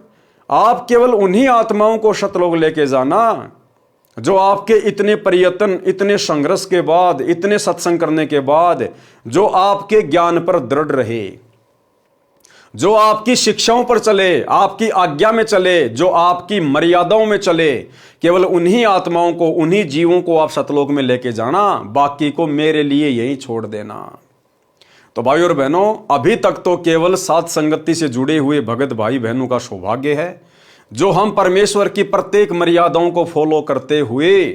आप केवल उन्हीं आत्माओं को सतलोक लेके जाना जो आपके इतने प्रयत्न, इतने संघर्ष के बाद, इतने सत्संग करने के बाद जो आपके ज्ञान पर दृढ़ रहे, जो आपकी शिक्षाओं पर चले, आपकी आज्ञा में चले, जो आपकी मर्यादाओं में चले। केवल उन्हीं आत्माओं को, उन्हीं जीवों को आप सतलोक में लेके जाना, बाकी को मेरे लिए यहीं छोड़ देना। तो भाई और बहनों, अभी तक तो केवल साथ संगति से जुड़े हुए भगत भाई बहनों का सौभाग्य है जो हम परमेश्वर की प्रत्येक मर्यादाओं को फॉलो करते हुए,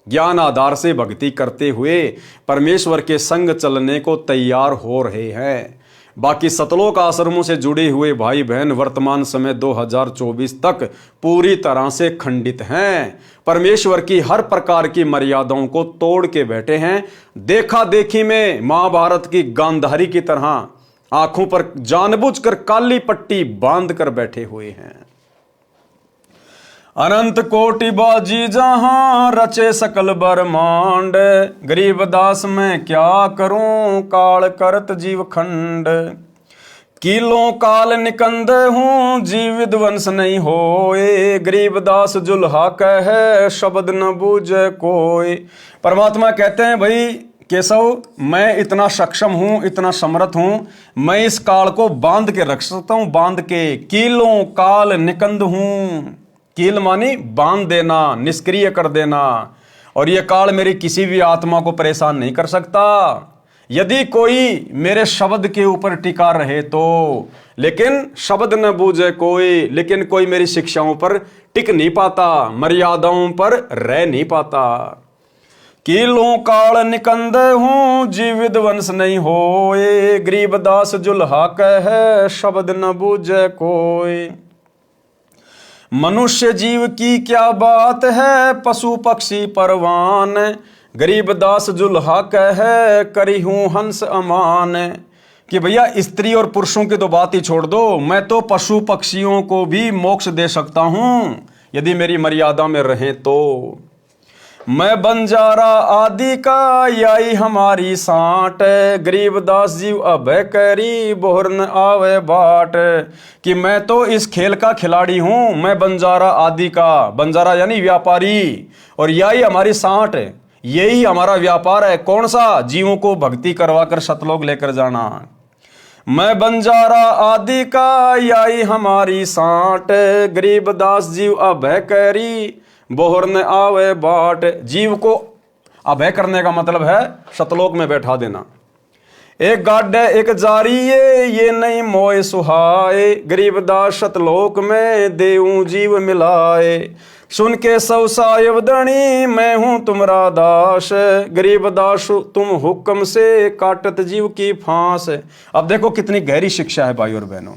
ज्ञान आधार से भक्ति करते हुए परमेश्वर के संग चलने को तैयार हो रहे हैं। बाकी सतलोक आश्रमों से जुड़े हुए भाई बहन वर्तमान समय 2024 तक पूरी तरह से खंडित हैं। परमेश्वर की हर प्रकार की मर्यादाओं को तोड़ के बैठे हैं। देखा देखी में महाभारत की गांधारी की तरह आंखों पर जानबूझकर काली पट्टी बांध कर बैठे हुए हैं। अनंत कोटि बाजी जहां रचे सकल ब्रह्मांड, गरीब दास मैं क्या करूं काल करत जीव खंड। किलों काल निकंद हूं जीव विध्वंस नहीं होए, गरीब दास जुल्हा कहे शब्द न बूझे कोई। परमात्मा कहते हैं, भाई केशव, मैं इतना सक्षम हूं, इतना समर्थ हूं, मैं इस काल को बांध के रख सकता हूं, बांध के। किलों काल निकंद हूं, कील मानी बांध देना, निष्क्रिय कर देना, और यह काल मेरी किसी भी आत्मा को परेशान नहीं कर सकता यदि कोई मेरे शब्द के ऊपर टिका रहे तो। लेकिन शब्द न बूझे कोई, लेकिन कोई मेरी शिक्षाओं पर टिक नहीं पाता, मर्यादाओं पर रह नहीं पाता। कीलों काल निकंद हूं जीव विध्वंस नहीं होए, गरीब दास जुल्हा कहे शब्द न बूझे कोई। मनुष्य जीव की क्या बात है पशु पक्षी परवान, गरीब दास जुल्हा कहे करी हूं हंस अमान। कि भैया स्त्री और पुरुषों की तो बात ही छोड़ दो, मैं तो पशु पक्षियों को भी मोक्ष दे सकता हूं यदि मेरी मर्यादा में रहें तो। मैं बंजारा आदि का याई हमारी साठ, गरीब दास जीव अभय करी बोहर न आवे बाट। कि मैं तो इस खेल का खिलाड़ी हूं, मैं बंजारा आदि का, बंजारा यानी व्यापारी, और याई हमारी साठ, यही हमारा व्यापार है। कौन सा? जीवों को भक्ति करवा कर सतलोक लेकर जाना। मैं बंजारा आदि का याई हमारी साठ, गरीब दास जीव अभय करी बोहर न आवे बाट। जीव को अभय करने का मतलब है सतलोक में बैठा देना। एक गाड्डे एक जारी ये नहीं मोय सुहाए, गरीब दास सतलोक में देऊं जीव मिलाए। सुन के सौ सायब धनी मैं हूं तुम्हारा दास, गरीब दास तुम हुक्म से काटत जीव की फांस। अब देखो कितनी गहरी शिक्षा है भाई और बहनों।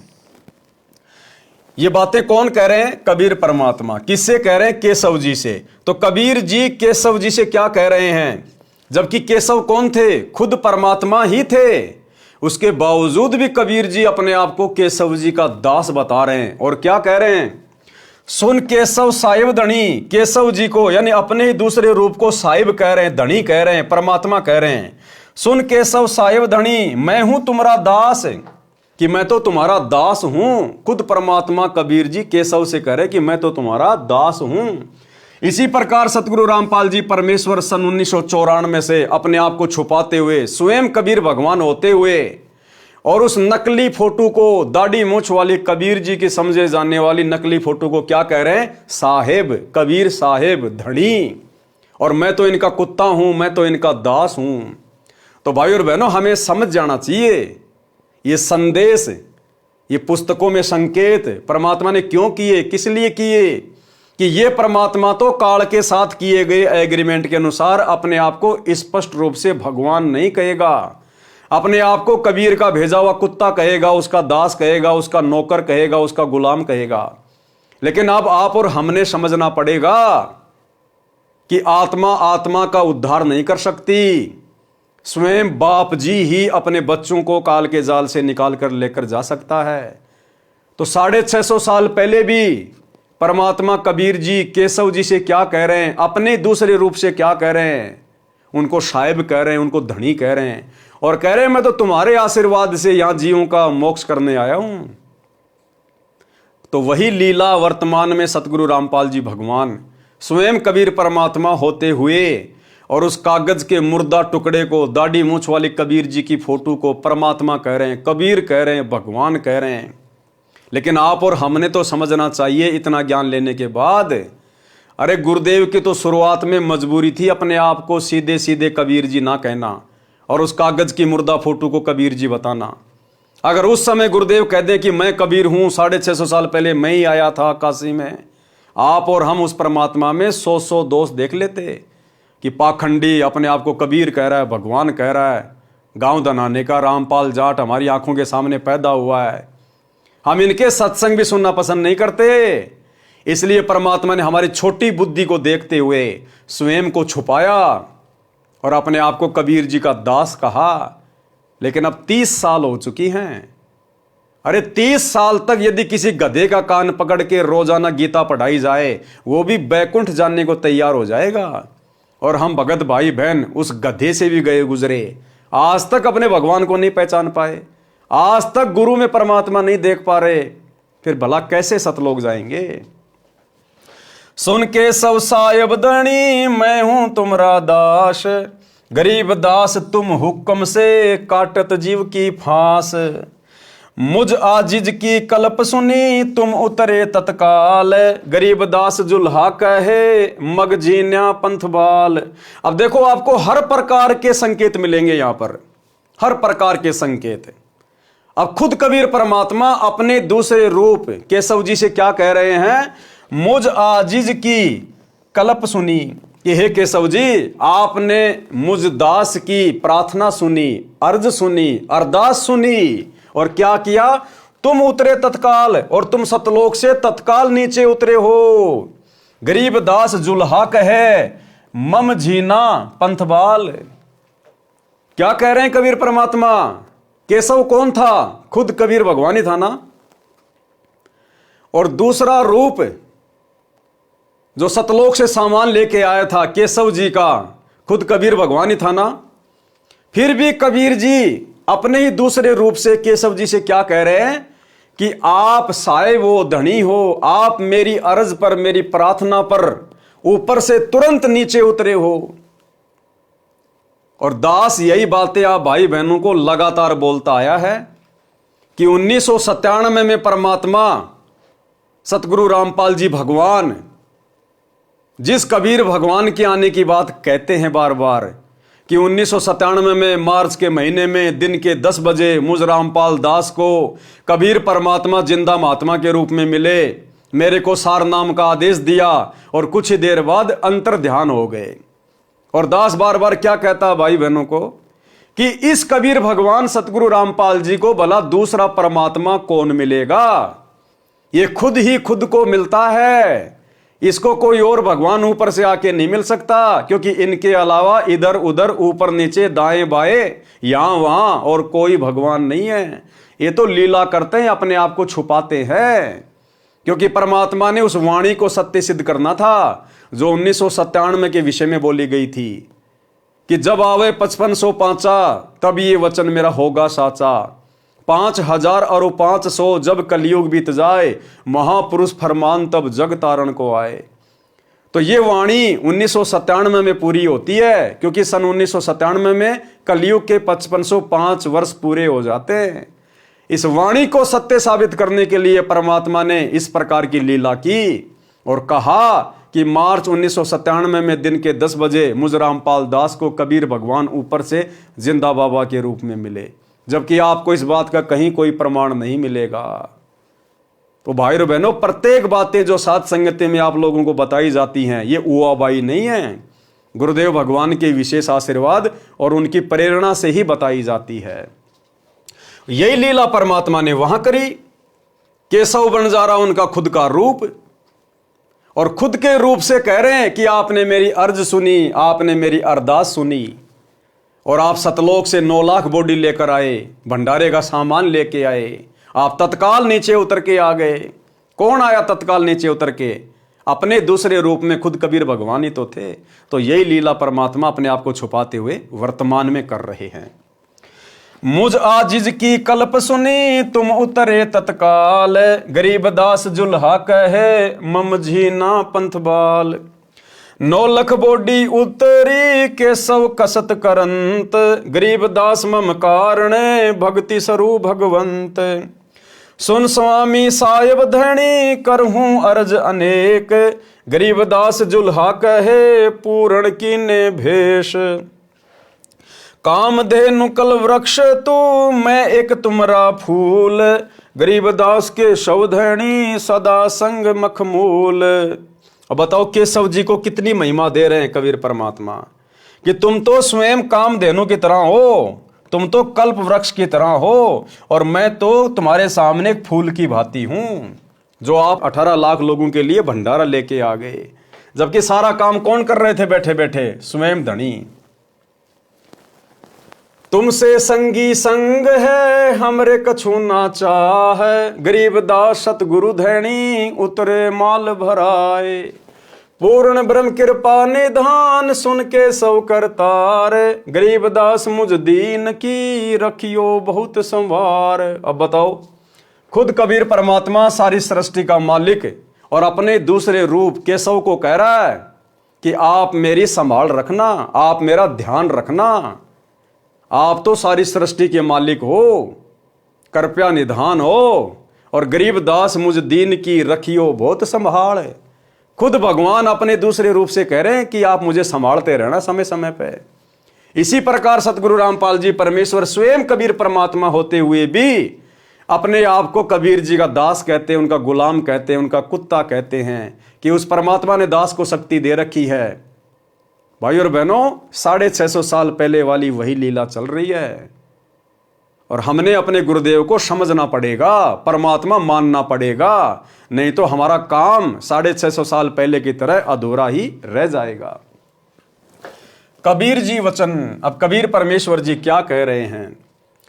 ये बातें कौन कह रहे हैं? कबीर परमात्मा। किससे कह रहे हैं? केशव जी से। तो कबीर जी केशव जी से क्या कह रहे हैं? जबकि केशव कौन थे? खुद परमात्मा ही थे। उसके बावजूद भी कबीर जी अपने आप को केशव जी का दास बता रहे हैं। और क्या कह रहे हैं? सुन केशव साहिब धनी, केशव जी को यानी अपने ही दूसरे रूप को साहिब कह रहे हैं, धनी कह रहे हैं, परमात्मा कह रहे हैं। सुन केशव साहिब धनी मैं हूं तुम्हारा दास, कि मैं तो तुम्हारा दास हूं। खुद परमात्मा कबीर जी केशव से कह रहे कि मैं तो तुम्हारा दास हूं। इसी प्रकार सतगुरु रामपाल जी परमेश्वर सन 1994 से अपने आप को छुपाते हुए स्वयं कबीर भगवान होते हुए और उस नकली फोटो को, दाढ़ी मूंछ वाली कबीर जी की समझे जाने वाली नकली फोटो को क्या कह रहे हैं? साहेब, कबीर साहेब धनी, और मैं तो इनका कुत्ता हूं, मैं तो इनका दास हूं। तो भाई और बहनों, हमें समझ जाना चाहिए ये संदेश, ये पुस्तकों में संकेत परमात्मा ने क्यों किए, किस लिए किए, कि ये परमात्मा तो काल के साथ किए गए एग्रीमेंट के अनुसार अपने आप को स्पष्ट रूप से भगवान नहीं कहेगा, अपने आप को कबीर का भेजा हुआ कुत्ता कहेगा, उसका दास कहेगा, उसका नौकर कहेगा, उसका गुलाम कहेगा। लेकिन अब आप और हमने समझना पड़ेगा कि आत्मा आत्मा का उद्धार नहीं कर सकती। स्वयं बाप जी ही अपने बच्चों को काल के जाल से निकाल कर लेकर जा सकता है। तो 650 साल पहले भी परमात्मा कबीर जी केशव जी से क्या कह रहे हैं, अपने दूसरे रूप से क्या कह रहे हैं? उनको साहिब कह रहे हैं, उनको धनी कह रहे हैं, और कह रहे हैं मैं तो तुम्हारे आशीर्वाद से यहां जीवों का मोक्ष करने आया हूं। तो वही लीला वर्तमान में सतगुरु रामपाल जी भगवान स्वयं कबीर परमात्मा होते हुए और उस कागज के मुर्दा टुकड़े को, दाढ़ी मूंछ वाली कबीर जी की फोटो को परमात्मा कह रहे हैं, कबीर कह रहे हैं, भगवान कह रहे हैं। लेकिन आप और हमने तो समझना चाहिए इतना ज्ञान लेने के बाद, अरे गुरुदेव की तो शुरुआत में मजबूरी थी अपने आप को सीधे सीधे कबीर जी ना कहना और उस कागज की मुर्दा फोटो को कबीर जी बताना। अगर उस समय गुरुदेव कह दें कि मैं कबीर हूं, 650 साल पहले मैं ही आया था काशी में, आप और हम उस परमात्मा में 100 दोष देख लेते कि पाखंडी अपने आप को कबीर कह रहा है, भगवान कह रहा है, गांव दनाने का रामपाल जाट हमारी आंखों के सामने पैदा हुआ है। हम इनके सत्संग भी सुनना पसंद नहीं करते, इसलिए परमात्मा ने हमारी छोटी बुद्धि को देखते हुए स्वयं को छुपाया और अपने आप को कबीर जी का दास कहा। लेकिन अब 30 साल हो चुकी हैं। अरे 30 साल तक यदि किसी गधे का कान पकड़ के रोजाना गीता पढ़ाई जाए, वो भी बैकुंठ जाने को तैयार हो जाएगा। और हम भगत भाई बहन उस गधे से भी गए गुजरे, आज तक अपने भगवान को नहीं पहचान पाए, आज तक गुरु में परमात्मा नहीं देख पा रहे, फिर भला कैसे सतलोक जाएंगे। सुन के सब साहिब धनी मैं हूं तुमरा दास, गरीब दास तुम हुक्म से काटत जीव की फांस। मुझ आजिज की कल्प सुनी तुम उतरे तत्काल, गरीब दास जुल्हा कहे मग जीन्या पंथबाल। अब देखो आपको हर प्रकार के संकेत मिलेंगे यहां पर, हर प्रकार के संकेत। अब खुद कबीर परमात्मा अपने दूसरे रूप केशव जी से क्या कह रहे हैं, मुझ आजिज की कल्प सुनी कि हे केशव जी, आपने मुझ दास की प्रार्थना सुनी, अर्ज सुनी, अरदास सुनी, और क्या किया, तुम उतरे तत्काल, और तुम सतलोक से तत्काल नीचे उतरे हो। गरीब दास जुल्हा कहे मम झीना पंथबाल। क्या कह रहे हैं कबीर परमात्मा? केशव कौन था? खुद कबीर भगवान ही था ना। और दूसरा रूप जो सतलोक से सामान लेके आया था केशव जी का, खुद कबीर भगवान ही था ना। फिर भी कबीर जी अपने ही दूसरे रूप से केशव जी से क्या कह रहे हैं कि आप साहिब हो, धनी हो, आप मेरी अर्ज पर, मेरी प्रार्थना पर ऊपर से तुरंत नीचे उतरे हो। और दास यही बातें आप भाई बहनों को लगातार बोलता आया है कि 1997 में परमात्मा सतगुरु रामपाल जी भगवान जिस कबीर भगवान के आने की बात कहते हैं बार बार कि 1997 में मार्च के महीने में दिन के 10 बजे मुझ रामपाल दास को कबीर परमात्मा जिंदा महात्मा के रूप में मिले, मेरे को सार नाम का आदेश दिया और कुछ ही देर बाद अंतर ध्यान हो गए। और दास बार बार क्या कहता भाई बहनों को कि इस कबीर भगवान सतगुरु रामपाल जी को भला दूसरा परमात्मा कौन मिलेगा? ये खुद ही खुद को मिलता है, इसको कोई और भगवान ऊपर से आके नहीं मिल सकता, क्योंकि इनके अलावा इधर उधर ऊपर नीचे दाएं बाएं यहां वहां और कोई भगवान नहीं है। ये तो लीला करते हैं, अपने आप को छुपाते हैं, क्योंकि परमात्मा ने उस वाणी को सत्य सिद्ध करना था जो 1997 के विषय में बोली गई थी कि जब आवे 5500 पांचा तब ये वचन मेरा होगा साचा, 5000 और 500 जब कलयुग बीत जाए, महापुरुष फरमान तब जग तारण को आए। तो ये वाणी 1997 में पूरी होती है, क्योंकि सन 1997 में कलयुग के 5505 वर्ष पूरे हो जाते हैं। इस वाणी को सत्य साबित करने के लिए परमात्मा ने इस प्रकार की लीला की और कहा कि मार्च 1997 में दिन के 10 बजे मुझ रामपाल दास को कबीर भगवान ऊपर से जिंदा बाबा के रूप में मिले, जबकि आपको इस बात का कहीं कोई प्रमाण नहीं मिलेगा। तो भाई और बहनों, प्रत्येक बातें जो साध संगति में आप लोगों को बताई जाती हैं ये उआबाई नहीं है, गुरुदेव भगवान के विशेष आशीर्वाद और उनकी प्रेरणा से ही बताई जाती है। यही लीला परमात्मा ने वहां करी। केशव बंजारा उनका खुद का रूप, और खुद के रूप से कह रहे हैं कि आपने मेरी अर्ज सुनी, आपने मेरी अरदास सुनी, और आप सतलोक से 9 लाख बॉडी लेकर आए, भंडारे का सामान लेके आए, आप तत्काल नीचे उतर के आ गए। कौन आया तत्काल नीचे उतर के? अपने दूसरे रूप में खुद कबीर भगवान ही तो थे। तो यही लीला परमात्मा अपने आप को छुपाते हुए वर्तमान में कर रहे हैं। मुझ आजिज की कल्प सुनी तुम उतरे तत्काल, गरीब दास जुल्हा कहे मम झीना पंथ बाल। 9 लख बोडी उतरी के सव कसत करंत, गरीब दास मम कारणे भक्ति स्वरूप भगवंत। सुन स्वामी साहेब धनी करहूं अर्ज अनेक, गरीब दास जुल्हा कहे पूर्ण कीने भेष। कामधेनु कल वृक्ष तू मैं एक तुमरा फूल, गरीब दास के शवधनी सदा संग मखमूल। अब बताओ केशव जी को कितनी महिमा दे रहे हैं कबीर परमात्मा कि तुम तो स्वयं कामधेनु की तरह हो, तुम तो कल्प वृक्ष की तरह हो, और मैं तो तुम्हारे सामने एक फूल की भांति हूं। जो आप 18 लाख लोगों के लिए भंडारा लेके आ गए, जबकि सारा काम कौन कर रहे थे बैठे बैठे? स्वयं धनी। तुमसे संगी संग है हमरे कछु ना चाहे, गरीब दास सतगुरु धैनी उतरे माल भराए। पूर्ण ब्रह्म कृपा निधान सुन के सौ करतार, गरीब दास मुझ दीन की रखियो बहुत संवार। अब बताओ, खुद कबीर परमात्मा सारी सृष्टि का मालिक और अपने दूसरे रूप केशव को कह रहा है कि आप मेरी संभाल रखना, आप मेरा ध्यान रखना। आप तो सारी सृष्टि के मालिक हो, कृपया निधान हो, और गरीब दास मुझ दीन की रखियो बहुत संभाल। खुद भगवान अपने दूसरे रूप से कह रहे हैं कि आप मुझे संभालते रहना समय समय पे। इसी प्रकार सतगुरु रामपाल जी परमेश्वर स्वयं कबीर परमात्मा होते हुए भी अपने आप को कबीर जी का दास कहते हैं, उनका गुलाम कहते हैं, उनका कुत्ता कहते हैं कि उस परमात्मा ने दास को शक्ति दे रखी है। भाई और बहनों, 650 साल पहले वाली वही लीला चल रही है, और हमने अपने गुरुदेव को समझना पड़ेगा, परमात्मा मानना पड़ेगा, नहीं तो हमारा काम 650 साल पहले की तरह अधूरा ही रह जाएगा। कबीर जी वचन। अब कबीर परमेश्वर जी क्या कह रहे हैं?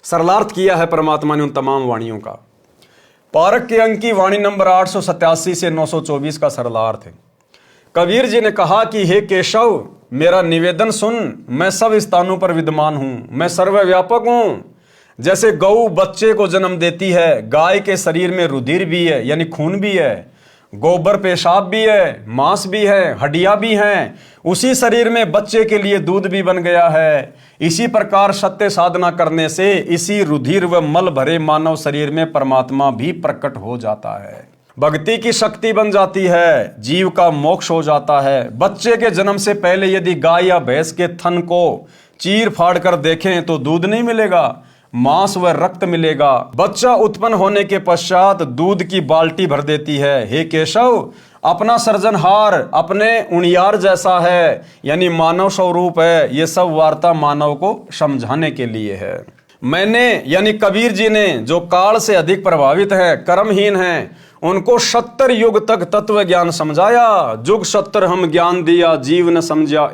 सरलार्थ किया है परमात्मा ने उन तमाम वाणियों का। पारक के अंक की वाणी नंबर 887 से 924 का सरलार्थ है। कबीर जी ने कहा कि हे केशव, मेरा निवेदन सुन, मैं सब स्थानों पर विद्यमान हूं, मैं सर्वव्यापक हूं। जैसे गऊ बच्चे को जन्म देती है, गाय के शरीर में रुधिर भी है यानी खून भी है, गोबर पेशाब भी है, मांस भी है, हड्डियां भी हैं, उसी शरीर में बच्चे के लिए दूध भी बन गया है। इसी प्रकार सत्य साधना करने से इसी रुधिर व मल भरे मानव शरीर में परमात्मा भी प्रकट हो जाता है, भक्ति की शक्ति बन जाती है, जीव का मोक्ष हो जाता है। बच्चे के जन्म से पहले यदि गाय या भैंस के थन को चीर फाड़ कर देखें तो दूध नहीं मिलेगा, मांस व रक्त मिलेगा। बच्चा उत्पन्न होने के पश्चात दूध की बाल्टी भर देती है। हे केशव, अपना सृजनहार अपने उणियार जैसा है, यानी मानव स्वरूप है। ये सब वार्ता मानव को समझाने के लिए है। मैंने यानी कबीर जी ने, जो काल से अधिक प्रभावित है, कर्महीन है, उनको 70 युग तक तत्व ज्ञान समझाया। जुग 70 हम ज्ञान दिया, जीव न समझा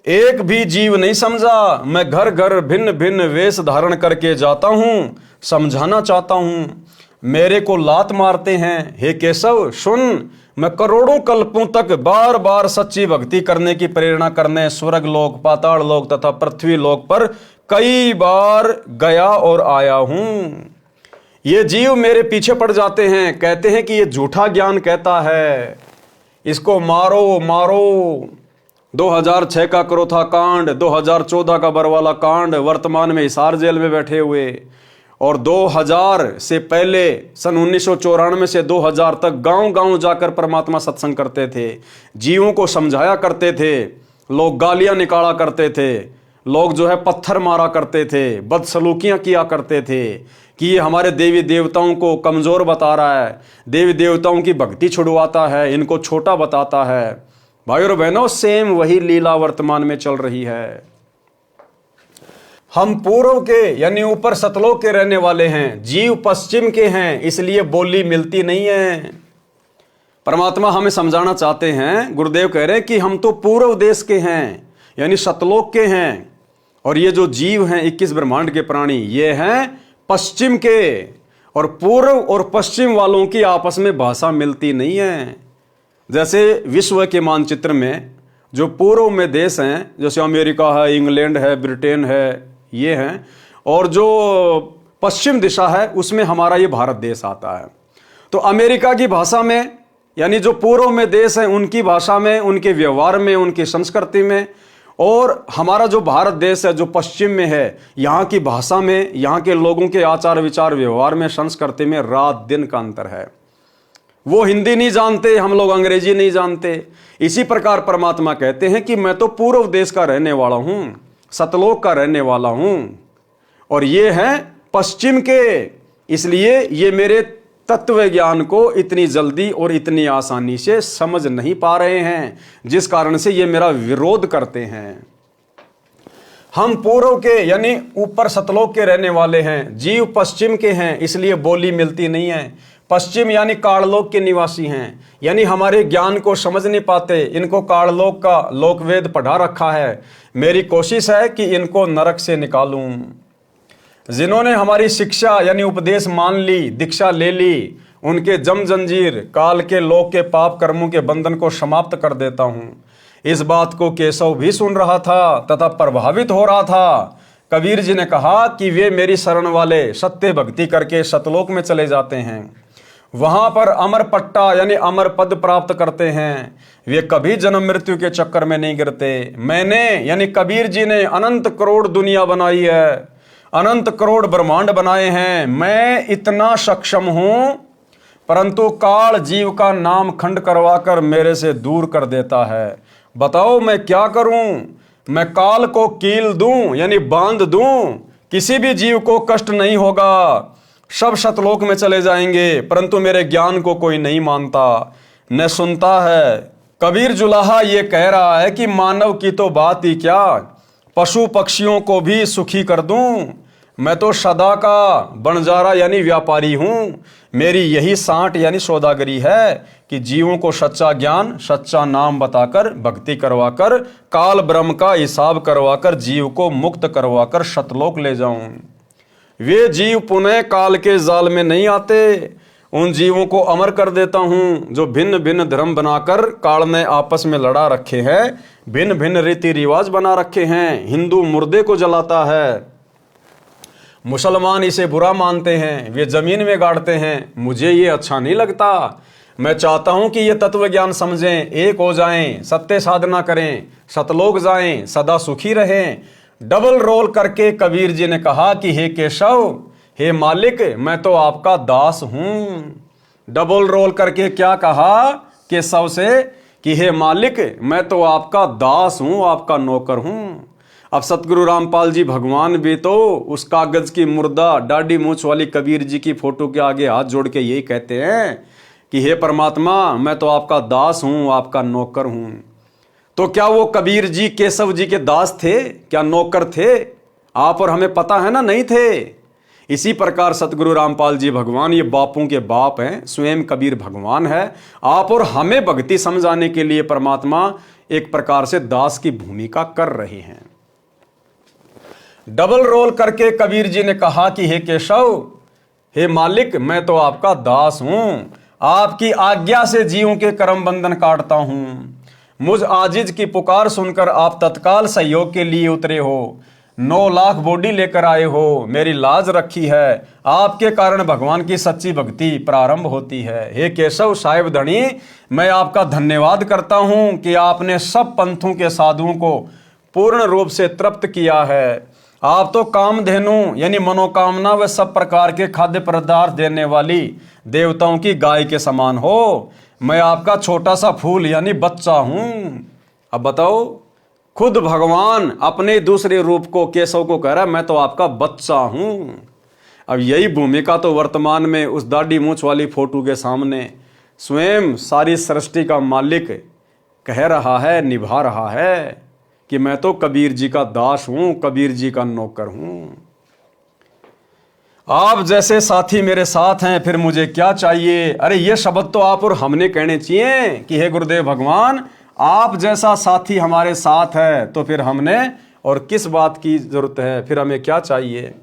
एक भी जीव नहीं समझा। मैं घर घर भिन्न भिन्न वेश धारण करके जाता हूं, समझाना चाहता हूं, मेरे को लात मारते हैं। हे केशव सुन, मैं करोड़ों कल्पों तक बार बार सच्ची भक्ति करने की प्रेरणा करने स्वर्ग लोक, पाताल लोक तथा पृथ्वी लोक पर कई बार गया और आया हूं। ये जीव मेरे पीछे पड़ जाते हैं, कहते हैं कि ये झूठा ज्ञान कहता है, इसको मारो मारो। 2006 का क्रोथा कांड, 2014 का बरवाला कांड, वर्तमान में हिसार जेल में बैठे हुए, और 2000 से पहले सन 1994 से 2000 तक गांव गांव जाकर परमात्मा सत्संग करते थे, जीवों को समझाया करते थे। लोग गालियां निकाला करते थे, लोग जो है पत्थर मारा करते थे, बदसलूकियां किया करते थे कि ये हमारे देवी देवताओं को कमजोर बता रहा है, देवी देवताओं की भक्ति छुड़वाता है, इनको छोटा बताता है। भाई और बहनों, सेम वही लीला वर्तमान में चल रही है। हम पूर्व के यानी ऊपर सतलोक के रहने वाले हैं, जीव पश्चिम के हैं, इसलिए बोली मिलती नहीं है। परमात्मा हमें समझाना चाहते हैं, गुरुदेव कह रहे हैं कि हम तो पूर्व देश के हैं यानी सतलोक के हैं, और ये जो जीव हैं 21 ब्रह्मांड के प्राणी, ये हैं पश्चिम के। और पूर्व और पश्चिम वालों की आपस में भाषा मिलती नहीं है। जैसे विश्व के मानचित्र में जो पूर्व में देश हैं, जैसे अमेरिका है, इंग्लैंड है, ब्रिटेन है, ये हैं, और जो पश्चिम दिशा है उसमें हमारा ये भारत देश आता है। तो अमेरिका की भाषा में, यानी जो पूर्व में देश हैं उनकी भाषा में, उनके व्यवहार में, उनकी संस्कृति में, और हमारा जो भारत देश है जो पश्चिम में है, यहाँ की भाषा में, यहाँ के लोगों के आचार विचार व्यवहार में, संस्कृति में रात दिन का अंतर है। वो हिंदी नहीं जानते, हम लोग अंग्रेजी नहीं जानते। इसी प्रकार परमात्मा कहते हैं कि मैं तो पूर्व देश का रहने वाला हूँ, सतलोक का रहने वाला हूँ, और ये हैं पश्चिम के। इसलिए ये मेरे तत्व ज्ञान को इतनी जल्दी और इतनी आसानी से समझ नहीं पा रहे हैं, जिस कारण से ये मेरा विरोध करते हैं। हम पूर्व के यानी ऊपर सतलोक के रहने वाले हैं, जीव पश्चिम के हैं, इसलिए बोली मिलती नहीं है। पश्चिम यानी काललोक के निवासी हैं, यानी हमारे ज्ञान को समझ नहीं पाते। इनको काललोक का लोकवेद पढ़ा रखा है। मेरी कोशिश है कि इनको नरक से निकालूं। जिन्होंने हमारी शिक्षा यानी उपदेश मान ली, दीक्षा ले ली, उनके जम जंजीर काल के लोक के पाप कर्मों के बंधन को समाप्त कर देता हूं। इस बात को केशव भी सुन रहा था तथा प्रभावित हो रहा था। कबीर जी ने कहा कि वे मेरी शरण वाले सत्य भक्ति करके सतलोक में चले जाते हैं, वहां पर अमर पट्टा यानी अमर पद प्राप्त करते हैं। वे कभी जन्म मृत्यु के चक्कर में नहीं गिरते। मैंने यानी कबीर जी ने अनंत करोड़ दुनिया बनाई है, अनंत करोड़ ब्रह्मांड बनाए हैं। मैं इतना सक्षम हूं, परंतु काल जीव का नाम खंड करवाकर मेरे से दूर कर देता है। बताओ मैं क्या करूं? मैं काल को कील दूं यानी बांध दूं, किसी भी जीव को कष्ट नहीं होगा, सब सतलोक में चले जाएंगे, परंतु मेरे ज्ञान को कोई नहीं मानता, न सुनता है। कबीर जुलाहा ये कह रहा है कि मानव की तो बात ही क्या, पशु पक्षियों को भी सुखी कर दूं। मैं तो सदा का बंजारा यानी व्यापारी हूं। मेरी यही सांठ यानी सौदागरी है कि जीवों को सच्चा ज्ञान, सच्चा नाम बताकर, भक्ति करवाकर, काल ब्रह्म का हिसाब करवाकर, जीव को मुक्त करवाकर सतलोक ले जाऊं। वे जीव पुनः काल के जाल में नहीं आते। उन जीवों को अमर कर देता हूं जो भिन्न भिन्न धर्म बनाकर काल ने आपस में लड़ा रखे हैं, भिन्न भिन्न रीति रिवाज बना रखे हैं। हिंदू मुर्दे को जलाता है, मुसलमान इसे बुरा मानते हैं, वे जमीन में गाड़ते हैं। मुझे ये अच्छा नहीं लगता। मैं चाहता हूं कि ये तत्व ज्ञान समझें, एक हो जाएं, सत्य साधना करें, सतलोक जाएं, सदा सुखी रहें। डबल रोल करके कबीर जी ने कहा कि हे केशव, हे मालिक, मैं तो आपका दास हूं। डबल रोल करके क्या कहा केशव से कि हे मालिक, मैं तो आपका दास हूं, आपका नौकर हूं। अब सतगुरु रामपाल जी भगवान भी तो उस कागज की मुर्दा डाढ़ी मूंछ वाली कबीर जी की फोटो के आगे हाथ जोड़ के यही कहते हैं कि हे परमात्मा, मैं तो आपका दास हूं, आपका नौकर हूं। तो क्या वो कबीर जी केशव जी के दास थे? क्या नौकर थे? आप और हमें पता है ना, नहीं थे। इसी प्रकार सतगुरु रामपाल जी भगवान ये बापों के बाप हैं, स्वयं कबीर भगवान है। आप और हमें भक्ति समझाने के लिए परमात्मा एक प्रकार से दास की भूमिका कर रहे हैं। डबल रोल करके कबीर जी ने कहा कि हे केशव, हे मालिक, मैं तो आपका दास हूं, आपकी आज्ञा से जीवों के कर्म बंधन काटता हूं। मुझ आजिज की पुकार सुनकर आप तत्काल सहयोग के लिए उतरे हो, 9 लाख बॉडी लेकर आए हो, मेरी लाज रखी है। आपके कारण भगवान की सच्ची भक्ति प्रारंभ होती है। हे केशव साहिब धनी, मैं आपका धन्यवाद करता हूं कि आपने सब पंथों के साधुओं को पूर्ण रूप से तृप्त किया है। आप तो कामधेनु यानी मनोकामना व सब प्रकार के खाद्य पदार्थ देने वाली देवताओं की गाय के समान हो। मैं आपका छोटा सा फूल यानी बच्चा हूं। अब बताओ, खुद भगवान अपने दूसरे रूप को केशव को कह रहा है, मैं तो आपका बच्चा हूं। अब यही भूमिका तो वर्तमान में उस दाढ़ी मूंछ वाली फोटो के सामने स्वयं सारी सृष्टि का मालिक कह रहा है, निभा रहा है कि मैं तो कबीर जी का दास हूं, कबीर जी का नौकर हूं। आप जैसे साथी मेरे साथ हैं, फिर मुझे क्या चाहिए? अरे ये शब्द तो आप और हमने कहने चाहिए कि हे गुरुदेव भगवान, आप जैसा साथी हमारे साथ है तो फिर हमने और किस बात की जरूरत है, फिर हमें क्या चाहिए?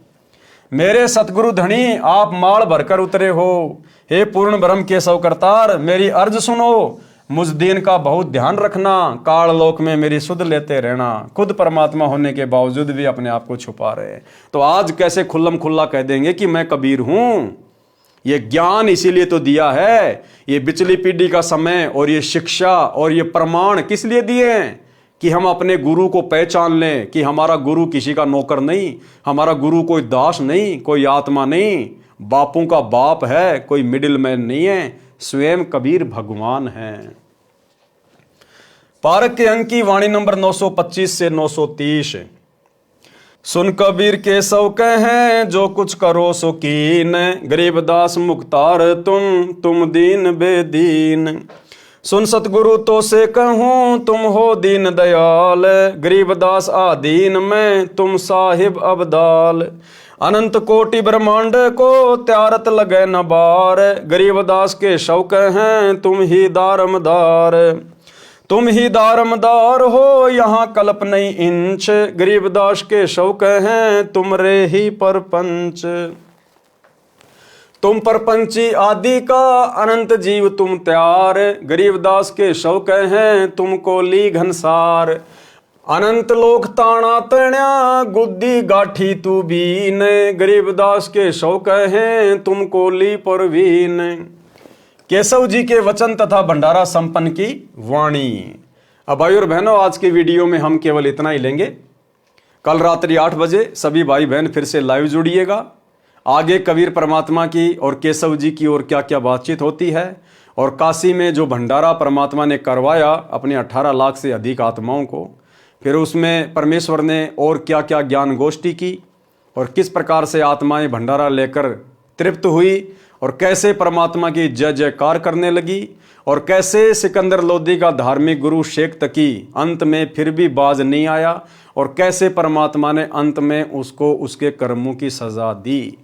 मेरे सतगुरु धनी, आप माल भरकर उतरे हो। हे पूर्ण ब्रह्म केशव करतार, मेरी अर्ज सुनो। मुझ दीन का बहुत ध्यान रखना, काल लोक में मेरी सुध लेते रहना। खुद परमात्मा होने के बावजूद भी अपने आप को छुपा रहे हैं। तो आज कैसे खुल्लम खुल्ला कह देंगे कि मैं कबीर हूं? ये ज्ञान इसीलिए तो दिया है, ये बिचली पीढ़ी का समय और ये शिक्षा और ये प्रमाण किस लिए दिए हैं? कि हम अपने गुरु को पहचान लें कि हमारा गुरु किसी का नौकर नहीं, हमारा गुरु कोई दास नहीं, कोई आत्मा नहीं, बापों का बाप है, कोई मिडिल मैन नहीं है, स्वयं कबीर भगवान है। पारक के अंक की वाणी नंबर 925 से 930। सुन कबीर के सौ कहें जो कुछ करो सो कीन, गरीबदास मुख्तार तुम दीन बेदीन। सुन सतगुरु तो से कहूँ तुम हो दीन दयाल, गरीबदास आदीन में तुम साहिब अबदाल। अनंत कोटि ब्रह्मांड को त्यारत लगे न बार, गरीबदास के शौक हैं तुम ही दारमदार। तुम ही दारमदार हो यहाँ कल्प नहीं इंच, गरीबदास के शौक हैं तुम रे ही परपंच। तुम परपंची आदि का अनंत जीव तुम त्यार, गरीबदास के शौक हैं तुमको ली घनसार। अनंत लोक ताना तण्या गुद्दी गाठी तू बीन, गरीबदास के शौक हैं तुमको ली परवीन। केशव जी के वचन तथा भंडारा संपन्न की वाणी। अब भाई और बहनों, आज की वीडियो में हम केवल इतना ही लेंगे। कल रात्रि 8 बजे सभी भाई बहन फिर से लाइव जुड़िएगा। आगे कबीर परमात्मा की और केशव जी की और क्या क्या बातचीत होती है, और काशी में जो भंडारा परमात्मा ने करवाया अपने 18 लाख से अधिक आत्माओं को, फिर उसमें परमेश्वर ने और क्या क्या ज्ञान गोष्ठी की, और किस प्रकार से आत्माएं भंडारा लेकर तृप्त हुई, और कैसे परमात्मा की जय जयकार करने लगी, और कैसे सिकंदर लोदी का धार्मिक गुरु शेख तकी अंत में फिर भी बाज नहीं आया, और कैसे परमात्मा ने अंत में उसको उसके कर्मों की सजा दी।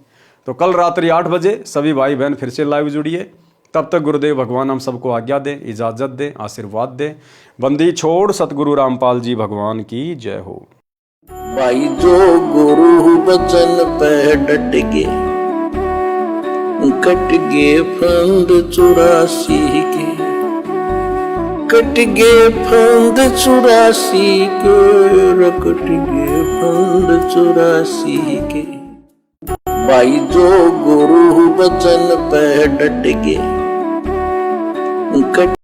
तो कल रात्रि 8 बजे सभी भाई बहन फिर से लाइव जुड़िए। तब तक गुरुदेव भगवान हम सबको आज्ञा दें, इजाजत दें, आशीर्वाद दें। बंदी छोड़ सतगुरु रामपाल जी भगवान की जय हो। भाई जो गुरु बचन पे डट गे, कट गे फंद 84 के, कट गे फंद 84 के, कट गे फंद 84 के। भाई जो गुरु बचन पे डट गे, कट